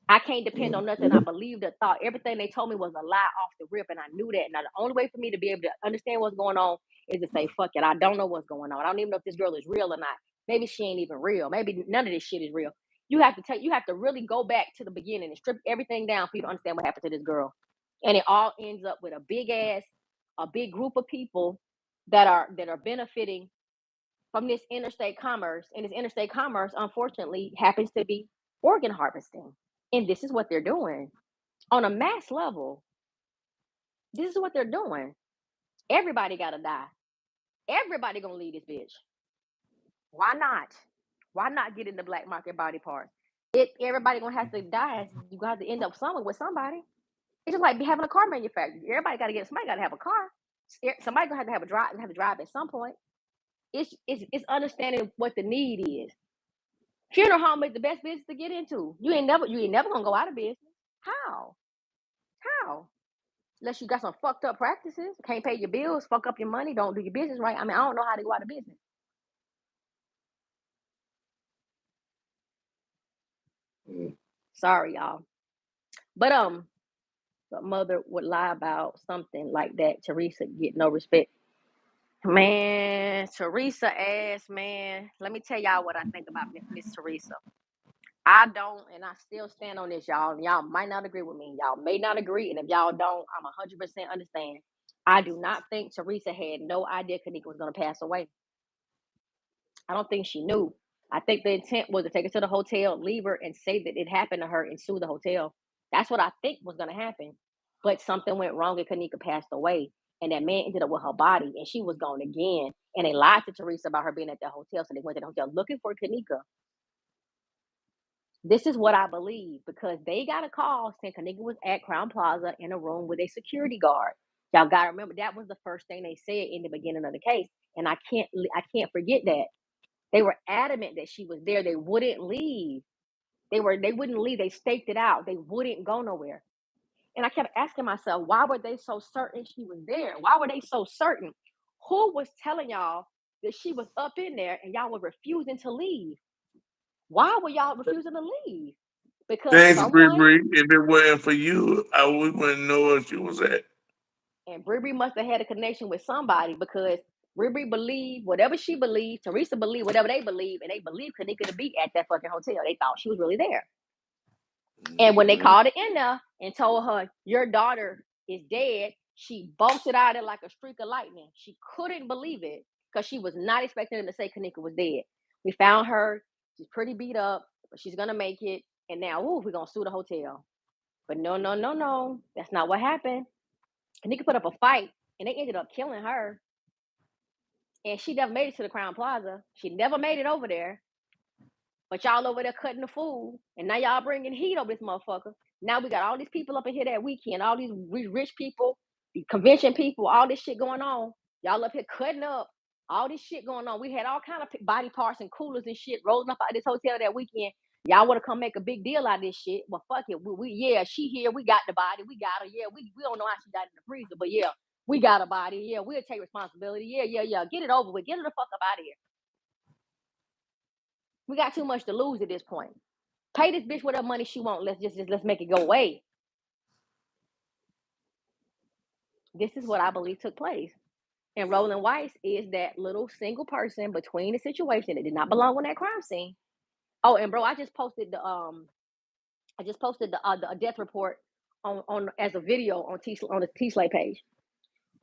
I can't depend on nothing. I believed or thought everything they told me was a lie off the rip. And I knew that. Now, the only way for me to be able to understand what's going on is to say, fuck it. I don't know what's going on. I don't even know if this girl is real or not. Maybe she ain't even real. Maybe none of this shit is real. You have to really go back to the beginning and strip everything down for you to understand what happened to this girl. And it all ends up with a big group of people that are benefiting from this interstate commerce. And this interstate commerce, unfortunately, happens to be organ harvesting. And this is what they're doing on a mass level. This is what they're doing. Everybody gotta die. Everybody gonna leave this bitch. Why not? Why not get in the black market body parts? Everybody gonna have to die. You gonna have to end up somewhere with somebody. It's just like having a car manufacturer. Everybody gotta get somebody gotta have a car. Somebody gonna have to drive at some point. It's understanding what the need is. Funeral home is the best business to get into. You ain't never gonna go out of business. How? How? Unless you got some fucked up practices, can't pay your bills, fuck up your money, don't do your business right. I mean, I don't know how to go out of business. Sorry, y'all. But the mother would lie about something like that. Teresa get no respect. Man, Teresa ass, man. Let me tell y'all what I think about Miss Teresa. I don't, and I still stand on this, y'all. Y'all might not agree with me. Y'all may not agree, and if y'all don't, I'm 100% understand. I do not think Teresa had no idea Keneka was gonna pass away. I don't think she knew. I think the intent was to take her to the hotel, leave her, and say that it happened to her and sue the hotel. That's what I think was going to happen. But something went wrong and Keneka passed away. And that man ended up with her body and she was gone again. And they lied to Teresa about her being at the hotel. So they went to the hotel looking for Keneka. This is what I believe because they got a call saying Keneka was at Crown Plaza in a room with a security guard. Y'all got to remember that was the first thing they said in the beginning of the case. And I can't forget that. They were adamant that she was there. They wouldn't leave. They wouldn't leave. They staked it out. They wouldn't go nowhere. And I kept asking myself, why were they so certain she was there? Why were they so certain? Who was telling y'all that she was up in there and y'all were refusing to leave? Why were y'all refusing to leave? Because Thanks, someone, Bree. If it wasn't for you, we wouldn't know where she was at. and Bree must have had a connection with somebody because Bree believed whatever she believed, Teresa believed whatever they believed, and they believed Keneka to be at that fucking hotel. They thought she was really there. And when they called her in there and told her, your daughter is dead, she bolted out of it like a streak of lightning. She couldn't believe it because she was not expecting them to say Keneka was dead. We found her. She's pretty beat up, but she's going to make it. And now, we're going to sue the hotel. But no. That's not what happened. Keneka put up a fight, and they ended up killing her. And she never made it to the Crown Plaza. She never made it over there. But y'all over there cutting the food, and now y'all bringing heat over this motherfucker. Now we got all these people up in here that weekend, all these rich people, the convention people, all this shit going on. Y'all up here cutting up, all this shit going on. We had all kind of body parts and coolers and shit rolling up out of this hotel that weekend. Y'all want to come make a big deal out of this shit? Well, fuck it. Yeah, she here. We got the body. We got her. Yeah, we don't know how she died in the freezer, but yeah, we got a body. Yeah, we'll take responsibility. Yeah. Get it over with. Get her the fuck up out of here. We got too much to lose at this point. Pay this bitch whatever money she want. Let's make it go away. This is what I believe took place. And Roland Weiss is that little single person between the situation that did not belong on that crime scene. Oh, and bro, I just posted the death report on as a video on the T Slay page.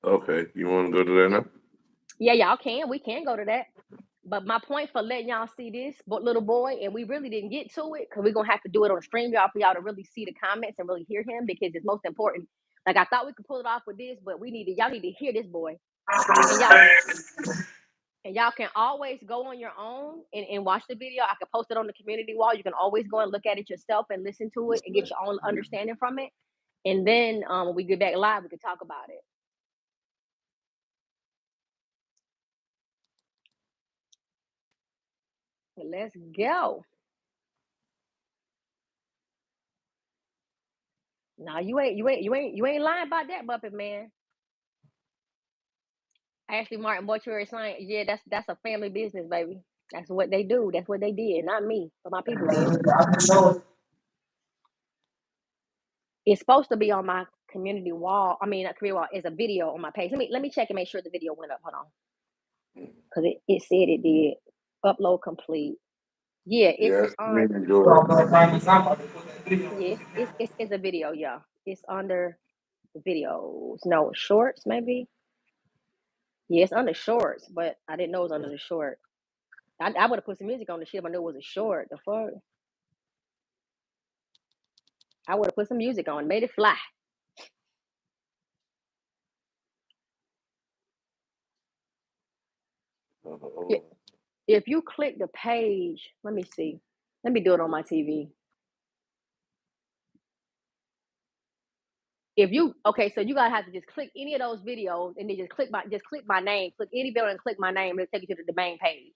Okay, you want to go to that now? Yeah, y'all can. We can go to that. But my point for letting y'all see this little boy, and we really didn't get to it because we're gonna have to do it on stream, y'all, for y'all to really see the comments and really hear him because it's most important. Like I thought we could pull it off with this, but y'all need to hear this boy. And y'all can always go on your own and watch the video. I can post it on the community wall. You can always go and look at it yourself and listen to it and get your own understanding from it. And then when we get back live, we can talk about it. Let's go. No, you ain't lying about that, Buffett man. Ashley Martin Mortuary Science, yeah, that's a family business, baby. That's what they do. That's what they did. Not me, but my people did. It's supposed to be on my community wall. I mean, not community wall. It's a video on my page. Let me check and make sure the video went up. Hold on, because it said it did. Upload complete. Yeah, Yes, me on. and George. Yes, it's a video. Yeah, it's under the videos. No, shorts maybe. Yeah, it's under shorts, but I didn't know it was under the short. I would have put some music on the shit if I knew it was a short. The fuck. I would have put some music on, made it fly. If you click the page, let me see. Let me do it on my TV. If you okay, so you gotta have to just click any of those videos and then just click my name. Click any video and click my name. It'll take you to the main page.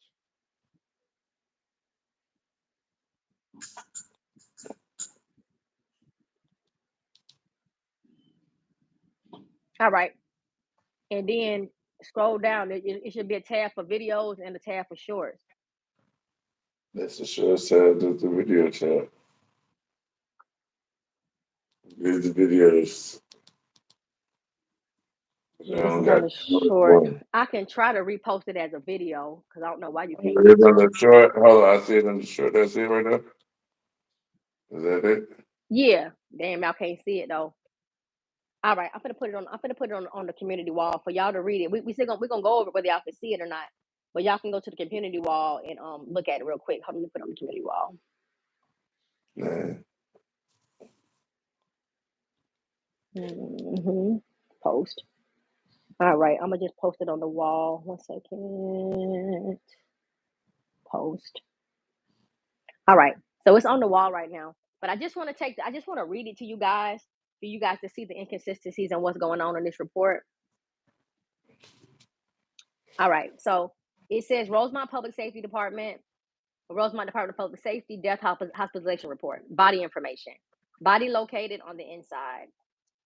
All right, and then scroll down. It should be a tab for videos and a tab for shorts. That's the short side of the video chat. These videos. Yeah, this is on the short. I can try to repost it as a video because I don't know why you can't. It's on the short. Hold on, I see it on the short. That's it right now. Is that it? Yeah, damn, y'all can't see it though. All right, I'm gonna put it on the community wall for y'all to read it. We're gonna go over it whether y'all can see it or not, but y'all can go to the community wall and look at it real quick. Hold on, let me put it on the community wall. Man. Post. All right, I'm gonna just post it on the wall. 1 second. Post. All right, so it's on the wall right now. But I just want to read it to you guys for you guys to see the inconsistencies and what's going on in this report. All right, so it says Rosemont Public Safety Department, Rosemont Department of Public Safety death hospitalization report. Body information. Body located on the inside.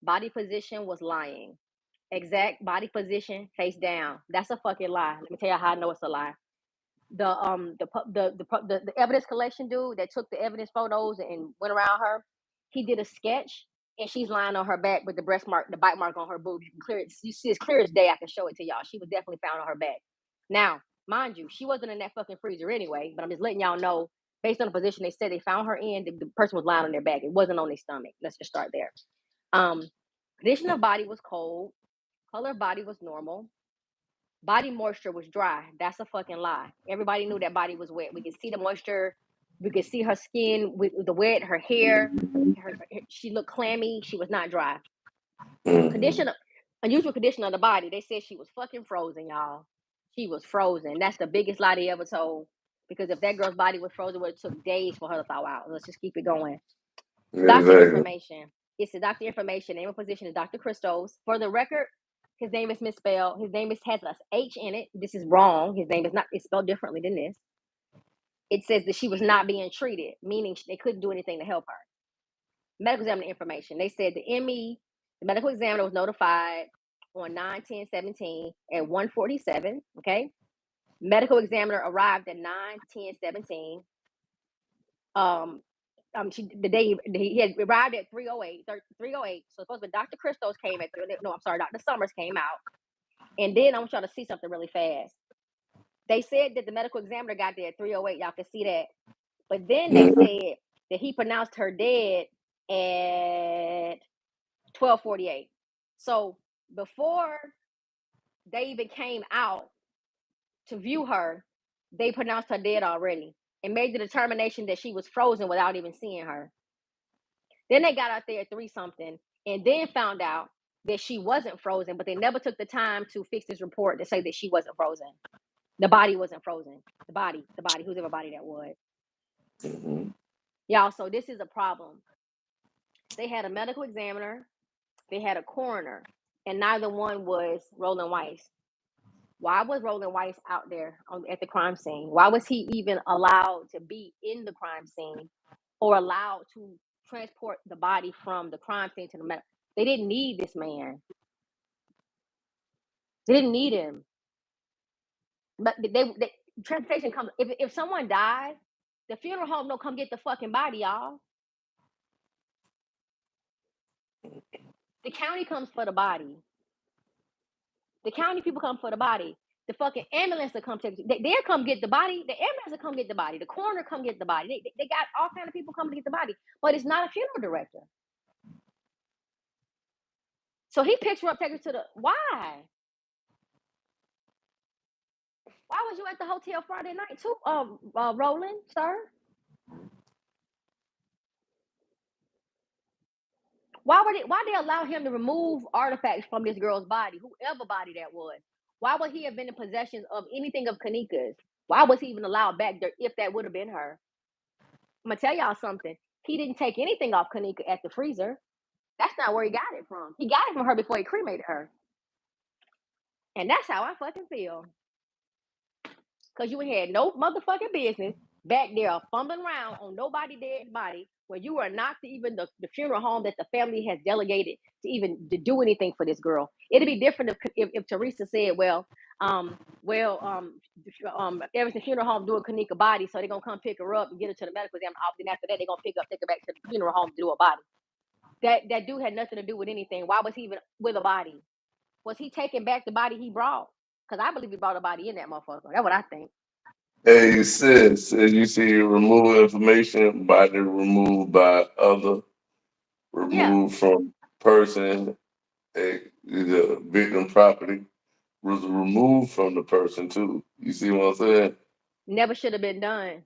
Body position was lying. Exact body position face down. That's a fucking lie. Let me tell you how I know it's a lie. The evidence collection dude that took the evidence photos and went around her, he did a sketch and she's lying on her back with the bite mark on her boob. You see it's clear as day. I can show it to y'all. She was definitely found on her back. Now, mind you, she wasn't in that fucking freezer anyway, but I'm just letting y'all know based on the position they said they found her in, the person was lying on their back. It wasn't on their stomach. Let's just start there. Condition of body was cold. Color of body was normal. Body moisture was dry. That's a fucking lie. Everybody knew that body was wet. We could see the moisture We could see her skin with the wet, her hair. She looked clammy. She was not dry. Mm-hmm. Unusual condition of the body. They said she was fucking frozen, y'all. She was frozen. That's the biggest lie they ever told. Because if that girl's body was frozen, it would have took days for her to thaw out. Let's just keep it going. Doctor Exactly. information. It's the doctor information. Name and position is Dr. Christos. For the record, his name is misspelled. His name has a H in it. This is wrong. His name is not. It's spelled differently than this. It says that she was not being treated, meaning they couldn't do anything to help her. Medical examiner information. They said the ME, the medical examiner, was notified on 9/10/17 at 1:47. Okay. Medical examiner arrived at 9/10/17. The day he had arrived at 3:08. 3:08. So supposed to be Dr. Christos came at no, I'm sorry, Dr. Summers came out. And then I want y'all to see something really fast. They said that the medical examiner got there at 3:08. Y'all can see that. But then they said that he pronounced her dead at 12:48. So before they even came out to view her, they pronounced her dead already and made the determination that she was frozen without even seeing her. Then they got out there at 3 something and then found out that she wasn't frozen, but they never took the time to fix this report to say that she wasn't frozen. The body wasn't frozen. The body, whoever body that was. Mm-hmm. Y'all, so this is a problem. They had a medical examiner, they had a coroner, and neither one was Roland Weiss. Why was Roland Weiss out there at the crime scene? Why was he even allowed to be in the crime scene or allowed to transport the body from the crime scene to the medical? They didn't need this man. They didn't need him. But they transportation comes if someone dies, the funeral home don't come get the fucking body, y'all. The county comes for the body. The county people come for the body. The fucking ambulance will come take. They'll come get the body. The ambulance will come get the body. The coroner come get the body. They got all kind of people coming to get the body, but it's not a funeral director. So he picks her up, takes her to the. Why? Why was you at the hotel Friday night too, Roland, sir? Why they allow him to remove artifacts from this girl's body, whoever body that was? Why would he have been in possession of anything of Keneka's? Why was he even allowed back there if that would have been her? I'm gonna tell y'all something. He didn't take anything off Keneka at the freezer. That's not where he got it from. He got it from her before he cremated her. And that's how I fucking feel. Cause you ain't had no motherfucking business back there fumbling around on nobody dead body when you are not even the funeral home that the family has delegated to even to do anything for this girl. It'd be different if Teresa said, everything funeral home doing Keneka body, so they're gonna come pick her up and get her to the medical exam. Then after that, they're gonna take her back to the funeral home to do a body. That dude had nothing to do with anything. Why was he even with a body? Was he taking back the body he brought? Because I believe he brought a body in that motherfucker. That's what I think. Hey, sis, as you see, remove information, body removed by other, Yeah, removed from person, the victim property was removed from the person too. You see what I'm saying? never should have been done.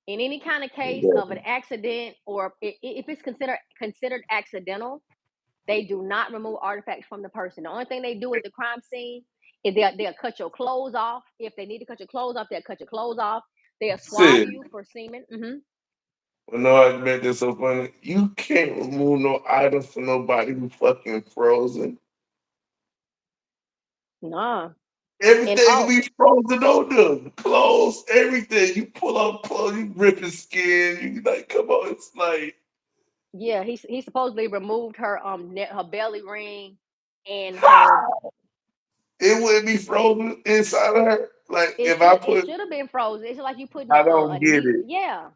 In any kind of case of an Exactly. accident, or if it's considered accidental, they do not remove artifacts from the person. The only thing they do at the crime scene is they'll cut your clothes off. If they need to cut your clothes off, they'll cut your clothes off. They'll swab Sis, you for semen. well, no, I admit this so funny. You can't remove no items from nobody who fucking frozen. Nah. And Everything oh, be frozen on them. Clothes, everything. You pull up clothes, you rip his skin. You like, come on, it's like yeah, he supposedly removed her her belly ring and her. how? It wouldn't be frozen inside of her. Like if I It put, should have been frozen. It's like you putting I a don't get neat, it. yeah.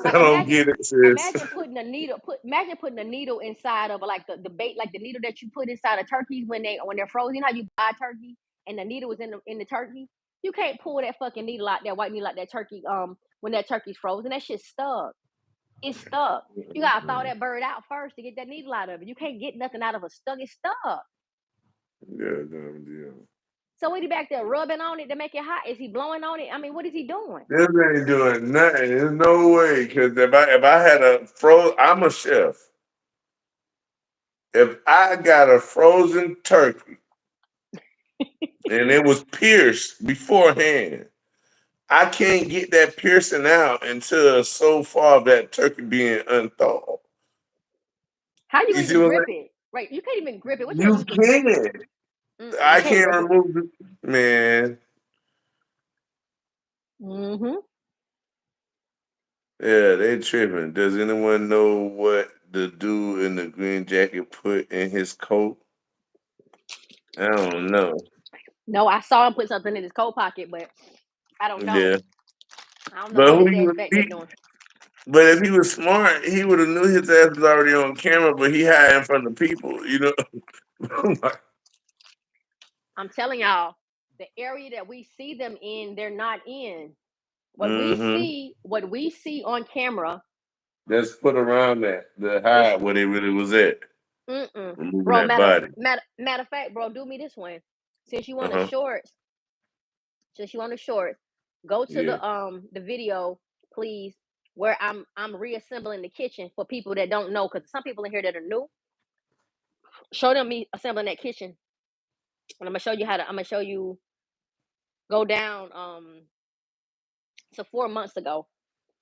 I Like don't get it, sis. imagine putting a needle inside of like the bait, like the needle that you put inside of turkeys when they're frozen. You know how you buy a turkey and the needle is in the turkey. You can't pull that fucking needle out, that white needle out that turkey when that turkey's frozen. That shit's stuck. It's stuck. You gotta thaw that bird out first to get that needle out of it. You can't get nothing out of a stuck. It's stuck. Yeah, damn deal. So what he back there rubbing on it to make it hot? Is he blowing on it? I mean, what is he doing? This ain't doing nothing. There's no way. Because if I had I'm a chef. If I got a frozen turkey and it was pierced beforehand, I can't get that piercing out until so far of that turkey being unthawed. How you You gonna see even what I'm grip saying? it? Right, you can't even grip it. What you gonna You use to grip it? can. You I can't can't grip it. remove it. Man. Mm-hmm. Yeah, they tripping. Does anyone know what the dude in the green jacket put in his coat? I don't know. No, I saw him put something in his coat pocket, but I don't know. Yeah. I don't know But what who his he ass was back there he, doing. but if he was smart, he would have knew his ass was already on camera, but he had in front of people, you know. I'm telling y'all, the area that we see them in, they're not in. Mm-hmm. What we see on camera, Let's put around that the it's hide where they really was at. Removing bro. that body. Matter of fact, bro, do me this one. Since you want the Uh-huh. shorts, since you want the shorts, go to Yeah. the video, please, where I'm reassembling the kitchen for people that don't know, because some people in here that are new. Show them me assembling that kitchen, and I'm gonna show you how to. I'm gonna show you go down to 4 months ago,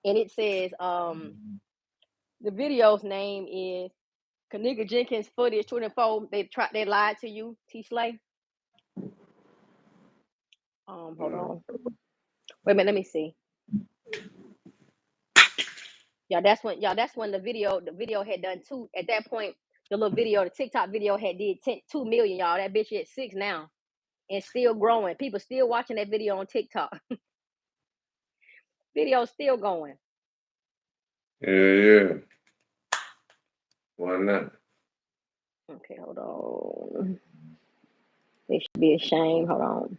and it says the video's name is Keneka Jenkins footage 24. They lied to you, T Slay. Hold on. Wait a minute, let me see. That's when the video had done two. At that point, the little video, the TikTok video had did 2 million, y'all. That bitch at 6 now and still growing. People still watching that video on TikTok. Video still going. Yeah. Why not? Okay, hold on. They should be ashamed. Hold on.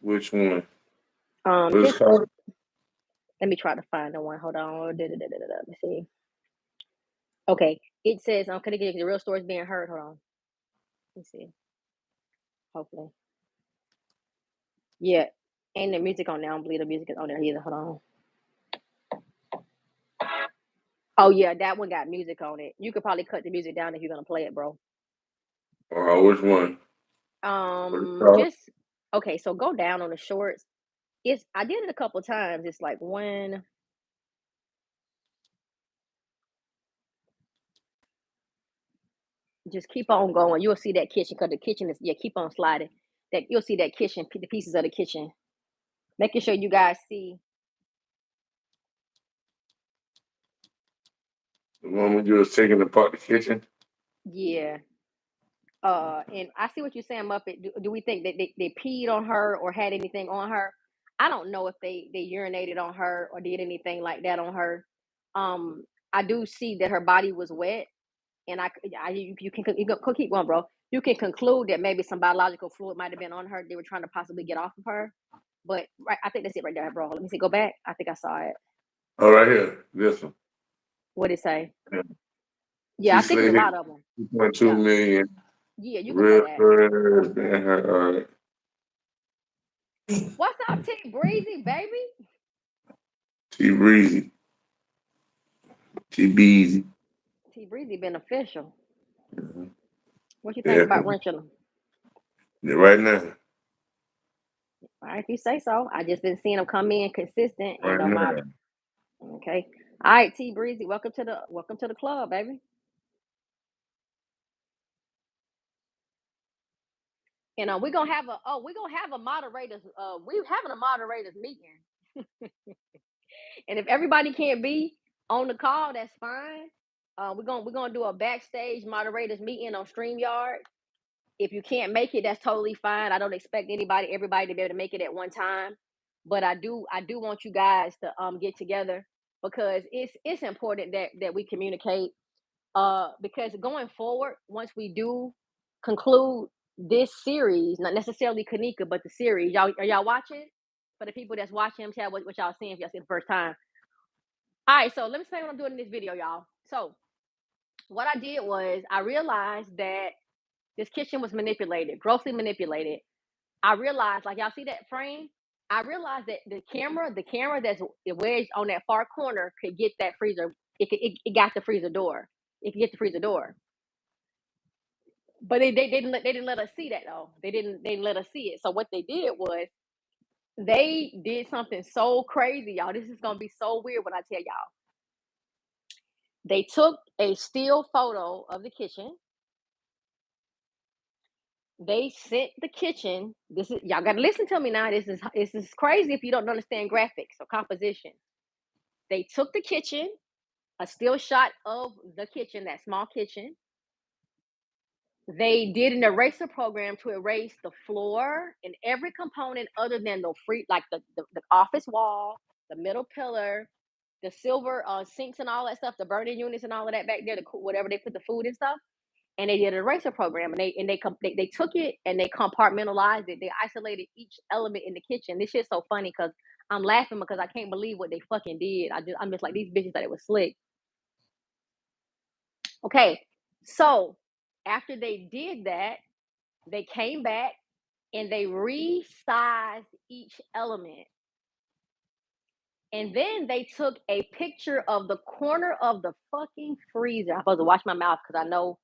Which one? What is This called? let me try to find the one. Hold on. Let me see. Okay, it says can I get the real stories being heard? Hold on. Let me see. Hopefully. Yeah. Ain't the music on there. I don't believe the music is on there either. Hold on. Oh yeah, that one got music on it. You could probably cut the music down if you're gonna play it, bro. Which one? What is called? Just okay. So go down on the shorts. I did it a couple times. It's like when just keep on going. You'll see that kitchen because the kitchen is keep on sliding. That you'll see that kitchen, the pieces of the kitchen. Making sure you guys see. The one when you was taking apart the kitchen? Yeah. And I see what you're saying, Muppet. Do we think that they peed on her or had anything on her? I don't know if they urinated on her or did anything like that on her. I do see that her body was wet, and you can keep going, bro. You can conclude that maybe some biological fluid might have been on her. They were trying to possibly get off of her, but right, I think that's it right there, bro. Let me see. Go back. I think I saw it. Oh, right here. This one. What did it say? Yeah. Yeah, She I think it's a slid hit lot of them. 2.2 Yeah, million. yeah, you can play Real that. bird. All right. What's up, T Breezy, baby? T Breezy. T Beezy. T Breezy beneficial. What you think Yeah. about wrenching them? Yeah, right now. All right, if you say so. I just been seeing them come in consistent. Right My now. okay. All right, T Breezy, welcome to the club, baby. And we're gonna have a moderators we're having a moderators meeting. And if everybody can't be on the call, that's fine. We're gonna do a backstage moderators meeting on StreamYard. If you can't make it, that's totally fine. I don't expect everybody to be able to make it at one time. But I do want you guys to get together because it's important that we communicate. Because going forward, once we do conclude this series, not necessarily Keneka, but the series, y'all watching? For the people that's watching, tell what y'all seeing if y'all see the first time. All right, so let me explain what I'm doing in this video, y'all. So what I did was I realized that this kitchen was manipulated, grossly manipulated. I realized, like y'all see that frame? I realized that the camera that's wedged on that far corner could get that freezer. It got the freezer door. It could get the freezer door. But they didn't let us see that though. They didn't let us see it. So what they did was they did something so crazy, y'all. This is gonna be so weird when I tell y'all. They took a still photo of the kitchen. They sent the kitchen. This is y'all gotta listen to me now. This is crazy if you don't understand graphics or composition. They took the kitchen, a still shot of the kitchen, that small kitchen. They did an eraser program to erase the floor and every component other than like the office wall, the middle pillar, the silver sinks and all that stuff, the burning units and all of that back there, whatever they put the food and stuff. And they did an eraser program, and they took it and they compartmentalized it. They isolated each element in the kitchen. This shit's so funny because I'm laughing because I can't believe what they fucking did. I'm just like, these bitches that it was slick. Okay, so after they did that, they came back and they resized each element. And then they took a picture of the corner of the fucking freezer. I'm supposed to wash my mouth because I know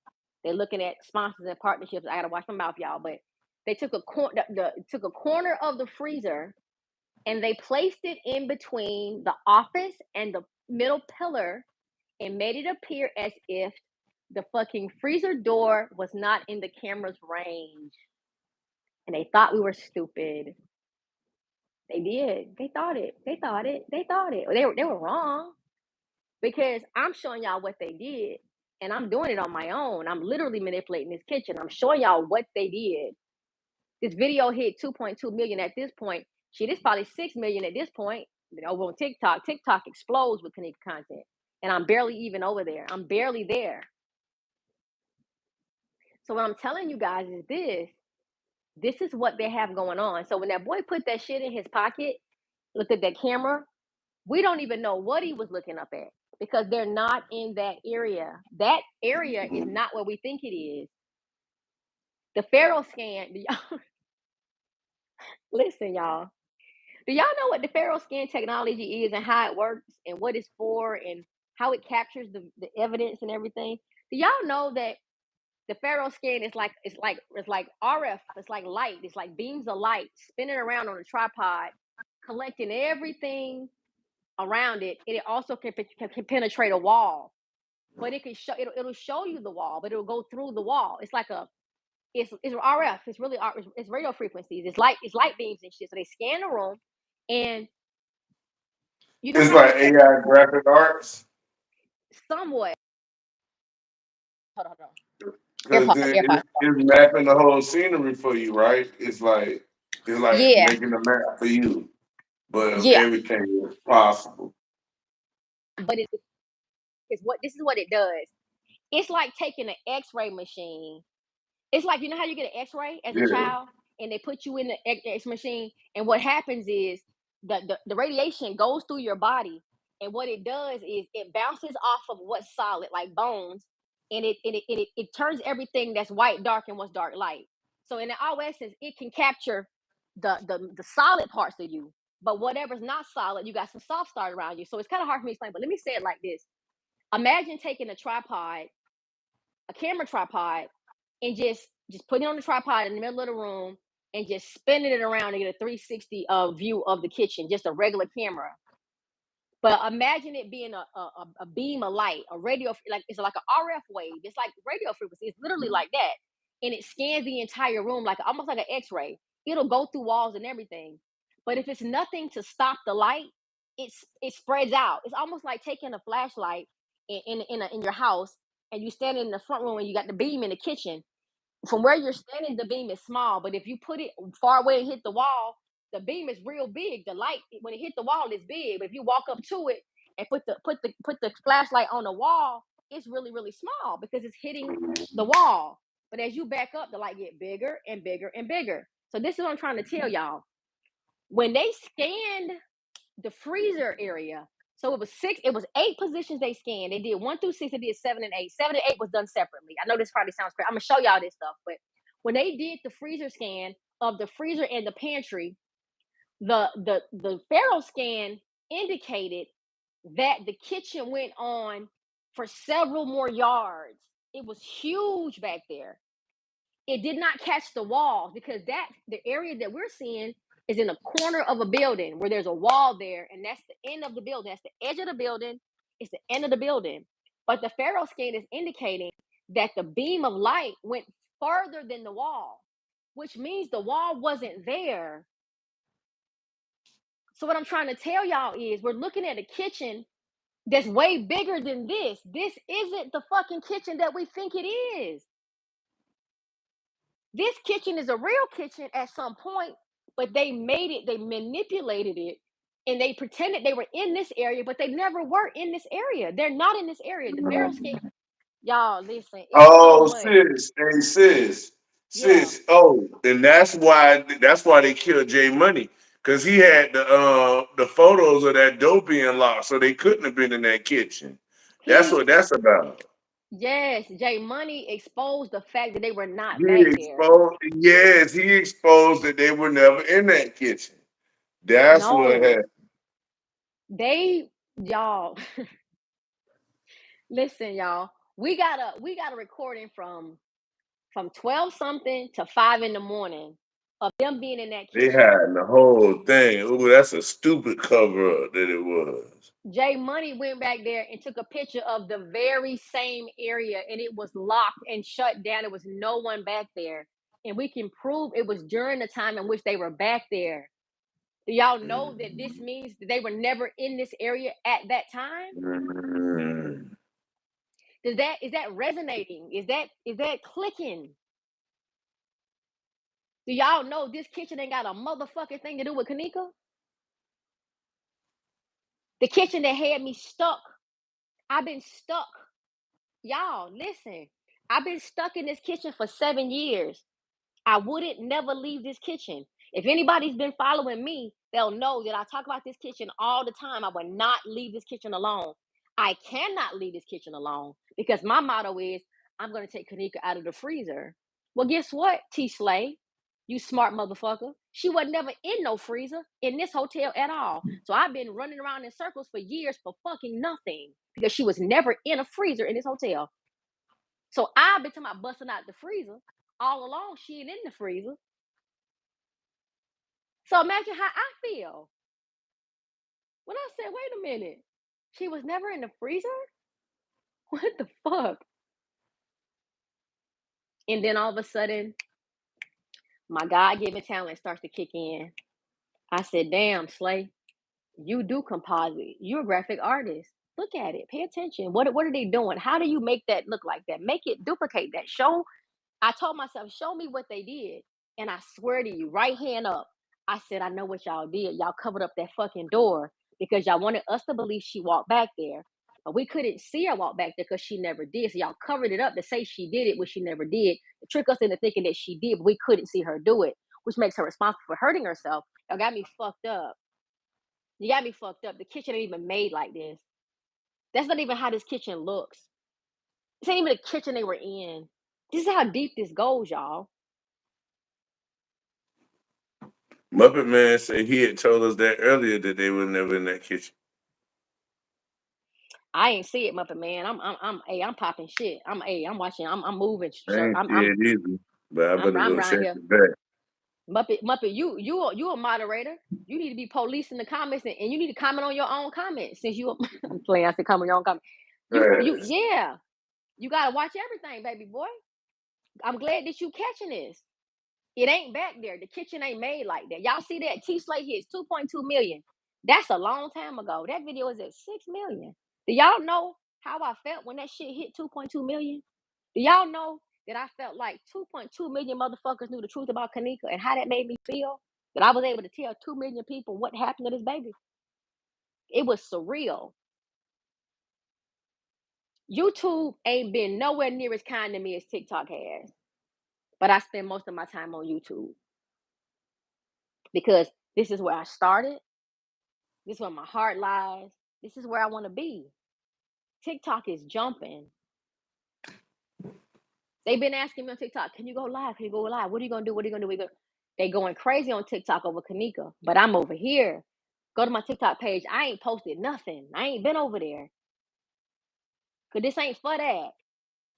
they're looking at sponsors and partnerships. I gotta wash my mouth, y'all. But they took took a corner of the freezer and they placed it in between the office and the middle pillar and made it appear as if the fucking freezer door was not in the camera's range. And they thought we were stupid. They did. They thought it. They thought it. They thought it. They were wrong because I'm showing y'all what they did and I'm doing it on my own. I'm literally manipulating this kitchen. I'm showing y'all what they did. This video hit 2.2 million at this point. Shit, it's probably 6 million at this point. Over on TikTok. TikTok explodes with Keneka content. And I'm barely even over there. I'm barely there. So what I'm telling you guys is this is what they have going on. So when that boy put that shit in his pocket, looked at that camera, we don't even know what he was looking up at because they're not in that area. That area is not what we think it is. The Pharaoh scan, listen, y'all. Do y'all know what the Pharaoh scan technology is and how it works and what it's for and how it captures the evidence and everything? Do y'all know that the Pharaoh scan is like it's like RF, it's like light, it's like beams of light spinning around on a tripod, collecting everything around it, and it also can penetrate a wall. But it can show it'll show you the wall, but it'll go through the wall. It's like it's RF. It's really it's radio frequencies. It's light beams and shit. So they scan the room, and you know It's how like they AI graphic arts. somewhat. Hold on. Because AirPods. it's mapping the whole scenery for you, right? It's like Yeah, making a map for you, but of yeah. everything is possible. But it's what this is what it does. It's like taking an X-ray machine. It's like, you know how you get an X-ray as a Yeah. child and they put you in the X machine, and what happens is the radiation goes through your body, and what it does is it bounces off of what's solid, like bones, and it turns everything that's white dark and what's dark light. So in the our essence, it can capture the solid parts of you, but whatever's not solid, you got some soft start around you. So it's kind of hard for me to explain, but let me say it like this. Imagine taking a camera tripod, and just putting it on the tripod in the middle of the room and just spinning it around to get a 360 view of the kitchen, just a regular camera. But imagine it being a beam of light, a radio, like it's like an RF wave. It's like radio frequency. It's literally like that, and it scans the entire room like almost like an X-ray. It'll go through walls and everything. But if it's nothing to stop the light, it spreads out. It's almost like taking a flashlight in your house, and you stand in the front room and you got the beam in the kitchen. From where you're standing, the beam is small, but if you put it far away and hit the wall, the beam is real big. The light, when it hit the wall, is big. But if you walk up to it and put the flashlight on the wall, it's really really small because it's hitting the wall. But as you back up, the light get bigger and bigger and bigger. So this is what I'm trying to tell y'all. When they scanned the freezer area, so it was 8 positions they scanned. They did 1 through 6, they did 7 and 8. 7 and 8 was done separately. I know this probably sounds crazy. I'm gonna show y'all this stuff, but when they did the freezer scan, of the freezer and the pantry, the Pharaoh scan indicated that the kitchen went on for several more yards. It was huge back there. It did not catch the walls because the area that we're seeing is in a corner of a building where there's a wall there, and that's the end of the building. That's the edge of the building. It's the end of the building. But the Pharaoh scan is indicating that the beam of light went further than the wall, which means the wall wasn't there. So what I'm trying to tell y'all is we're looking at a kitchen that's way bigger than this. This isn't the fucking kitchen that we think it is. This kitchen is a real kitchen at some point, but they manipulated it, and they pretended they were in this area, but they never were in this area. They're not in this area. The Pharaoh scan, y'all, listen, it's so Oh, much. sis, hey, sis, Yeah. sis. Oh, and that's why they killed Jay Money, because he had the photos of that dough being locked, so they couldn't have been in that kitchen. That's He what that's about. Yes, Jay Money exposed the fact that they were not He back there. exposed, yes, he exposed that they were never in that kitchen. That's what No, happened. y'all, listen, y'all. We got a recording from 12 something to 5 in the morning of them being in that They kitchen. had the whole thing. Ooh, that's a stupid cover up that it was. Jay Money went back there and took a picture of the very same area, and it was locked and shut down. There was no one back there. And we can prove it was during the time in which they were back there. Do y'all know that this means that they were never in this area at that time? Mm. Is that resonating? Is that clicking? Do y'all know this kitchen ain't got a motherfucking thing to do with Keneka? The kitchen that had me stuck. I've been stuck. Y'all, listen. I've been stuck in this kitchen for 7 years. I wouldn't never leave this kitchen. If anybody's been following me, they'll know that I talk about this kitchen all the time. I would not leave this kitchen alone. I cannot leave this kitchen alone because my motto is I'm going to take Keneka out of the freezer. Well, guess what, T Slay? You smart motherfucker. She was never in no freezer in this hotel at all. So I've been running around in circles for years for fucking nothing because she was never in a freezer in this hotel. So I've been talking about busting out the freezer all along. She ain't in the freezer. So imagine how I feel when I said, wait a minute, she was never in the freezer? What the fuck? And then all of a sudden, my God given talent starts to kick in. I said, damn, Slay, you do composite. You're a graphic artist. Look at it. Pay attention. What are they doing? How do you make that look like that? Make it duplicate that. I told myself, show me what they did. And I swear to you, right hand up, I said, I know what y'all did. Y'all covered up that fucking door because y'all wanted us to believe she walked back there. But we couldn't see her walk back there because she never did. So y'all covered it up to say she did it, which she never did. To trick us into thinking that she did, but we couldn't see her do it, which makes her responsible for hurting herself. Y'all got me fucked up. You got me fucked up. The kitchen ain't even made like this. That's not even how this kitchen looks. This ain't even the kitchen they were in. This is how deep this goes, y'all. Muppet Man said he had told us that earlier that they were never in that kitchen. I ain't see it, Muppet Man. Hey, I'm popping shit. I'm watching. I'm moving. I Sir, ain't see it either, but I better I'm go around check here. it back. Muppet, you a moderator. You need to be policing the comments, and you need to comment on your own comments. Since you, I'm playing, I said comment on your own comments. Yes. Yeah. You gotta watch everything, baby boy. I'm glad that you catching this. It ain't back there. The kitchen ain't made like that. Y'all see that T Slate hits 2.2 million. That's a long time ago. That video is at 6 million. Do y'all know how I felt when that shit hit 2.2 million? Do y'all know that I felt like 2.2 million motherfuckers knew the truth about Keneka and how that made me feel? That I was able to tell 2 million people what happened to this baby. It was surreal. YouTube ain't been nowhere near as kind to me as TikTok has. But I spend most of my time on YouTube because this is where I started. This is where my heart lies. This is where I want to be. TikTok is jumping. They've been asking me on TikTok, can you go live? Can you go live? What are you gonna do? What are you gonna do? They going crazy on TikTok over Keneka, but I'm over here. Go to my TikTok page. I ain't posted nothing. I ain't been over there. Cause this ain't for that.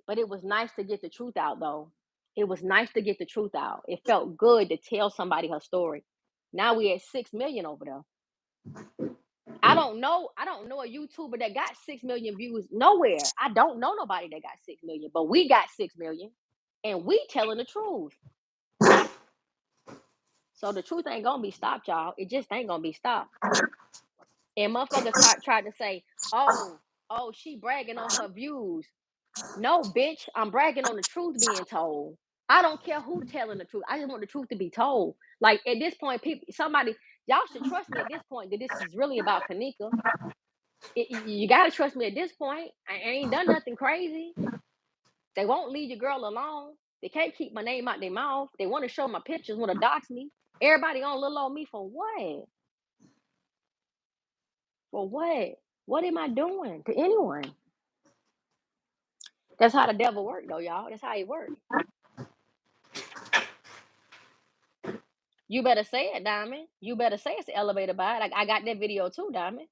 But it was nice to get the truth out though. It was nice to get the truth out. It felt good to tell somebody her story. Now we at 6 million over there. I don't know a YouTuber that got 6 million views nowhere. I don't know nobody that got 6 million, but we got 6 million and we telling the truth. So the truth ain't gonna be stopped, y'all. It just ain't gonna be stopped. And motherfuckers tried to say, oh, she bragging on her views. No, bitch, I'm bragging on the truth being told. I don't care who telling the truth. I just want the truth to be told. Like at this point, y'all should trust me at this point that this is really about Keneka. You gotta trust me at this point. I ain't done nothing crazy. They won't leave your girl alone. They can't keep my name out their mouth. They want to show my pictures, want to dox me. Everybody on little old me for what? For what? What am I doing to anyone? That's how the devil work, though, y'all. That's how he work. You better say it, Diamond. You better say it's the elevator by it. Like I got that video too, Diamond.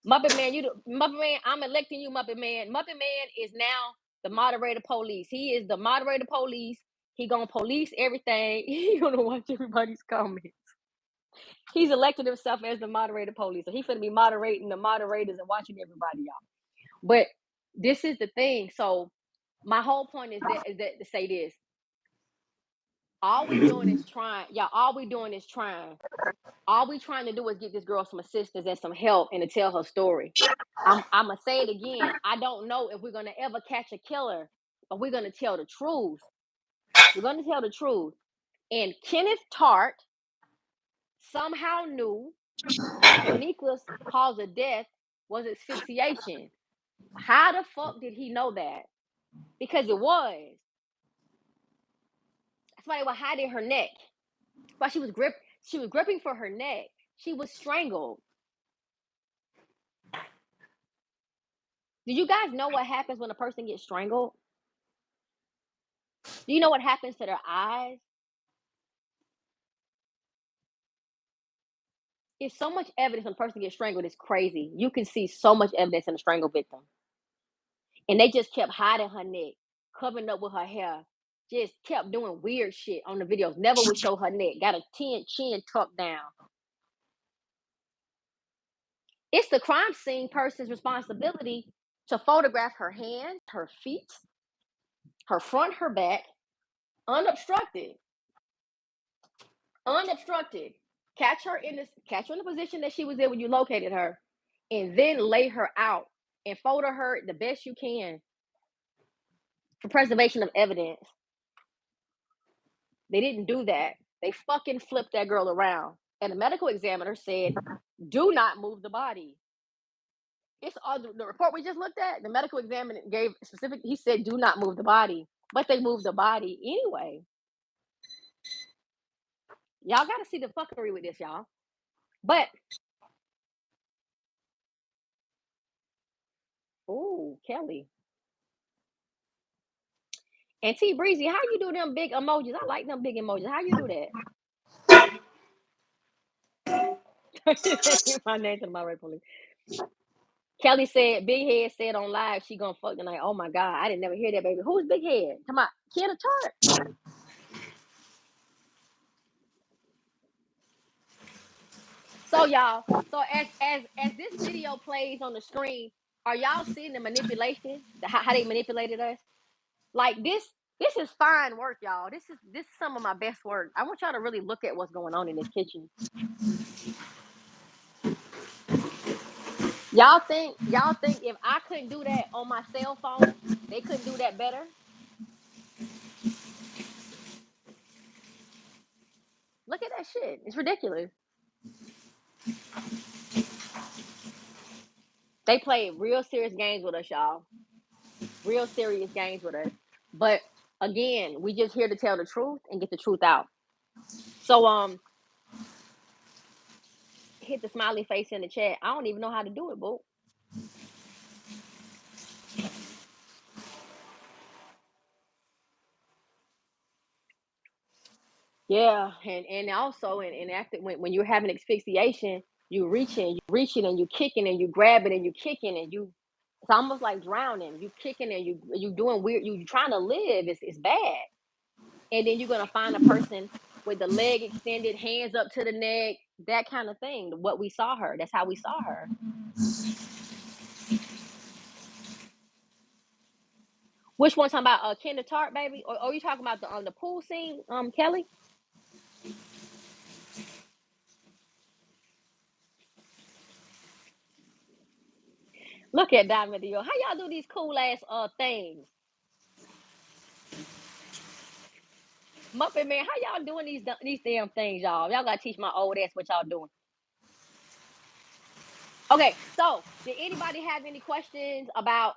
Muppet Man, I'm electing you, Muppet Man. Muppet Man is now the moderator police. He is the moderator police. He gonna police everything. He gonna watch everybody's comments. He's elected himself as the moderator police. So he finna be moderating the moderators and watching everybody, y'all. But this is the thing. So my whole point is that to say this. All we doing is trying, y'all. All we doing is trying. All we trying to do is get this girl some assistance and some help and to tell her story. I'm gonna say it again. I don't know if we're gonna ever catch a killer, but we're gonna tell the truth. We're gonna tell the truth. And Kenneth Tart somehow knew Keneka's cause of death was asphyxiation. How the fuck did he know that? Because it was. That's why they were hiding her neck. Why she was gripping for her neck. She was strangled. Do you guys know what happens when a person gets strangled? Do you know what happens to their eyes? It's so much evidence when a person gets strangled. It's crazy. You can see so much evidence in a strangled victim. And they just kept hiding her neck, covering up with her hair, just kept doing weird shit on the videos. Never would show her neck. Got a chin tucked down. It's the crime scene person's responsibility to photograph her hands, her feet, her front, her back, unobstructed. Unobstructed. Catch her in the position that she was in when you located her, and then lay her out and photo her the best you can for preservation of evidence. They didn't do that. They fucking flipped that girl around. And the medical examiner said, do not move the body. It's the report we just looked at. The medical examiner gave specific, he said, do not move the body. But they moved the body anyway. Y'all got to see the fuckery with this, y'all. But, ooh, Kelly. And T Breezy, how you do them big emojis? I like them big emojis. How you do that? My name to my right police. Kelly said, Big Head said on live she gonna fuck tonight. Oh my God, I didn't never hear that, baby. Who's Big Head? Come on, Kenneth Tart. So y'all, as this video plays on the screen, are y'all seeing the manipulation? How they manipulated us? Like this is fine work, y'all. This is some of my best work. I want y'all to really look at what's going on in this kitchen. Y'all think if I couldn't do that on my cell phone, they couldn't do that better? Look at that shit. It's ridiculous. They play real serious games with us, y'all. Real serious games with us. But again, we just here to tell the truth and get the truth out. So hit the smiley face in the chat. I don't even know how to do it, boo. Yeah, and also and after when you're having asphyxiation, you reaching and you kicking and you grabbing and you kicking and you it's almost like drowning. You kicking and you doing weird. You trying to live. It's bad. And then you're gonna find a person with the leg extended, hands up to the neck, that kind of thing. What we saw her. That's how we saw her. Which one talking about? Kenneth Tart, baby, or are you talking about the pool scene? Kelly. Look at Diamond Dio. How y'all do these cool ass things? Muppet Man, how y'all doing these damn things, y'all? Y'all gotta teach my old ass what y'all doing. Okay, so did anybody have any questions about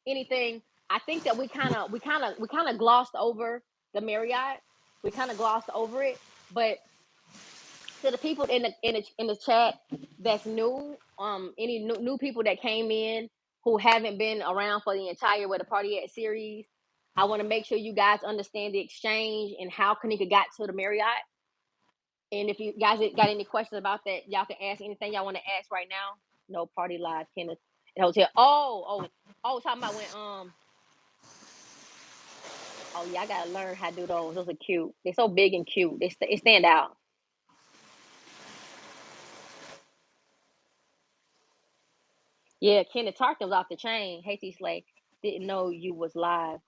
anything? I think that we kind of glossed over the Marriott. We kind of glossed over it, but to the people in the chat that's new, any new people that came in who haven't been around for the entire Where the Party At series, I want to make sure you guys understand the exchange and how Keneka got to the Marriott. And if you guys got any questions about that, y'all can ask anything y'all want to ask right now. No party live, Kenneth. And hotel. Oh, talking about when oh yeah, I gotta learn how to do those. Those are cute. They're so big and cute. They stand out. Yeah, Kenneth Tarkin was off the chain. Hey T Slay. Didn't know you was live.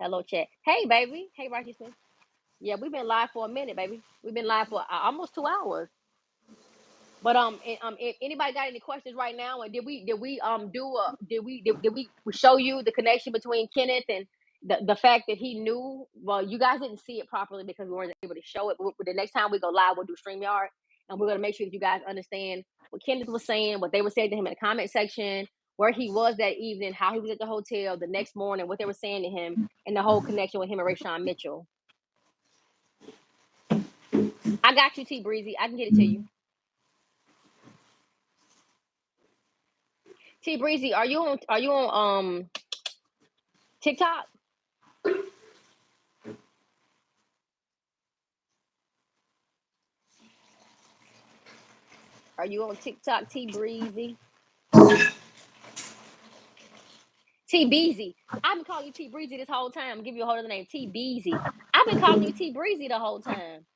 Hello chat. Hey baby. Hey Righteousness. Yeah, we've been live for a minute, baby. We've been live for almost 2 hours. But if anybody got any questions right now, and did we show you the connection between Kenneth and the fact that he knew? Well, you guys didn't see it properly because we weren't able to show it. But the next time we go live, we'll do StreamYard, and we're gonna make sure that you guys understand what Kenneth was saying, what they were saying to him in the comment section, where he was that evening, how he was at the hotel the next morning, what they were saying to him, and the whole connection with him and Rashawn Mitchell. I got you, T Breezy. I can get it to you. T Breezy, are you on TikTok? Are you on TikTok, T Breezy? T Beezy. I've been calling you T Breezy this whole time. I'll give you a whole other name, T Beezy. I've been calling you T Breezy the whole time.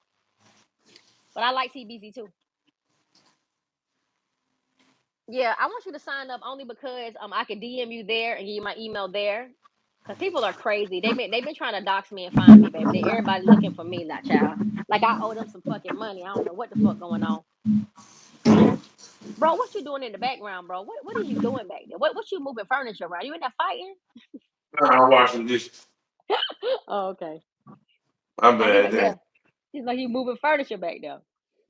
But I like T Beezy too. Yeah, I want you to sign up only because I can DM you there and give you my email there. Cause people are crazy. They've been trying to dox me and find me, baby. Everybody looking for me, that child. Like I owe them some fucking money. I don't know what the fuck going on. Bro, what you doing in the background, bro? What is you doing back there? What you moving furniture around? You in there fighting? I'm washing dishes. Oh, okay. I'm I he's bad like, then. yeah. He's like, you moving furniture back there.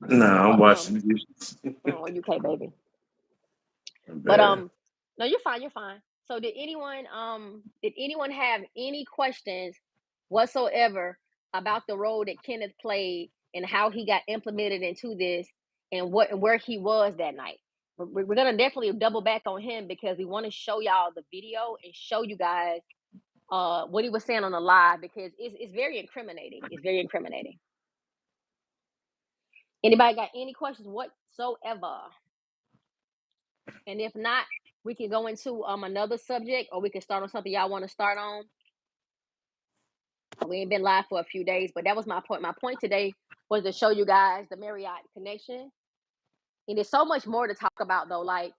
Nah, I'm Oh no. washing dishes. Oh, UK baby. I'm But bad. no, you're fine, you're fine. So did anyone have any questions whatsoever about the role that Kenneth played and how he got implemented into this and where he was that night? We're gonna definitely double back on him because we want to show y'all the video and show you guys what he was saying on the live because it's very incriminating. It's very incriminating. Anybody got any questions whatsoever? And if not, we can go into another subject or we can start on something y'all want to start on. We ain't been live for a few days, but that was my point. My point today was to show you guys the Marriott connection. And there's so much more to talk about though. Like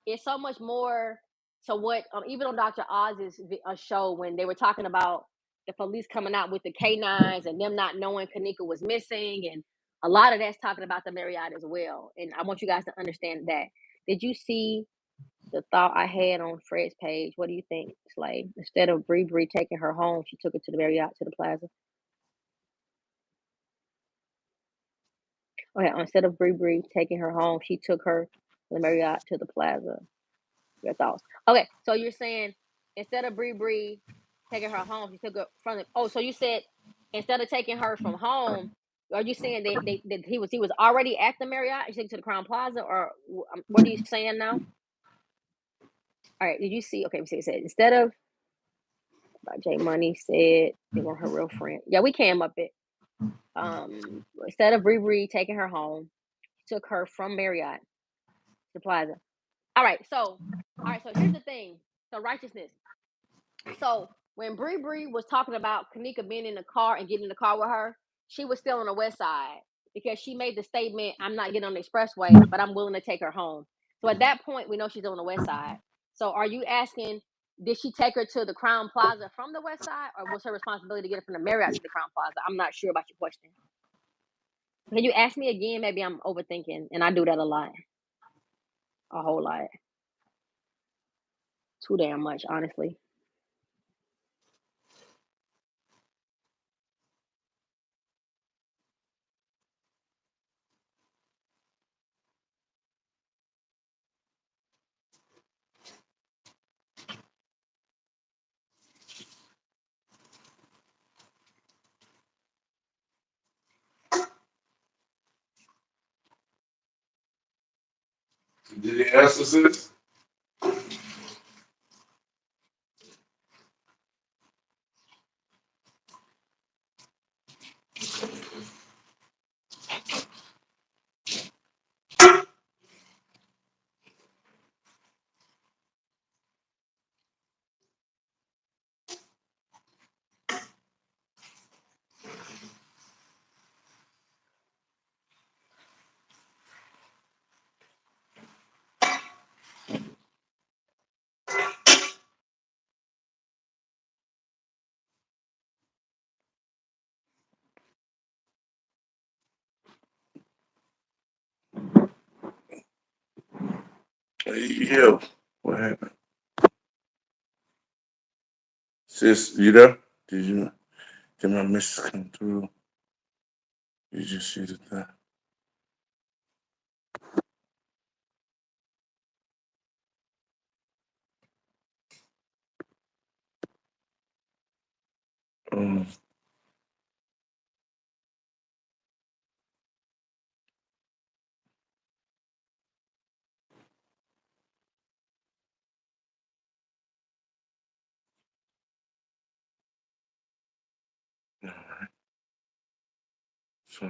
it's so much more to what even on Dr. Oz's show when they were talking about the police coming out with the K9s and them not knowing Keneka was missing and a lot of that's talking about the Marriott as well. And I want you guys to understand that. Did you see the thought I had on Fred's page? What do you think, Slay? Instead of Bree taking her home, she took it to the Marriott to the Plaza. Okay, instead of Bree taking her home, she took her to the Marriott to the Plaza. Your thoughts? Okay, so you're saying instead of Bree taking her home, she took her from the. Oh, so you said instead of taking her from home, are you saying that he was already at the Marriott? You took it to the Crown Plaza, or what are you saying now? All right, did you see? Okay, we said instead of J Money said they weren't her real friend. Yeah, we came up it. Instead of Bree taking her home, he took her from Marriott to Plaza. All right, so here's the thing. So righteousness. So when Bree was talking about Keneka being in the car and getting in the car with her, she was still on the west side because she made the statement, "I'm not getting on the expressway, but I'm willing to take her home." So at that point, we know she's on the west side. So are you asking, did she take her to the Crown Plaza from the west side, or was her responsibility to get her from the Marriott to the Crown Plaza? I'm not sure about your question. Can you ask me again? Maybe I'm overthinking, and I do that a lot, a whole lot, too damn much, honestly. Did he answer this? Yeah. What happened? Sis, you there? Did my message come through? You just see the thing. Um, all right. So,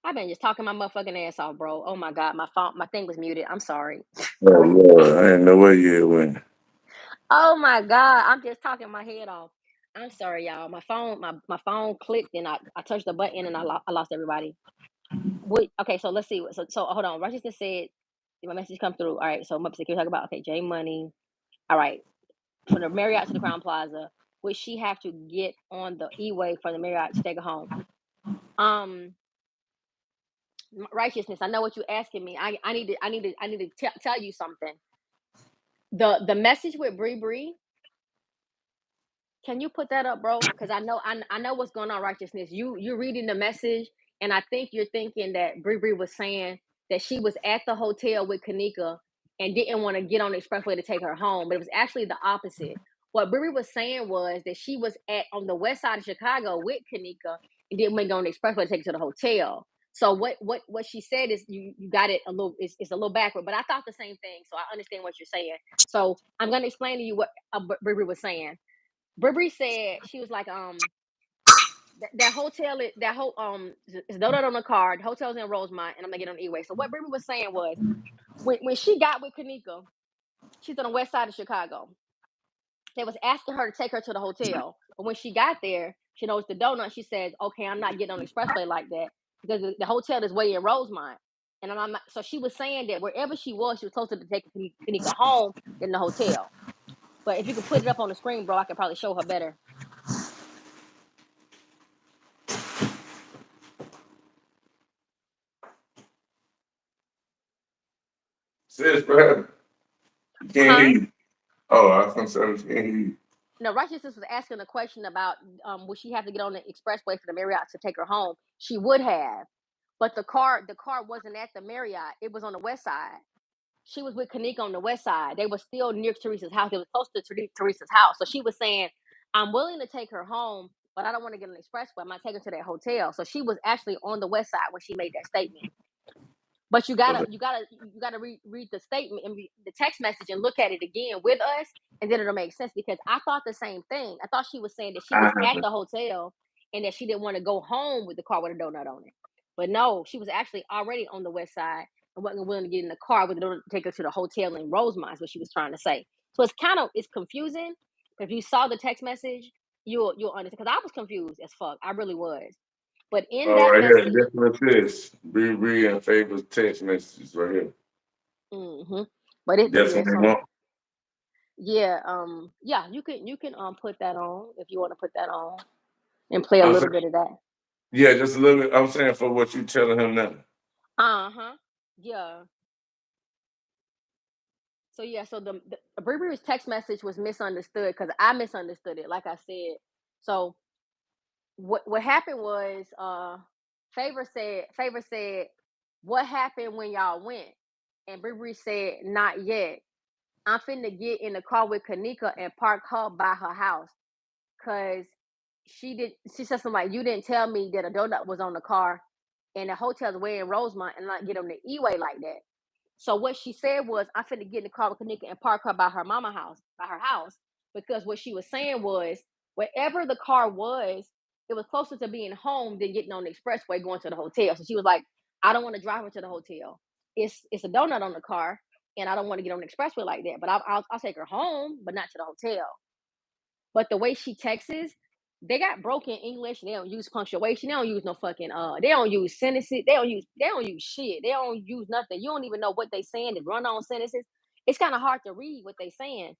I've been just talking my motherfucking ass off, bro. Oh my god, my thing was muted. I'm sorry. oh Lord, I didn't know where you went. Oh my god, I'm just talking my head off. I'm sorry, y'all. My phone clicked and I touched the button and I lost everybody. Okay, so let's see. So hold on. Righteousness said, did my message come through? All right, so can we talk about J Money? All right, from the Marriott to the Crown Plaza, would she have to get on the E-way from the Marriott to take her home? Righteousness. I know what you're asking me. I need to tell you something. The message with Bree. Can you put that up, bro? Because I know what's going on. Righteousness. You're reading the message, and I think you're thinking that Bree was saying that she was at the hotel with Keneka and didn't want to get on the expressway to take her home, but it was actually the opposite. What Bree was saying was that she was on the west side of Chicago with Keneka and didn't want to go on the expressway to take her to the hotel. So what she said is you got it a little, it's a little backward, but I thought the same thing, so I understand what you're saying. So I'm gonna explain to you what Bree was saying. Burberry said she was like, that hotel is that whole is loaded on the card. The hotel's in Rosemont, and I'm gonna get on the E-way. So what Burberry was saying was when she got with Keneka, she's on the west side of Chicago. They was asking her to take her to the hotel, but when she got there, she knows the donut. She says, "Okay, I'm not getting on the expressway like that because the hotel is way in Rosemont." And I'm not, so she was saying that wherever she was closer to take Keneka home than the hotel. But if you could put it up on the screen, bro, I could probably show her better. Sis, what happened? You can't hear Huh? you. Oh, I was gonna say we can't hear you. No, Righteousness was asking a question about would she have to get on the expressway for the Marriott to take her home? She would have, but the car wasn't at the Marriott. It was on the west side. She was with Keneka on the west side. They were still near Teresa's house. They was close to Teresa's house. So she was saying, I'm willing to take her home, but I don't want to get on the expressway. I'm not taking her to that hotel. So she was actually on the west side when she made that statement. But Okay. you gotta read the statement and the text message and look at it again with us, and then it'll make sense because I thought the same thing. I thought she was saying that she I was at haven't. the hotel and that she didn't want to go home with the car with a donut on it. But no, she was actually already on the west side and wasn't willing to get in the car with the donut to take her to the hotel in Rosemont. Is what she was trying to say. So it's confusing. But if you saw the text message, you'll understand. Because I was confused as fuck. I really was. But in All that right here, message, definitely this. Be in favor of text messages right here. hmm but yeah, Definitely so want. yeah, yeah, you can put that on if you want to put that on and play a I'm little saying, bit of that. yeah, just a little bit. I'm saying for what you telling him now. Uh-huh. Yeah. So yeah, so the Bree's text message was misunderstood because I misunderstood it, like I said. So what happened was Favor said, what happened when y'all went? And Bree said, not yet. I'm finna get in the car with Keneka and park her by her house. Cause she said something like, you didn't tell me that a donut was on the car and the hotel's way in Rosemont and not get on the E-way like that. So what she said was, I'm finna get in the car with Kanika and park her by her house, because what she was saying was, wherever the car was, it was closer to being home than getting on the expressway going to the hotel. So she was like, I don't want to drive her to the hotel. It's a donut on the car, and I don't want to get on the expressway like that. But I'll take her home, but not to the hotel. But the way she texts, they got broken English. They don't use punctuation. They don't use no fucking they don't use sentences. They don't use shit. They don't use nothing. You don't even know what they saying to run on sentences. It's kind of hard to read what they saying.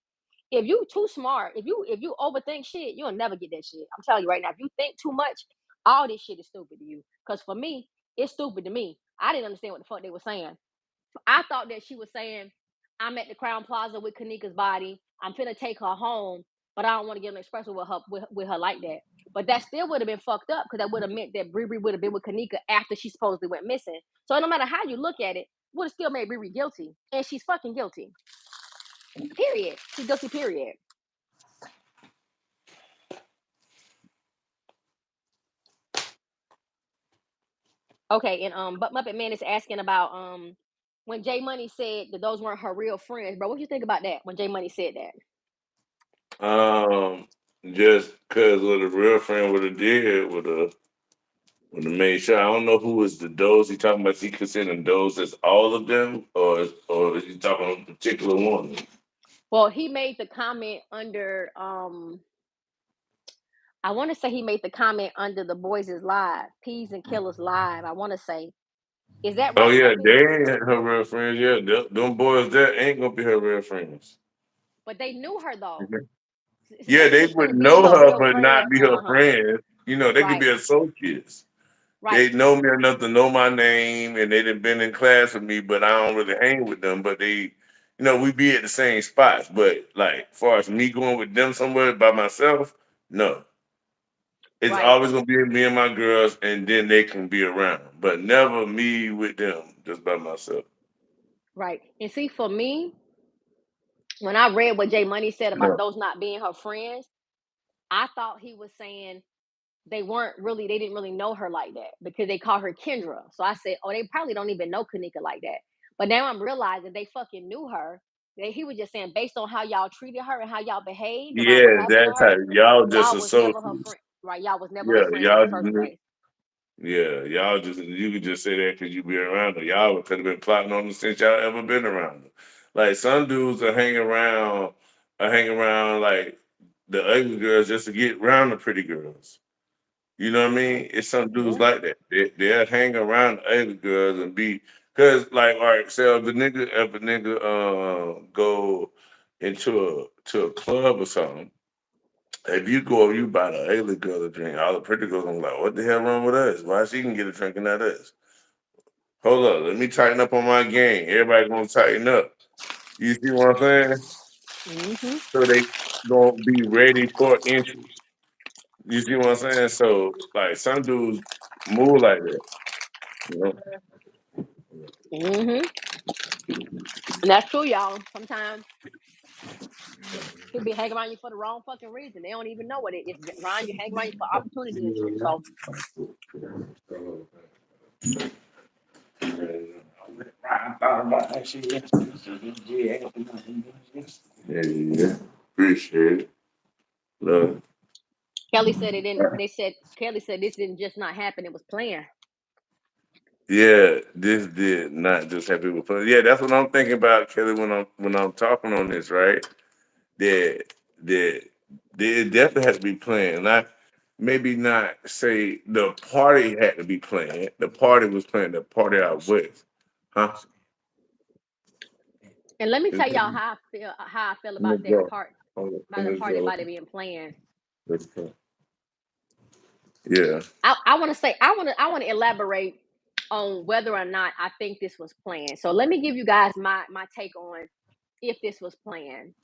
If you too smart, if you overthink shit, you'll never get that shit. I'm telling you right now. If you think too much, all this shit is stupid to you. Cause for me, it's stupid to me. I didn't understand what the fuck they were saying. I thought that she was saying, I'm at the Crown Plaza with Kanika's body. I'm finna take her home, but I don't want to get on the expressway with her like that. But that still would have been fucked up because that would have meant that Bree would have been with Kanika after she supposedly went missing. So no matter how you look at it, would have still made Bree guilty. And she's fucking guilty. Period. She's guilty, period. Okay, and but Muppet Man is asking about when Jay Money said that those weren't her real friends, bro. What you think about that when Jay Money said that? Just because what a real friend would have did would have made sure. I don't know who is the those he talking about. Is he considering those as all of them, or is he talking about a particular one? Well, he made the comment under I want to say he made the comment under the boys is live, Peas and Killers live. I want to say, is that Oh right, yeah, Muppet? they ain't her real friends. Yeah, them boys there ain't gonna be her real friends. But they knew her though. Mhm. See, Yeah, they they they would couldn't be know her her, real but not friends. be her Uh huh. friends. You know, they could be Right. associates. Right. They know me enough to know my name, and they done been in class with me, but I don't really hang with them. But they, we be at the same spots. But like, far as me going with them somewhere by myself, no. It's Right. always gonna be me and my girls, and then they can be around, but never me with them, just by myself. Right. And see, for me, when I read what Jay Money said about No. those not being her friends, I thought he was saying they didn't really know her like that because they call her Kendra. So I said, oh, they probably don't even know Kanika like that. But now I'm realizing they fucking knew her. He was just saying, based on how y'all treated her and how y'all behaved around what Yeah, happened to that's how her, y'all just y'all was never her associates. friend, right? Y'all was never her Yeah, friends in y'all the just first knew. place. Yeah, y'all just you could just say that because you be around her. Y'all could have been plotting on her since y'all ever been around her. Like some dudes are hang around like the ugly girls just to get around the pretty girls. You know what I mean? It's some dudes Yeah. like that. They'll hang around the ugly girls and be because like all right, so if a nigga go into a club or something, if you go you buy the ugly girl a drink, all the pretty girls gonna be like, what the hell wrong with us? Why she can get a drink and not us? Hold up, let me tighten up on my game. Everybody gonna tighten up. You see what I'm saying? Mm-hmm. So they gonna be ready for entry. You see what I'm saying? So like some dudes move like that. You know? Mm-hmm. And that's true, y'all. Sometimes people be hanging around you for the wrong fucking reason. They don't even know what it is. Around you, hang around you for opportunity and shit. So I thought about that shit yesterday. Yeah. Appreciate it. Love. Kelly said it didn't. They said Kelly said this didn't just not happen. It was planned. Yeah, this did not just have people put. Yeah, that's what I'm thinking about, Kelly, when I'm talking on this, right? That that it definitely has to be planned. Not maybe not say the party had to be planned. The party was planned. The party out west, huh? And let me Let tell y'all how I feel me about that go. part Hold on, about the let me party go. about it being planned. Let's go. Yeah. I want to say I want to elaborate on whether or not I think this was planned. So let me give you guys my take on if this was planned.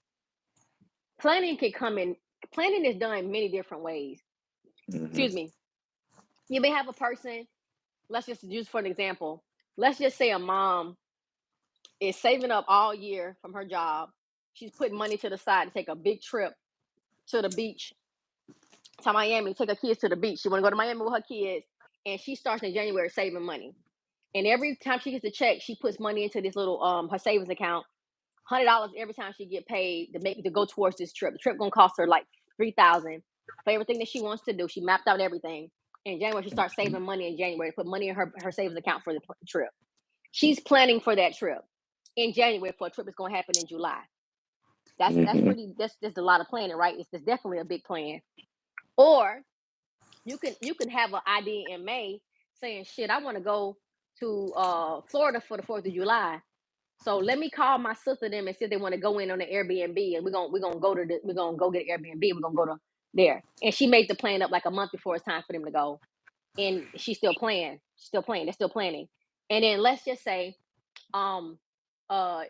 Planning can come in. Planning is done many different ways. Hmm. Excuse me. You may have a person. Let's just use for an example. Let's just say a mom is saving up all year from her job. She's putting money to the side to take a big trip to the beach to Miami, take her kids to the beach. She want to go to Miami with her kids, and she starts in January saving money. And every time she gets a check, she puts money into this little her savings account. $100 every time she get paid to go towards this trip. The trip gonna cost her like 3,000 for everything that she wants to do. She mapped out everything. In January, she starts saving money in January to put money in her savings account for the trip. She's planning for that trip in January for a trip that's gonna happen in July. That's Hmm. pretty. That's a lot of planning, right? It's definitely a big plan. Or you can have an idea in May saying, "Shit, I want to go to Florida for the 4th of July. So let me call my sister them and see if they want to go in on the Airbnb, and we're gonna go get an Airbnb. We're gonna go to there." And she made the plan up like a month before it's time for them to go, and she's still playing, still playing. They're still planning. And then let's just say um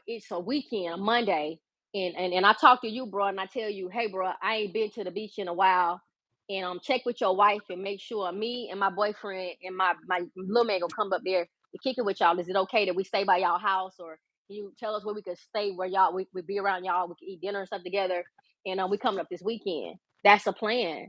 it's a weekend, a Monday, and I talk to you, bro, and I tell you, hey, bro, I ain't been to the beach in a while, and check with your wife and make sure me and my boyfriend and my little man gonna come up there to kick it with y'all. Is it okay that we stay by y'all house, or can you tell us where we could stay, where y'all we be around y'all, we can eat dinner and stuff together, and we coming up this weekend. That's a plan.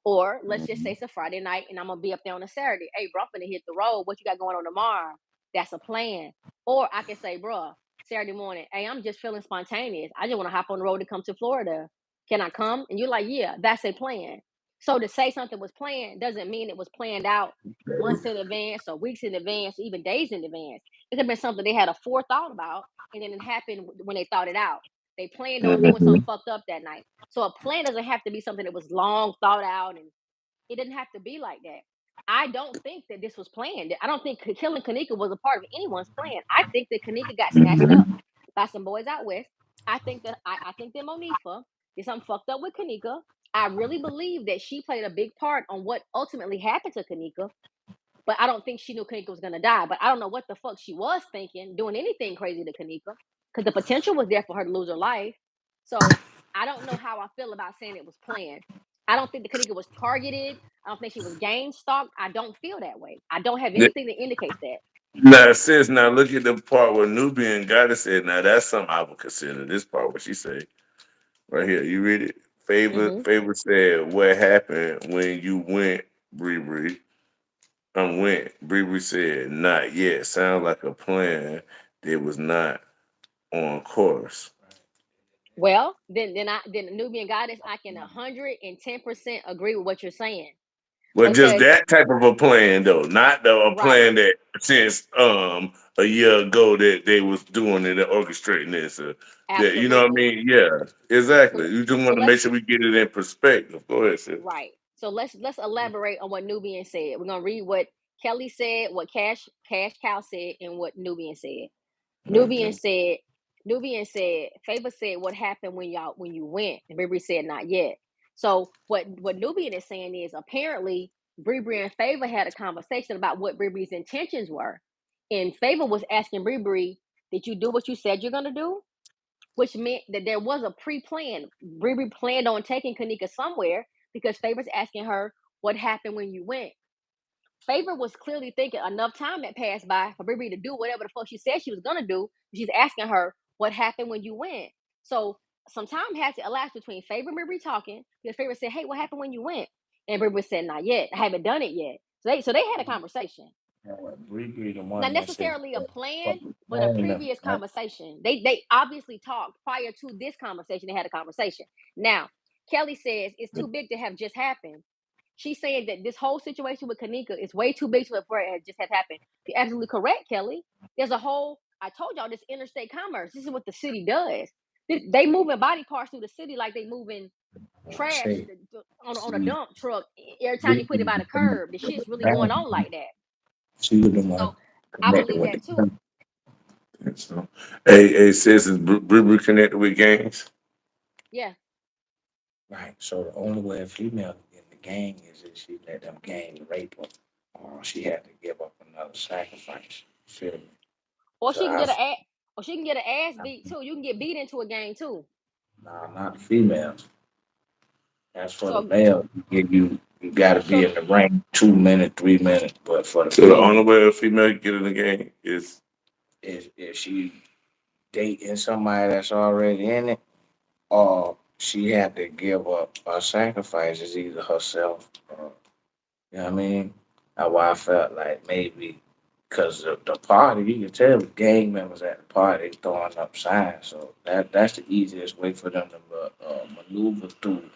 Or let's just say it's a Friday night and I'm gonna be up there on a Saturday. Hey, bro, I'm gonna hit the road. What you got going on tomorrow? That's a plan. Or I can say, bro, Saturday morning, hey, I'm just feeling spontaneous. I just want to hop on the road to come to Florida. Can I come? And you're like, yeah, that's a plan. So to say something was planned doesn't mean it was planned out months in advance or weeks in advance, or even days in advance. It could have been something they had a forethought about, and then it happened when they thought it out. They planned on doing Hmm. something fucked up that night. So a plan doesn't have to be something that was long thought out, and it didn't have to be like that. I don't think that this was planned. I don't think killing Keneka was a part of anyone's plan. I think that Keneka got snatched up Hmm. by some boys out west. I think that Monifa did something fucked up with Keneka. I really believe that she played a big part on what ultimately happened to Keneka, but I don't think she knew Kanika was gonna die. But I don't know what the fuck she was thinking, doing anything crazy to Kanika, because the potential was there for her to lose her life. So I don't know how I feel about saying it was planned. I don't think the Kanika was targeted. I don't think she was gang stalked. I don't feel that way. I don't have anything that indicates that. Now, sis, now look at the part where Nubian Goddess said, now that's something I would consider. This part, what she said, right here. You read it? Hmm. Favor said, what happened when you went, Bree Bree? Went. Bree Bree said, not yet. Sounds like a plan that was not on course. Well, then the Nubian goddess, I can 110% agree with what you're saying But just because that type of a plan, though, not a right, plan that since a year ago that they was doing it and orchestrating this. That you know what I absolutely. mean? Yeah, So exactly. You just so want to let's make sure we get it in perspective. Go ahead, sis. Right. So let's elaborate on what Nubian said. We're gonna read what Kelly said, what Cash Cow said, and what Nubian said. Nubian Mm-hmm. said, Nubian said, Favor said, what happened when you went? And Bree said, not yet. So what Nubian is saying is apparently Bree and Favor had a conversation about what Bree's intentions were. And Favor was asking Bree, did you do what you said you're gonna do? which meant that there was a pre-plan. Riri planned on taking Keneka somewhere because Favor's asking her what happened when you went. Favor was clearly thinking enough time had passed by for Riri to do whatever the fuck she said she was gonna do. She's asking her what happened when you went. So some time had to elapse between Favor and Riri talking because Favor said, "Hey, what happened when you went?" And Riri said, "Not yet. I haven't done it yet." So they had a conversation. Bree the Not one that said necessarily a plan, but a plan. previous conversation. They obviously talked prior to this conversation. They had a conversation. Now, Kelly says it's too big to have just happened. She's saying that this whole situation with Keneka is way too big for it just have happened. You're absolutely correct, Kelly. There's a whole, I told y'all, this interstate commerce. This is what the city does. They moving body parts through the city like they moving trash Say, on a see, dump truck every time Bree you put it by the curb. The shit's really going on like that. she was the one So I connected believe with that too. the So, hey, sis, is Brie connected with gangs? Yeah. right. So the only way a female can get in the gang is if she let them gang rape her, or she had to give up another sacrifice. Feel me? Or So she can get I, a ass, or she can get an ass beat too. You can get beat into a game too. nah, not the females. That's for the So male. You gotta be so in the ring 2 minutes, 3 minutes. But for the So the only female, way a female can get in the game is if she dating somebody that's already in it, or she had to give up a sacrifice, is either herself or you know what I mean? That's why I felt like maybe because of the party, you can tell the gang members at the party throwing up signs. So that's the easiest way for them to maneuver through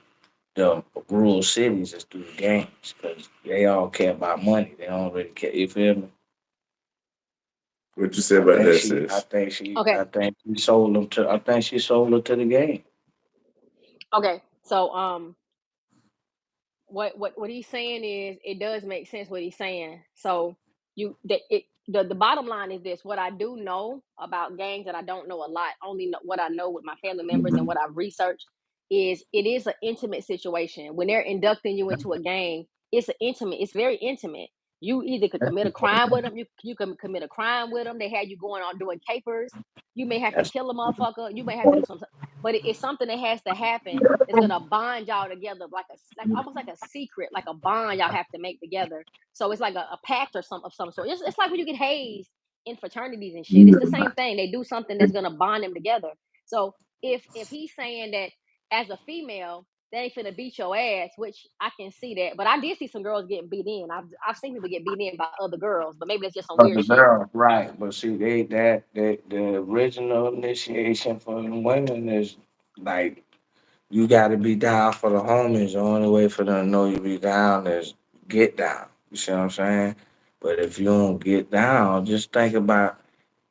the rural cities is through the gangs because they all care about money. They don't really care. You feel me? what you say about that, I sis. think she, okay. I think she sold them to. I think she sold her to the gang. Okay. So what he's saying is it does make sense what he's saying. So the bottom line is this: what I do know about gangs, and I don't know a lot. Only know what I know with my family members and what I've researched is it is an intimate situation. When they're inducting you into a gang, it's an intimate. It's very intimate. You either could commit a crime with them. You can commit a crime with them. They had you going on doing capers. You may have to That's kill a motherfucker. You may have to do something, but it's something that has to happen it's gonna bond y'all together like almost like a secret, like a bond y'all have to make together. So it's like a pact or some of some sort. It's like when you get hazed in fraternities and shit. It's the same thing. They do something that's gonna bond them together. So if he's saying that as a female, they ain't finna beat your ass, which I can see that. But I did see some girls getting beat in. I've seen people get beat in by other girls, but maybe that's just some for weird the shit. girl, right? But see, the original initiation for the women is like you got to be down for the homies. The only way for them to know you be down is get down. You see what I'm saying? But if you don't get down, just think about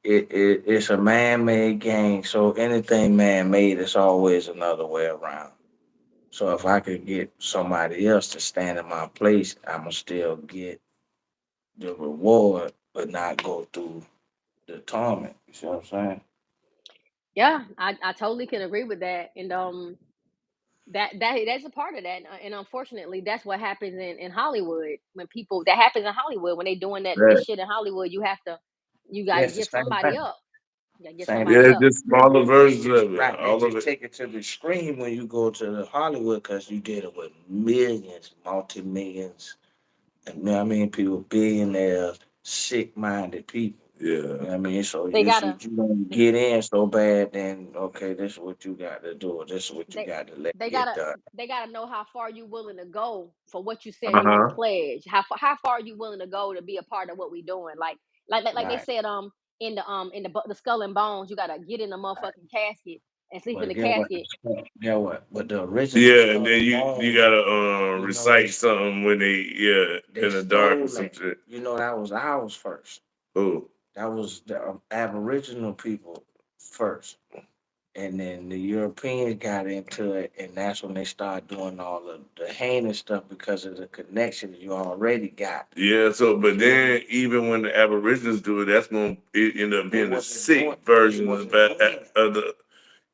it. It's a man-made game, so anything man-made, it's always another way around. So if I could get somebody else to stand in my place, I'ma still get the reward, but not go through the torment. You see what I'm saying? Yeah, I totally can agree with that. And that's a part of that, and unfortunately that's what happens in Hollywood when people that happens in Hollywood when they doing that Yeah, shit in Hollywood. You got yeah, to it's the give same somebody thing. up. You got to give Same somebody Yeah, thing. up. just smaller versions of it. Right, they All of just it. take it to the extreme when you go to the Hollywood because you dealing with millions, multi-millions, and you know what I mean, people, billionaires, sick-minded people. You know Yeah. what I mean? So They this gotta what you gonna they get in so bad, then okay, this is what you got to do. This is what you they got to let they get gotta done. they gotta know how far you willing to go for what you said Uh in your huh. pledge. How far are you willing to go to be a part of what we doing? Like they Right, said in the skull and bones, you gotta get in the right. motherfucking casket and sleep in But the get what? casket. Get what? But the original Yeah, and Skull then and you Bones, gotta you know, recite something when they they in the dark or stole some that. shit. You know, that was ours first. Oh, That was the Aboriginal people first. And then the Europeans got into it, and that's when they started doing all of the heinous stuff because of the connections you already got. yeah. So, You but feel me? then even when the Aboriginals do it, that's gonna end up They being the wasn't doing. sick They version of wasn't doing that. the.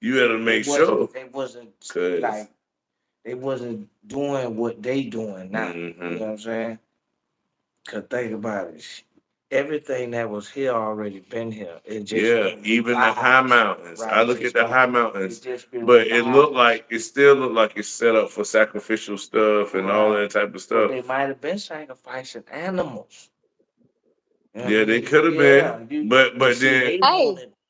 You had to They make wasn't. sure, They wasn't cause. like they wasn't doing what they doing now. You know Hmm. what I'm saying? Cause think about it. everything that was here already been here. It just Yeah, been even the high revived. mountains. I Right. look at the high mountains, It just been but it revived. looked like it still looked like it's set up for sacrificial stuff and all Right. that type of Or stuff. they might have been sacrificing animals. You know what Yeah, I they mean? could have been, Yeah. but See, then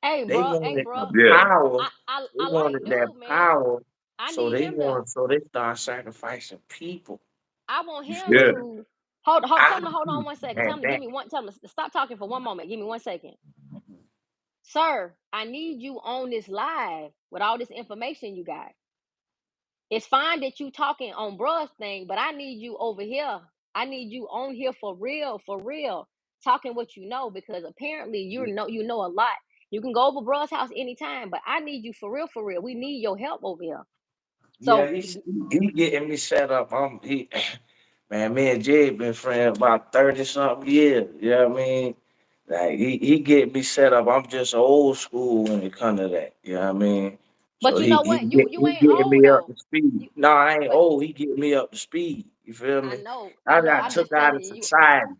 Hey, they hey, wanted the bro. yeah, power. They I like wanted that dude, man. power. I need him to. So they start sacrificing people. I want You him feel yeah. me? to hold. I Tell him to hold on one second. Tell and him to give that me one. Tell him to stop talking for one moment. Give me 1 second, sir. I need you on this live with all this information you got. It's fine that you talking on bruh's thing, but I need you over here. I need you on here for real, talking what you know because apparently you know a lot. You can go over bruh's house anytime, but I need you for real, for real. We need your help over here. yeah, So he getting me set up. Man, me and Jay been friends about 30 something years. You know what I mean? Like he get me set up. I'm just old school when it come to that. You know what I mean? but So you know what? You he ain't getting old me up though. to speed. You No, I ain't but old. He getting me up to speed. You feel me? I I know. got I'm took just out telling of you. society.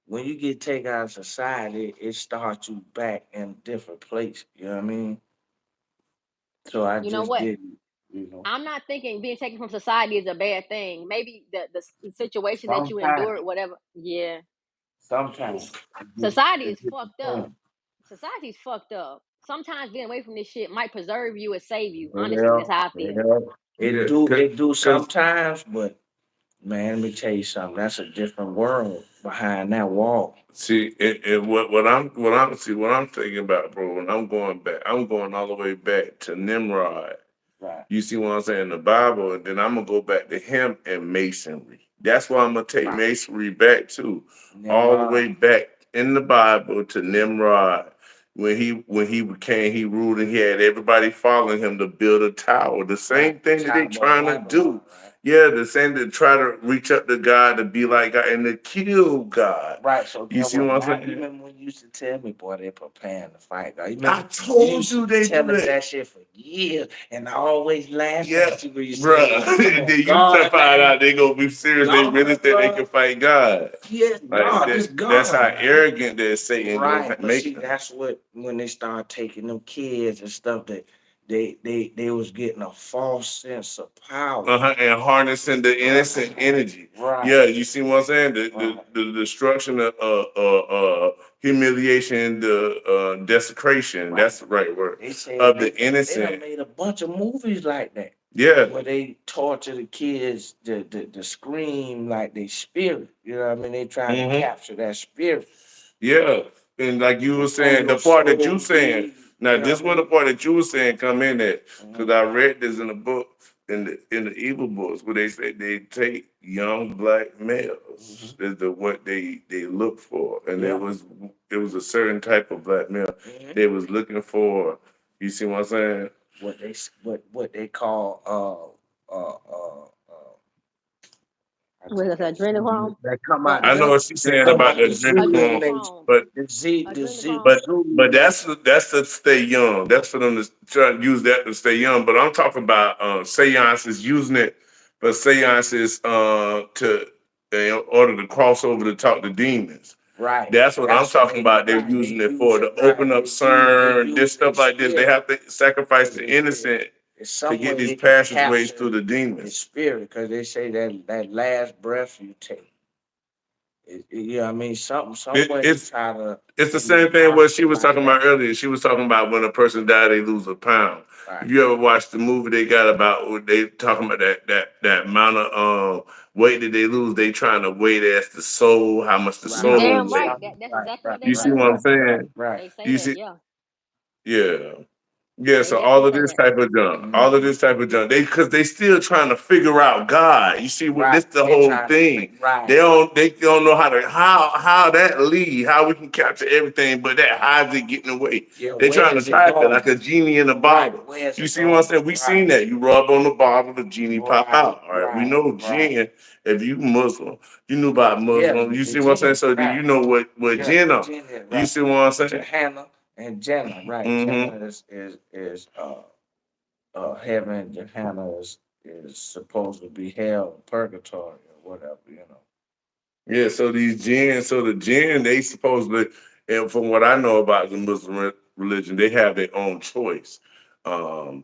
When you get taken out of society, it starts you back in a different place. You know what I mean? So I You know just what? didn't, you know. I'm not thinking being taken from society is a bad thing. Maybe the situation that you Sometimes, endured, whatever. Yeah, sometimes society it is just fucked up. depends. Society's fucked up. Sometimes being away from this shit might preserve you and save you. Honestly, Yeah, that's how I feel. yeah. Yeah, It do cause sometimes, but man, let me tell you something. That's a different world behind that wall. see, what I'm thinking about, bro. When I'm going back, I'm going all the way back to Nimrod. Right, You see what I'm saying? The Bible, and then I'm gonna go back to him and masonry. That's why I'm gonna take right. masonry back to all the Nimrod. way back in the Bible to Nimrod. When he became, he ruled and he had everybody following him to build a tower. The Right. same thing that they Tower of trying to Babylon, do. right? Yeah, the same to try to reach up to God to be like God and to kill God. Right. So You get see what? what I'm Now you saying? remember when you used to tell me, boy, they preparing to fight. God. You I remember you told used you to they tell do me that. that shit for years, and I always laughed Yeah, at you when you said, bruh. "Come And on, then you to God, find man, out they gonna be serious. They really God, think they can bro. fight God. Yeah, Like no, this that. That's God, how man." arrogant that Satan Right, gonna but make see, them. that's what when they start taking them kids and stuff that they was getting a false sense of power. And harnessing the innocent energy. Right, Yeah, you see what I'm saying? right. The destruction of humiliation, the desecration. Right. That's the right word They said of the they done innocent. made a bunch of movies like that Yeah. where they torture the kids to scream like they spirit. You know what I mean? They trying to hmm capture that spirit Yeah, and like you were before saying, the your part that you soul saying leave. now, You know this what I was the mean? part that you were saying come in at because Mhm, I read this in the book in the evil books where they say they take young black males mhm. is the what they look for, and Yeah. it was a certain type of black male Mhm. they was looking for. You see what I'm saying? What they call I Was think it adrenochrome? that come The out I know adrenal what she's that saying come about out the the Zulu adrenochrome, nation. adrenochrome. but Adrenochrome. But Zulu but nation. that's to stay young. That's for them to try to use that to stay young. But I'm talking about seances using it for seances to in order to cross over to talk to demons. Right. That's what I'm That's what talking they about. They're right. They using it use for it to right. open up CERN, this Use their stuff like this. They spirit have to sacrifice because the they say innocent it's to some get way these they can passageways capture through the the demons. spirit because they say that last breath you take. You know what I mean? Some It, way it's it's the they same thing mark what she it was like talking about that. earlier. She was talking about when a person die, they lose a pound. Right. If you ever watched the movie they got about they talking about that amount of weight that they lose, they trying to weigh it as the soul, how much the You Right. soul damn weight. right. Right. That's Right. exactly Right. what they You see say. Right. what I'm Right. saying? Right. They say You that, see, yeah. yeah. Yeah, They so all definitely of say this that. type of junk, Mhm. all of this type of junk, they because they still trying to figure out God. You see what Right. this the They whole trying to thing. figure right. They don't know how that lead, how we can capture everything, but that hides it getting away. Yeah. They Where trying to is it trap it going? like a genie in a Right. bottle. Where's You it see what I'm going? saying? We Right. seen that. You rub on the bottle, the genie pop Right. out. All right. We Right. know Right. jinn. If you Muslim, you knew about Yeah. Muslim. You The see what I'm saying? gene. So do Right. you know what Yeah. jinn The are? gene is You right. see what I'm saying? Johanna and Jenna. Right. Mm-hmm. Jenna is heaven. Johanna is supposed to be hell, purgatory, or whatever. You know. Yeah, so the jinn, they supposedly, and from what I know about the Muslim religion, they have their own choice. Um,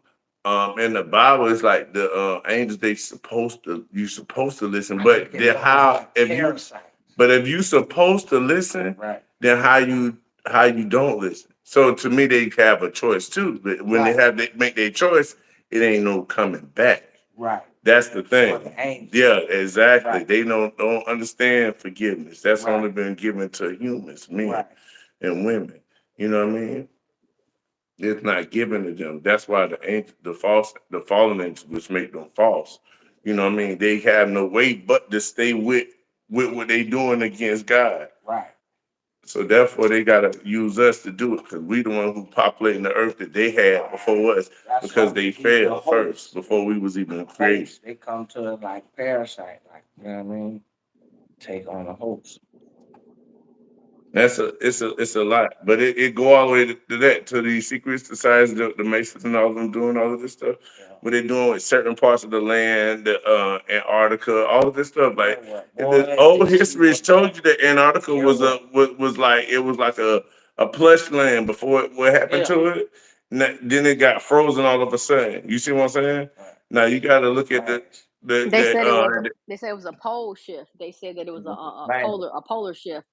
in the Bible, it's like the angels, you supposed to listen, I but think it's they're how like if you, parasites. but if you supposed to listen, Right. then how you don't listen. So to me, they have a choice too. But when Right. they make their choice, it ain't no coming back. Right. That's the For thing. the angels. Yeah, exactly. Right. They don't understand forgiveness. That's Right. only been given to humans, men Right. and women. You know what I mean? It's not given to them. That's why the fallen angels, which make them false. You know what I mean? They have no way but to stay with what they doing against God. Right. So therefore, they gotta use us to do it because we the one who populating the earth that they had before us That's why because we they need the failed first host. before we was even created. Host. They come to it like parasite, like you know what I mean? Take on a host. That's it's a lot, but it go all the way to that to the secret societies, the Masons and all of them doing all of this stuff. Yeah. What they're doing with certain parts of the land, the Antarctica, all of this stuff. You know Like what, the boy? old This is history has what told that. you that Antarctica You know was what? like a plush land before what happened Yeah. to it. Then it got frozen all of a sudden. You see what I'm saying? Right. Now you got to look at Flash. They said it was a they said it was a pole shift. They said that it It was a, was a a, a planet. polar a polar shift.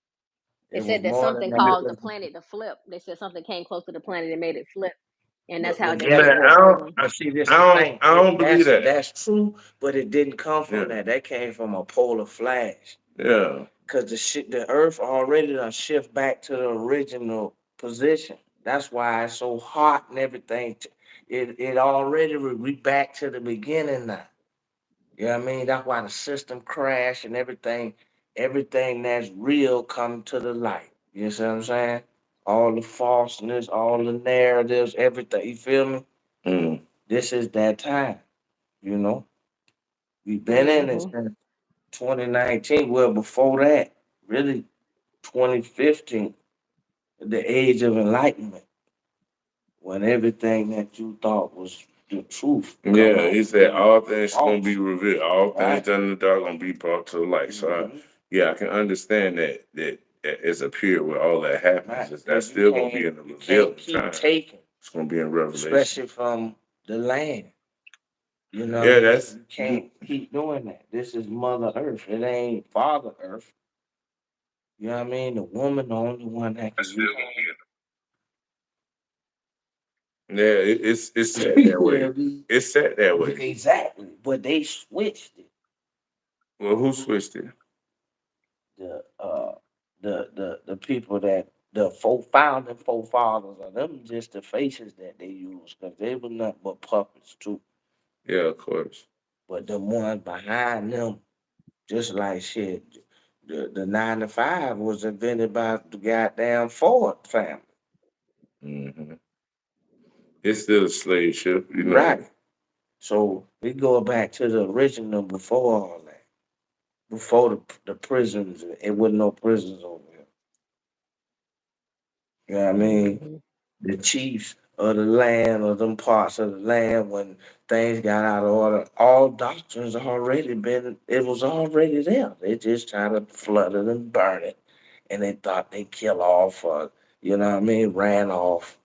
They It was said that more than something that. caused the planet to flip. They said something came close to the planet and made it flip, and that's how But they guess said man, it was what? frozen. But see, this the thing. I don't believe that. That's true, but it didn't come from Yeah, that. That came from a polar flash. yeah. Cause the Earth already done shift back to the original position. That's why it's so hot and everything. It already we back to the beginning now. You know what I mean? That's why the system crash and everything that's real come to the light. You see what I'm saying? All the falseness, all the narratives, everything. You feel me? Mm. This is that time. You know, we've been in it Hmm. since 2019. Well, before that, really 2015, the age of enlightenment, when everything that you thought was the truth come Yeah, out he to said be all things gonna be false. revealed. All things Right. done in the dark gonna be brought to the light. So Hmm. yeah, I can understand that it's a period where all that happens. Right. That's Because still gonna be in the you can't revealing keep time. taking, It's gonna be in Revelation. especially from the land. You know what I Yeah, mean? that's You can't keep doing that. This is Mother Earth. It ain't Father Earth. You know what I mean? The woman, the only one that can still reach. gonna be yeah, it's set that way. Yeah, It's set that way. exactly. But they switched it. Well, who switched it? The the people that the founding forefathers of them just the faces that they use because they were nothing but puppets too. Yeah, of course. But the ones behind them, just like shit, the 9 to 5 was invented by the goddamn Ford family. Hmm. It's still a slave ship, you know. Right. So we go back to the original before all that. Before the prisons, it wasn't no prisons over here. You know what I mean? Hmm. The chiefs of the land or them parts of the land when things got out of order, all doctrines already been it was already there. They just tried to flood it and burn it. And they thought they kill off or you know what I mean, ran off.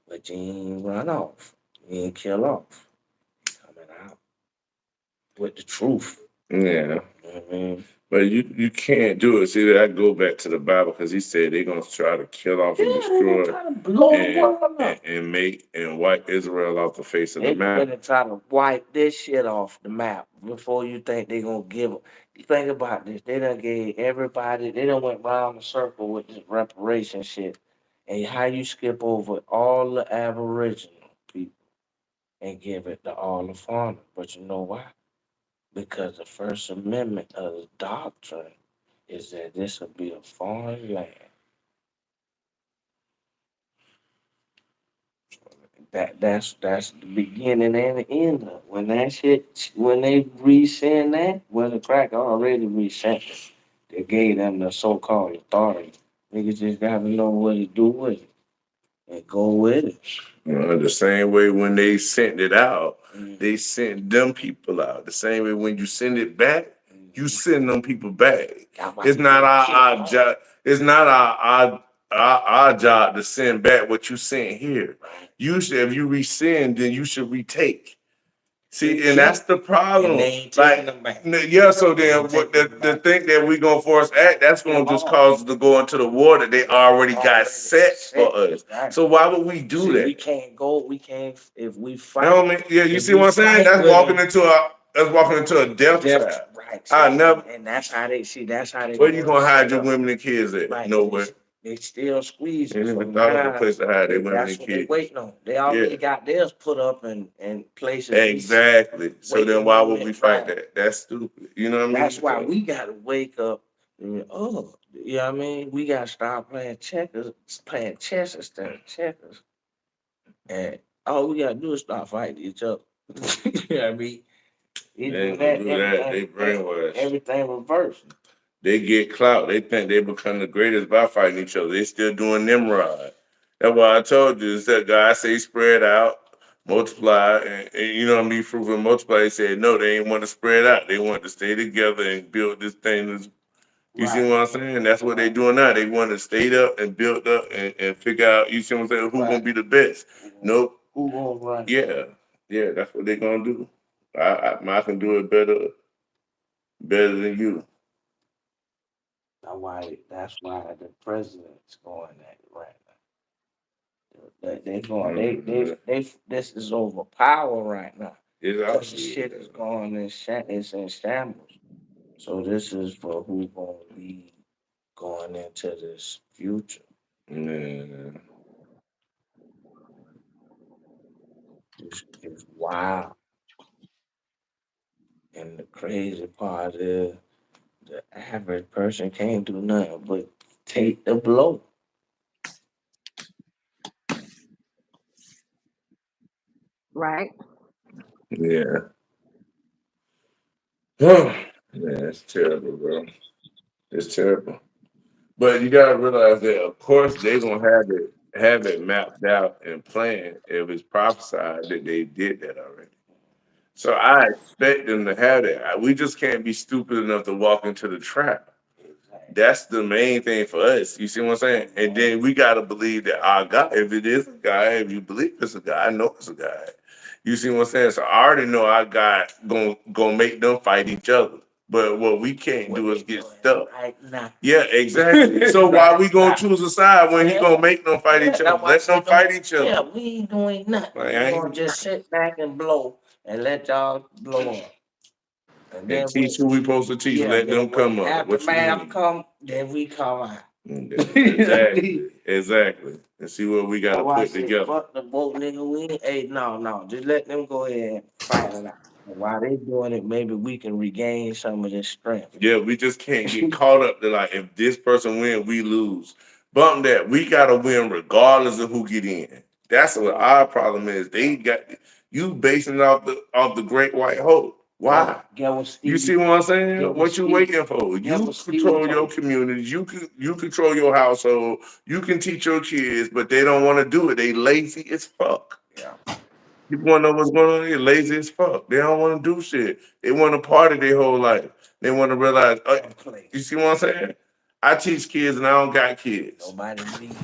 But you ain't run off. You ain't kill off. You coming out with the truth. Yeah. You know what I mean? But you can't do it. See, I go back to the Bible because he said they're gonna try to kill off and Yeah, they gonna destroy try to blow the and world up. and wipe Israel off the face of the They map. finna try to wipe this shit off the map before you think they gonna give 'em. You think about this. They done gave everybody. They done went round the circle with this reparation shit. And how you skip over all the Aboriginal people and give it to all the foreigners? But you know why? Because the First Amendment of the doctrine is that this will be a foreign land. That's the beginning and the end of it. When that shit when they resend that, well the crack already resent it. They gave them the so called authority. Niggas just gotta know what to do with it and go with it. You know, the same way when they sent it out, Mm-hmm. they sent them people out. The same way when you send it back, You send them people back. That's why It's you not gotta our, check our on. job. It's not our job to send back what you sent here. Right. You should, if you resend, then you should retake. See, They and that's check, the and problem. they ain't taking Like, them back. yeah, so They then ain't what taking them the back. thing that we gonna force act, that's gonna just Tomorrow. cause us to go into the war that they already got Already set for set. us. Right. So why would we do See, we that? can't go. We can't if we You fight. know what I mean? Yeah, you If see we what I'm saying? fight That's with walking them, into a death trap. right? I See, never. and that's how they see. That's how they Where you want to gonna hide set your up. women and kids at? Right? Nowhere. They still squeezing. They So never thought of a now place to hide their women that's and what they kids. waiting on. They already Yeah, got theirs put up in places. exactly. So then Waiting why on would it. we fight Right. that? That's stupid. You know what I mean? That's why So, we gotta wake up. And, oh, you know what I mean? We gotta start playing checkers, playing chess instead of checkers. And all we gotta do is start fighting each other. You know what I mean? they Either ain't gonna that, do that. They brainwashed. everything reversed. They get clout. They think they become the greatest by fighting each other. They still doing Nimrod. That's why I told you, is that God say spread out, multiply, and you know what I mean, fruit and multiply. They said no, they ain't want to spread out. They want to stay together and build this thing. You see what I'm saying? That's what they doing now. They want to stay up and build up and figure out, you see what I'm saying, who gonna be the best. Nope. Who gonna run? Yeah, that's what they gonna do. I can do it better than you. That's why the president's going at it right now. They going Mhm. they this is over power right now. It's This out shit is there. going it's in shambles. So this is for who gonna be going into this future. Yeah. It's wild. And the crazy part is the average person can't do nothing but take the blow. Right. Yeah. Yeah, it's terrible, bro. It's terrible. But you gotta realize that of course they gonna have it mapped out and planned if it's prophesied that they did that already. So I expect them to have that. We just can't be stupid enough to walk into the trap. That's the main thing for us. You see what I'm saying? And then we gotta believe that our God, if it is a guy, if you believe it's a guy, I know it's a guy. You see what I'm saying? So I already know our God gonna make them fight each other. But what we can't do is get stuck. Right now. Yeah, exactly. So why we gonna choose a side when he gonna make them fight each other? Let them fight each other. Yeah, we ain't doing nothing. Like, We gonna just sit back and blow and let y'all blow up. And and then teach who we supposed to teach. Let them when come the up. What you aftermath mean? come, then we come out. Exactly. And see what we gotta That's why I put say together. fuck the boat nigga. We ain't no. Just let them go ahead and fight it out. And while they doing it, maybe we can regain some of this strength. Yeah, we just can't get caught up to like if this person win, we lose. Bump that. We gotta win regardless of who get in. That's what our problem is. They got you basing it off the great white hope. Why? Get what You Steve see what I'm saying? Get what What you Steve- waiting for? get You what Steve control your told communities. You control your household. You can teach your kids, but they don't want to do it. They lazy as fuck. Yeah. People want to know what's going on here. Lazy as fuck. They don't want to do shit. They want to party their whole life. They want to realize. You see what I'm saying? I teach kids and I don't got kids. Nobody leave.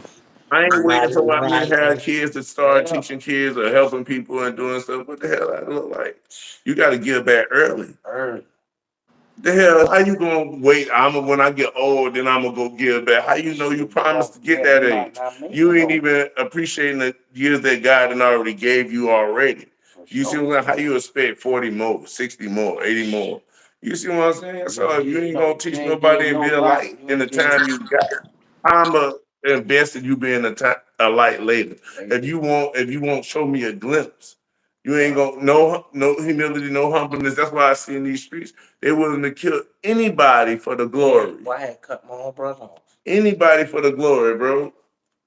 I ain't waiting for my men to have Right. kids to start teaching kids or helping people and doing stuff. What the hell I look like? You got to give back early. The hell, how you gonna wait? When I get old, then I'm gonna go give back. How you know you promised to get that age? You ain't even appreciating the years that God had already gave you already. You see what I'm saying? How you expect 40 more, 60 more, 80 more? You see what I'm saying? So if you ain't gonna teach nobody and be a light in the time you got, I'ma invest in you being a light later. If you won't show me a glimpse, you ain't gonna no humility, no humbleness. That's why I see in these streets they willing to kill anybody for the glory. Why I had cut my own brother off? Anybody for the glory, bro.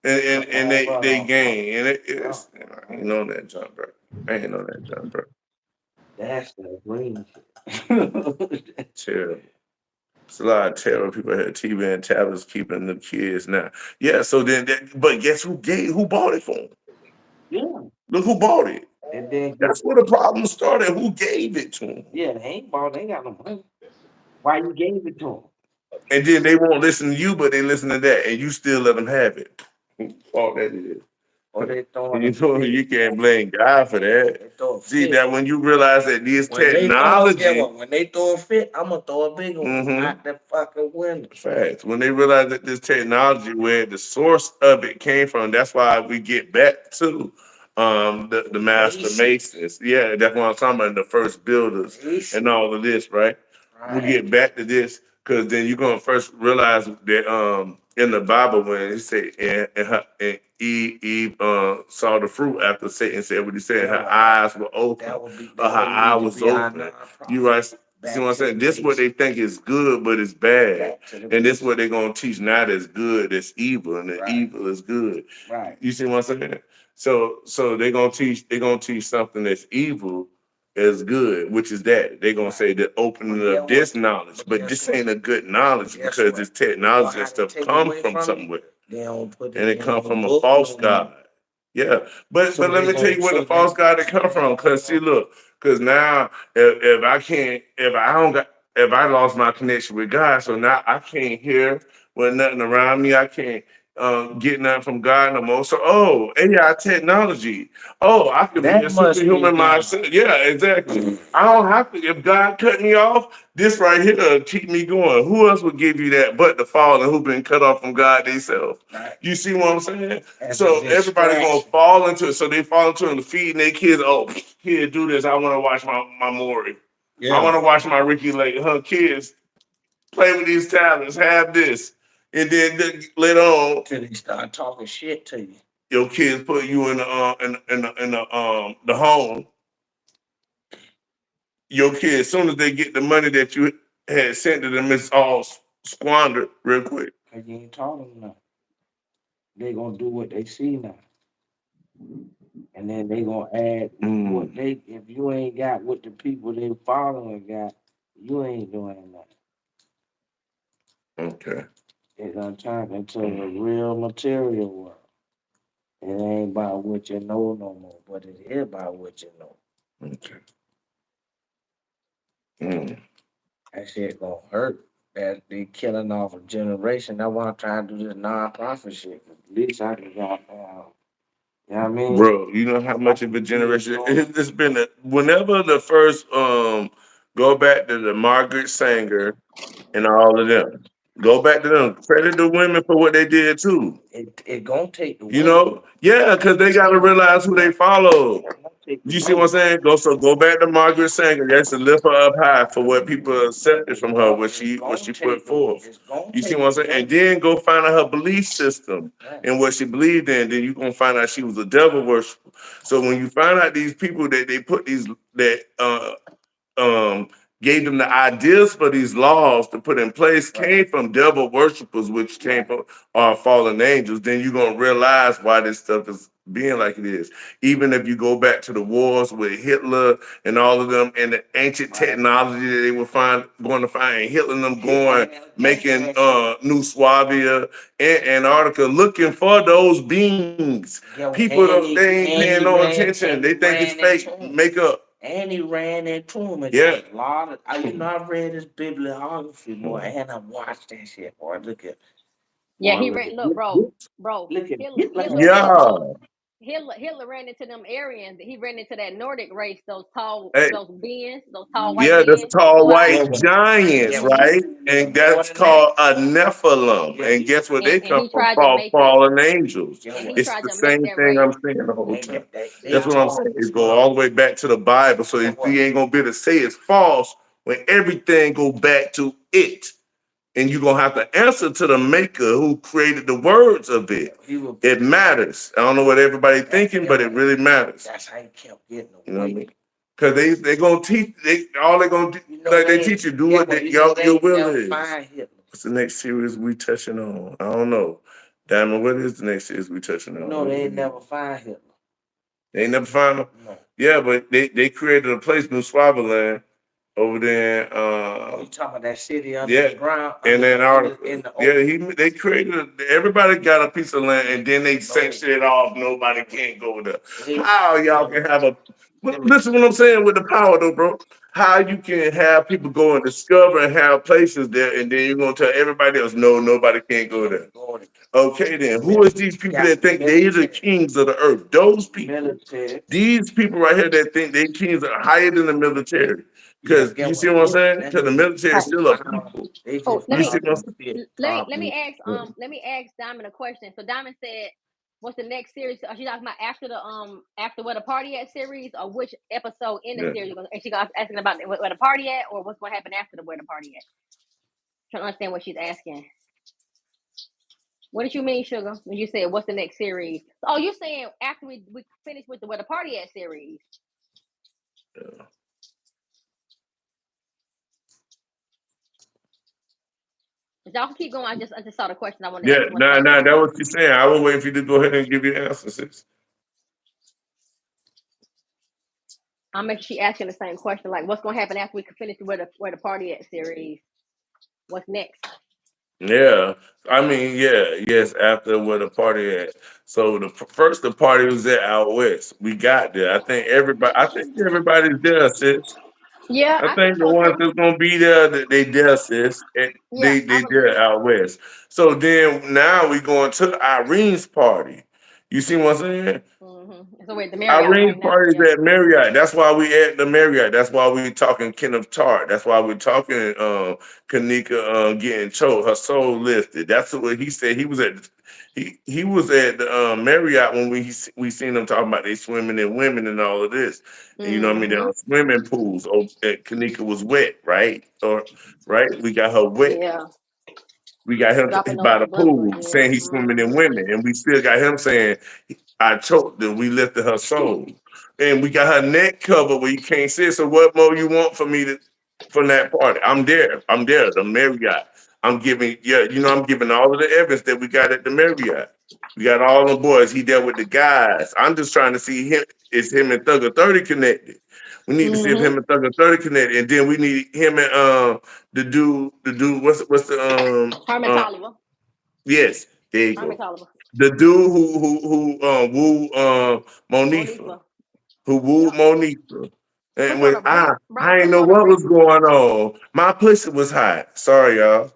And they gain. And it's I ain't on that jump, bro. I ain't on that jump, bro. That's the green. Terrible. It's a lot of terrible people had TV and tablets keeping the kids now. Yeah, so then but guess who bought it for them? Yeah. Look who bought it. And then That's where the problem started. Who gave it to them? yeah, they ain't bought. They got no money. Why you gave it to And then they won't listen to you, but they listen to that, and you still let them have it. All that is. or they throwing You a know, fit? you can't blame God for that. They throw a See fit. that when you realize that this When they throw, get technology, what? When they throw a fit, I'm gonna throw a bigger one out the fucking window. facts, when they realize that this technology, where the source of it came from, that's why we get back to the master masons. Yeah, that's what I'm talking about, the first builders and all of this, right? We'll get back to this because then you're gonna first realize that in the Bible when it said and Eve saw the fruit after Satan said what he said, her eyes were open, her eye was open. You right? See what I'm saying? This is what they think is good, but it's bad, and this is what they're gonna teach now that's good, that's evil, and the evil is good. Right. You see what I'm saying? So they're gonna teach something that's evil as good, which is that they're gonna say the opening of this knowledge, but this ain't a good knowledge because this technology and stuff come from somewhere, They don't put and it in come no from a book false no more. god. Yeah, but So let they me tell gonna you where the so false they god they come from. Cause see, look, cause now if I can't, if I don't got, if I lost my connection with God, so now I can't hear with nothing around me. I can't get nothing from God no more. So AI technology. Oh, I could be a that must be superhuman God. myself. Yeah, exactly. I don't have to. If God cut me off, this right here keep me going. Who else would give you that but the fallen who been cut off from God themselves? Right. You see what I'm saying? As So a everybody gonna distraction. fall into it. So they fall into it and feeding their kids. Oh, kid, do this. I want to watch my Maury. I want to watch my Ricky Lake. Her kids play with these tablets. Have this, and then later on, Till they start talking shit to you. your kids put you in the home. Your kids, as soon as they get the money that you had sent to them, it's all squandered real quick. Cause you ain't taught them nothing. They gonna do what they see now. And then they gonna add what they if you ain't got what the people they following got, you ain't doing nothing. Okay. It's gonna turn into a real material world. It ain't about what you know no more, but it is about what you know. Okay. Mm. That shit gonna hurt. That they killing off a generation. That's why I'm trying to do this non-profit shit. At least I can got you know what I mean? Bro, you know how much of a generation it's been. Whenever the first go back to the Margaret Sanger and all of them, go back to them. Credit the women for what they did too. It gonna take the You women. know, yeah, because they got to realize who they follow. You see what I'm saying? Go back to Margaret Sanger. That's to lift her up high for what people accepted from her, what she put forth. You see what I'm saying? And then go find out her belief system and what she believed in. Then you gonna find out she was a devil worshiper. So when you find out these people that they put these that um gave them the ideas for these laws to put in place came from devil worshippers, which came from fallen angels, then you're gonna realize why this stuff is being like it is. Even if you go back to the wars with Hitler and all of them and the ancient technology that they were going to find, and Hitler and them going making New Swabia and Antarctica looking for those beings. People don't they ain't paying no attention. They think it's fake makeup. And he ran into him. And Yeah. a lot of, you know, I read his bibliography, boy, and I watched that shit, boy. Look at, Yeah, boy, he ran. Look, bro, look at Hitler Yeah. ran into Hitler ran into them Aryans. He ran into that Nordic race. Those tall, Hey, those beings, those tall white yeah, that's beings. tall Boy, white giants, right? And that's called a Nephilim. And guess where they and come he from? tried to make it. Fallen angels. And he It's tried the to make same that thing race. I'm saying the whole time. That's what I'm saying. It's go all the way back to the Bible. So if you ain't gonna be able to say it's false when everything go back to it. And you're gonna have to answer to the maker who created the words of it. It matters. I don't know what everybody's thinking, but it really matters. That's how he kept getting away. You know what I mean? Because they gonna teach all they gonna do, like they teach you do what your will is. What's the next series we touching on? I don't know. Diamond, what is the next series we touching on? No, they ain't never find Hitler. They ain't never find him? No. Yeah, but they created a place, New Swaziland, over there. You talking about that city under the ground? And then they created everybody got a piece of land and then they sectioned it off. Nobody can't go there. How y'all can have But listen what I'm saying with the power though, bro. How you can have people go and discover and have places there, and then you're gonna tell everybody else, no, nobody can't go there. Okay, then who is these people that think they are the kings of the earth? Those people. Military. These people right here that think they kings are higher than the military. Yeah, Because get you see what? what I'm saying? Let Because the me military is Right. still a people. They Oh, just let You me see what I'm saying? let me ask Diamond a question. So Diamond said, "What's the next series? Are she talking about after the after where the party at series, or which episode in the Yeah. series? Is she asking about where the party at, or what's going to happen after the where the party at? Trying to understand what she's asking. What did you mean, Sugar, when you said what's the next series? Oh, you saying after we finish with the where the party at series? Yeah. If y'all can keep going. I just saw the question. I wanted to Yeah, ask what's nah, going nah, that on. was she's saying. I was waiting for you to go ahead and give your answer, sis. I'm making she asking the same question, like what's going to happen after we finish where the party at series? What's next? Yeah, I mean, yeah, yes. After where the party at, so first the party was at out west. We got there. I think everybody's there, sis. Yeah, I I think think the so ones too. that's gonna be there, that they there, sis. And Yeah, I they there believe. out west. So then now we going to Irene's party. You see what I'm saying? So wait, the Marriott Irene's right now. party Yeah. is at Marriott. That's why we at the Marriott. That's why we talking Kenneth Tart. That's why we're talking Keneka getting choked, her soul lifted. That's what he said. He was at the Marriott when we seen them talking about they swimming in women and all of this. And you know what I mean? There Mm-hmm. are swimming pools. Oh, Keneka was wet, right? Or right? We got her wet. Yeah. We got him Dropping those by the subliminals. pool Yeah. saying he's swimming in women, and we still got him saying I choked her. We lifted her soul, and we got her neck covered where you can't see it. So what more you want from me from that party? I'm there. I'm there. The Marriott. I'm giving. Yeah, you know I'm giving all of the evidence that we got at the Marriott. We got all the boys. He there with the guys. I'm just trying to see him. Is him and Thugger 30 connected? We need to see if Mm-hmm. him and Thugger 30 connected, and then we need him and the dude. What's the Herman Tolliver. yes, there you Herman go. Tolliver. The dude who woo Monifa, Monifa. who wooed Yep. Monifa. And Put you on when a brief. I Put ain't you know on a what brief. was going on. My pussy was hot. Sorry, y'all.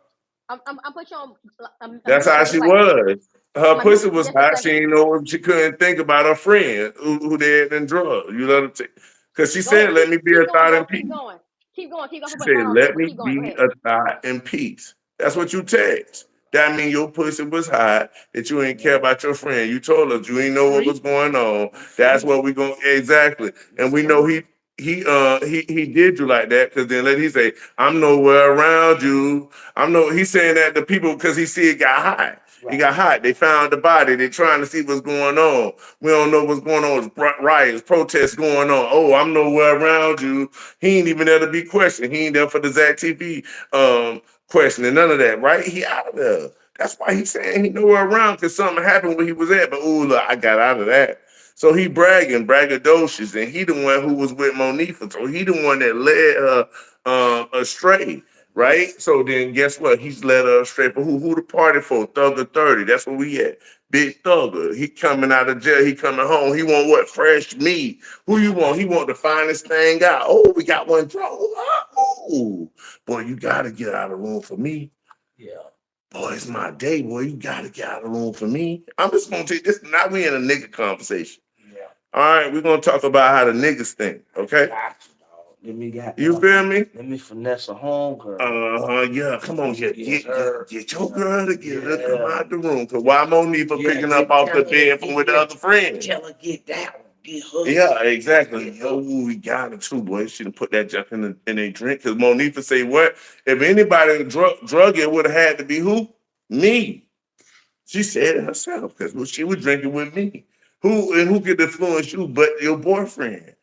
I'm put you on a That's mute for how just she like was. Her I'm gonna mute pussy you for was just a hot. She second. ain't know what she couldn't think about her friend who they had been drugged. You let her take. Because she Go ahead. said, let me be a Keep going, thought in bro. peace. Keep going. Keep going. Keep going. She Put said, turn on mute, let but me keep going. Go be ahead. a thought in peace. That's what you text. That mean your pussy was hot, that you ain't care about your friend. You told us you ain't know what was going on. That's what we going exactly. And we know he did you like that because then let he say, I'm nowhere around you. He's saying that to people because he see it got hot. He got hot. They found the body. They trying to see what's going on. We don't know what's going on. It's riots, protests going on. Oh, I'm nowhere around you. He ain't even there to be questioned. He ain't there for the Zach TV questioning none of that, right? He out of there. That's why he's saying he nowhere around because something happened where he was at. But ooh, look, I got out of that. So he braggadocious, and he the one who was with Monifa. So he the one that led her astray, right? So then guess what? He's led her astray. But who the party for? Thugger 30. That's where we at. Big Thugger. He coming out of jail. He coming home. He want what? Fresh meat. Who you want? He want the finest thing out. Oh, we got one drunk. Oh, boy, you gotta get out of the room for me. Yeah. Boy, it's my day, boy. You gotta get out of the room for me. I'm just gonna take this. Now we in a nigga conversation. Yeah. All right, we're gonna talk about how the niggas think, okay? Got you, dog. You feel me? Let me finesse a home girl. Yeah. Come on, get your girl to get her to come Yeah. out the room. Cause why Monifa picking up off the bed from with the other friends? Tell her get that one. Get her. Yeah, exactly. Oh, we got it too, boy. She done put that junk in a drink. Cause Monifa say what? If anybody drug it would have had to be who? Me. She said it herself because she was drinking with me. Who could influence you but your boyfriend?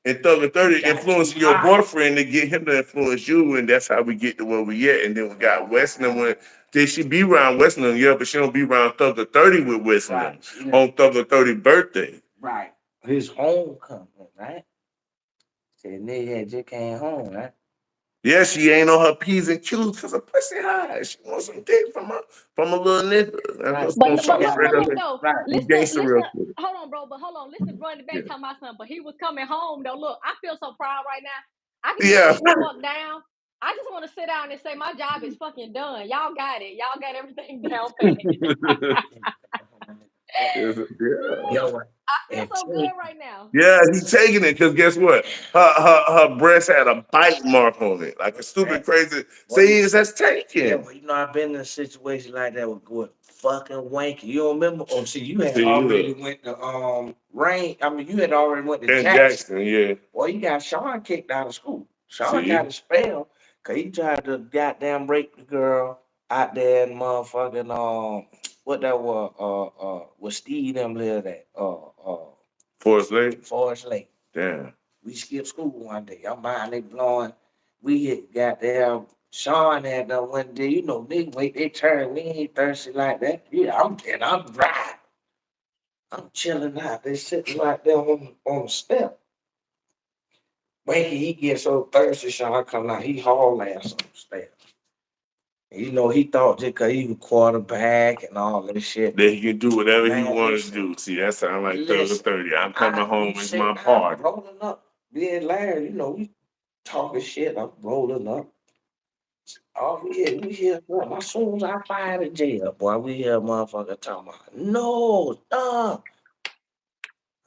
And Thugger 30 influencing your boyfriend to get him to influence you, and that's how we get to where we at. And then we got Weston when did she be around Weston? Yeah, but she don't be around Thugger 30 with Weston on Thugger 30 birthday. Right. His homecoming, right? Said nigga had just came home, right? Yeah, she ain't on her P's and Q's because her pussy high. She wants some dick from a little nigga. That's Right. what's But gonna but show look, straight but up look Goddamn though. right. and Listen, gangster listen. real quick. Hold on, bro. But hold on. Listen, running Yeah. back talking about something. But he was coming home though. Look, I feel so proud right now. I can just Yeah. sit the fuck down. I just want to sit down and say my job is fucking done. Y'all got it. Y'all got everything down pat. Yeah. Yo, I feel and so good right now. Yeah, he's taking it because guess what? Her breast had a bite mark on it, like a stupid crazy. See, that's yeah, taken. well, I've been in a situation like that with fucking wanky. You don't remember? Oh, see, you had See, already look. went to Rain. I mean, you had already went to And Jackson. Jackson, yeah. Well, you got Sean kicked out of school. Sean See, got expelled because he tried to goddamn rape the girl out there in motherfucking what that was where Steve them lived at Forest Lake. Forest Lake. Damn. We skipped school one day. I'm behind they blowing. We hit goddamn Sean had done one day. You know, nigga wait, they turn. We ain't thirsty like that. Yeah, I'm dry. I'm chilling out. They sitting right there on the step. Wanky, he gets so thirsty, Sean come out. He haul ass on the step. You know, he thought just cause he was quarterback and all this shit. That he can do whatever he Man, wanted to listen, do. See, that sound like Thug listen. 30. I'm coming home. It's my I'm party. rolling up. Me and Larry, you know, we talking shit. I'm rolling up. Oh, we hear, boy, as soon as I fired in jail, boy, we hear a motherfucker talking about, no, stop.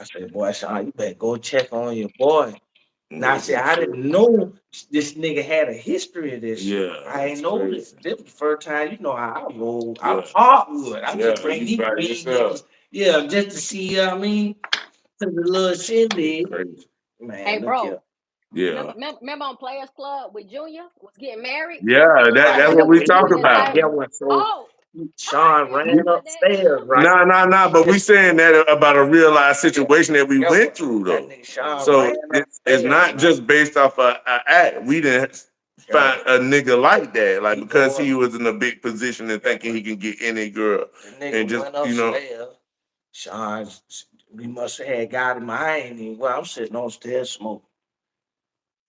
I said, boy, Sean, you better go check on your boy. Now, see, I didn't know this nigga had a history of this shit. Yeah, I that's ain't know crazy. this. This was the first time, you know how I roll. I'm Yeah. hardwood. I Yeah, just bring you these by green yourself. niggas, yeah, just to see, you know what I mean, to the little shindig. Crazy. Man, Hey, look bro. here. Yeah. Remember on Players Club with Junior was getting married, Yeah, and that, Right, that's he what was we he was talk entitled. about. yeah, what, so Oh, I Sean didn't hear ran nothing about upstairs, that. right? Nah, but we saying that about a real life situation that we Yeah, went what? through That though. nigga Sean So ran it's upstairs, not right? just based off a act. We didn't Yeah, find a nigga like that, like you know because what? he was in a big position and thinking he can get any girl The and nigga just went you know. upstairs. Sean, we must have had got him. I ain't even, well, I'm sitting on stairs smoking.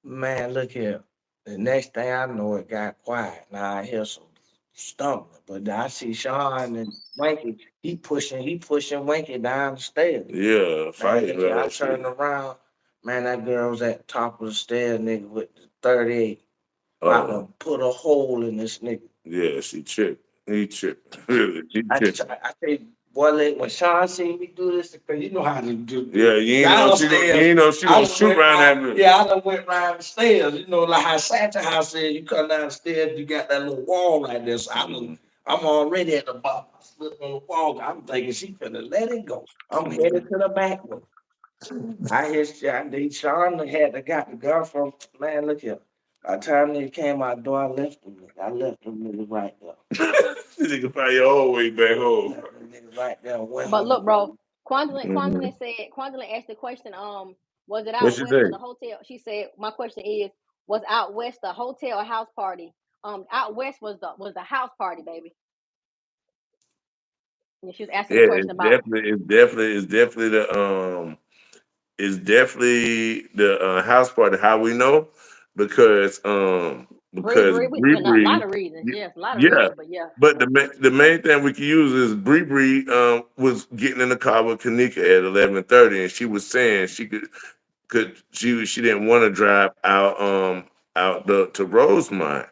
Man, look here. The next thing I know, it got quiet. Now I hear some stumbling, but I see Sean and Wanky. He pushing Wanky down the stairs. Yeah, Man, fighting look here. about I that shit. turned around. Man, that girl was at the top of the stairs, nigga, with the 38. About to Oh, put a hole in this nigga. yeah, she tripped. He tripped. Really, he tripped. I say, boy, like, when Sean seen me do this, because you know how to Yeah, do you ain't know downstairs. she I gonna done shoot went around that round, bitch. yeah, I done went round the stairs. You know, like how Santa House said, you come down the stairs, you got that little wall like this. Mhm. I'm already at the bottom. I slipped on the wall. I'm thinking she finna let it go. I'm headed Mhm. to the back one. I hear Sean had the got the girl from, man, look here. By the time they came out the door, I left them. I left them niggas right there. You can find your whole way back home. Left them niggas right there. Went But look, home. bro, Quandelin Mhm. said Quandelin asked the question, was it What out you west or say? the hotel? She said, my question is, was out west the hotel or house party? Out west was the house party, baby. And she was asking the Yeah, question about it's definitely the house party. How we know? Because Bree because Bree. Bree A lot Bree, of reasons, yes, a lot of yeah. reasons, but yeah. But the main thing we can use is Bree Bree was getting in the car with Keneka at 11:30, and she was saying she didn't want to drive out out to Rosemont.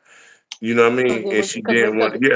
You know what I mean? And she didn't want, Because yeah.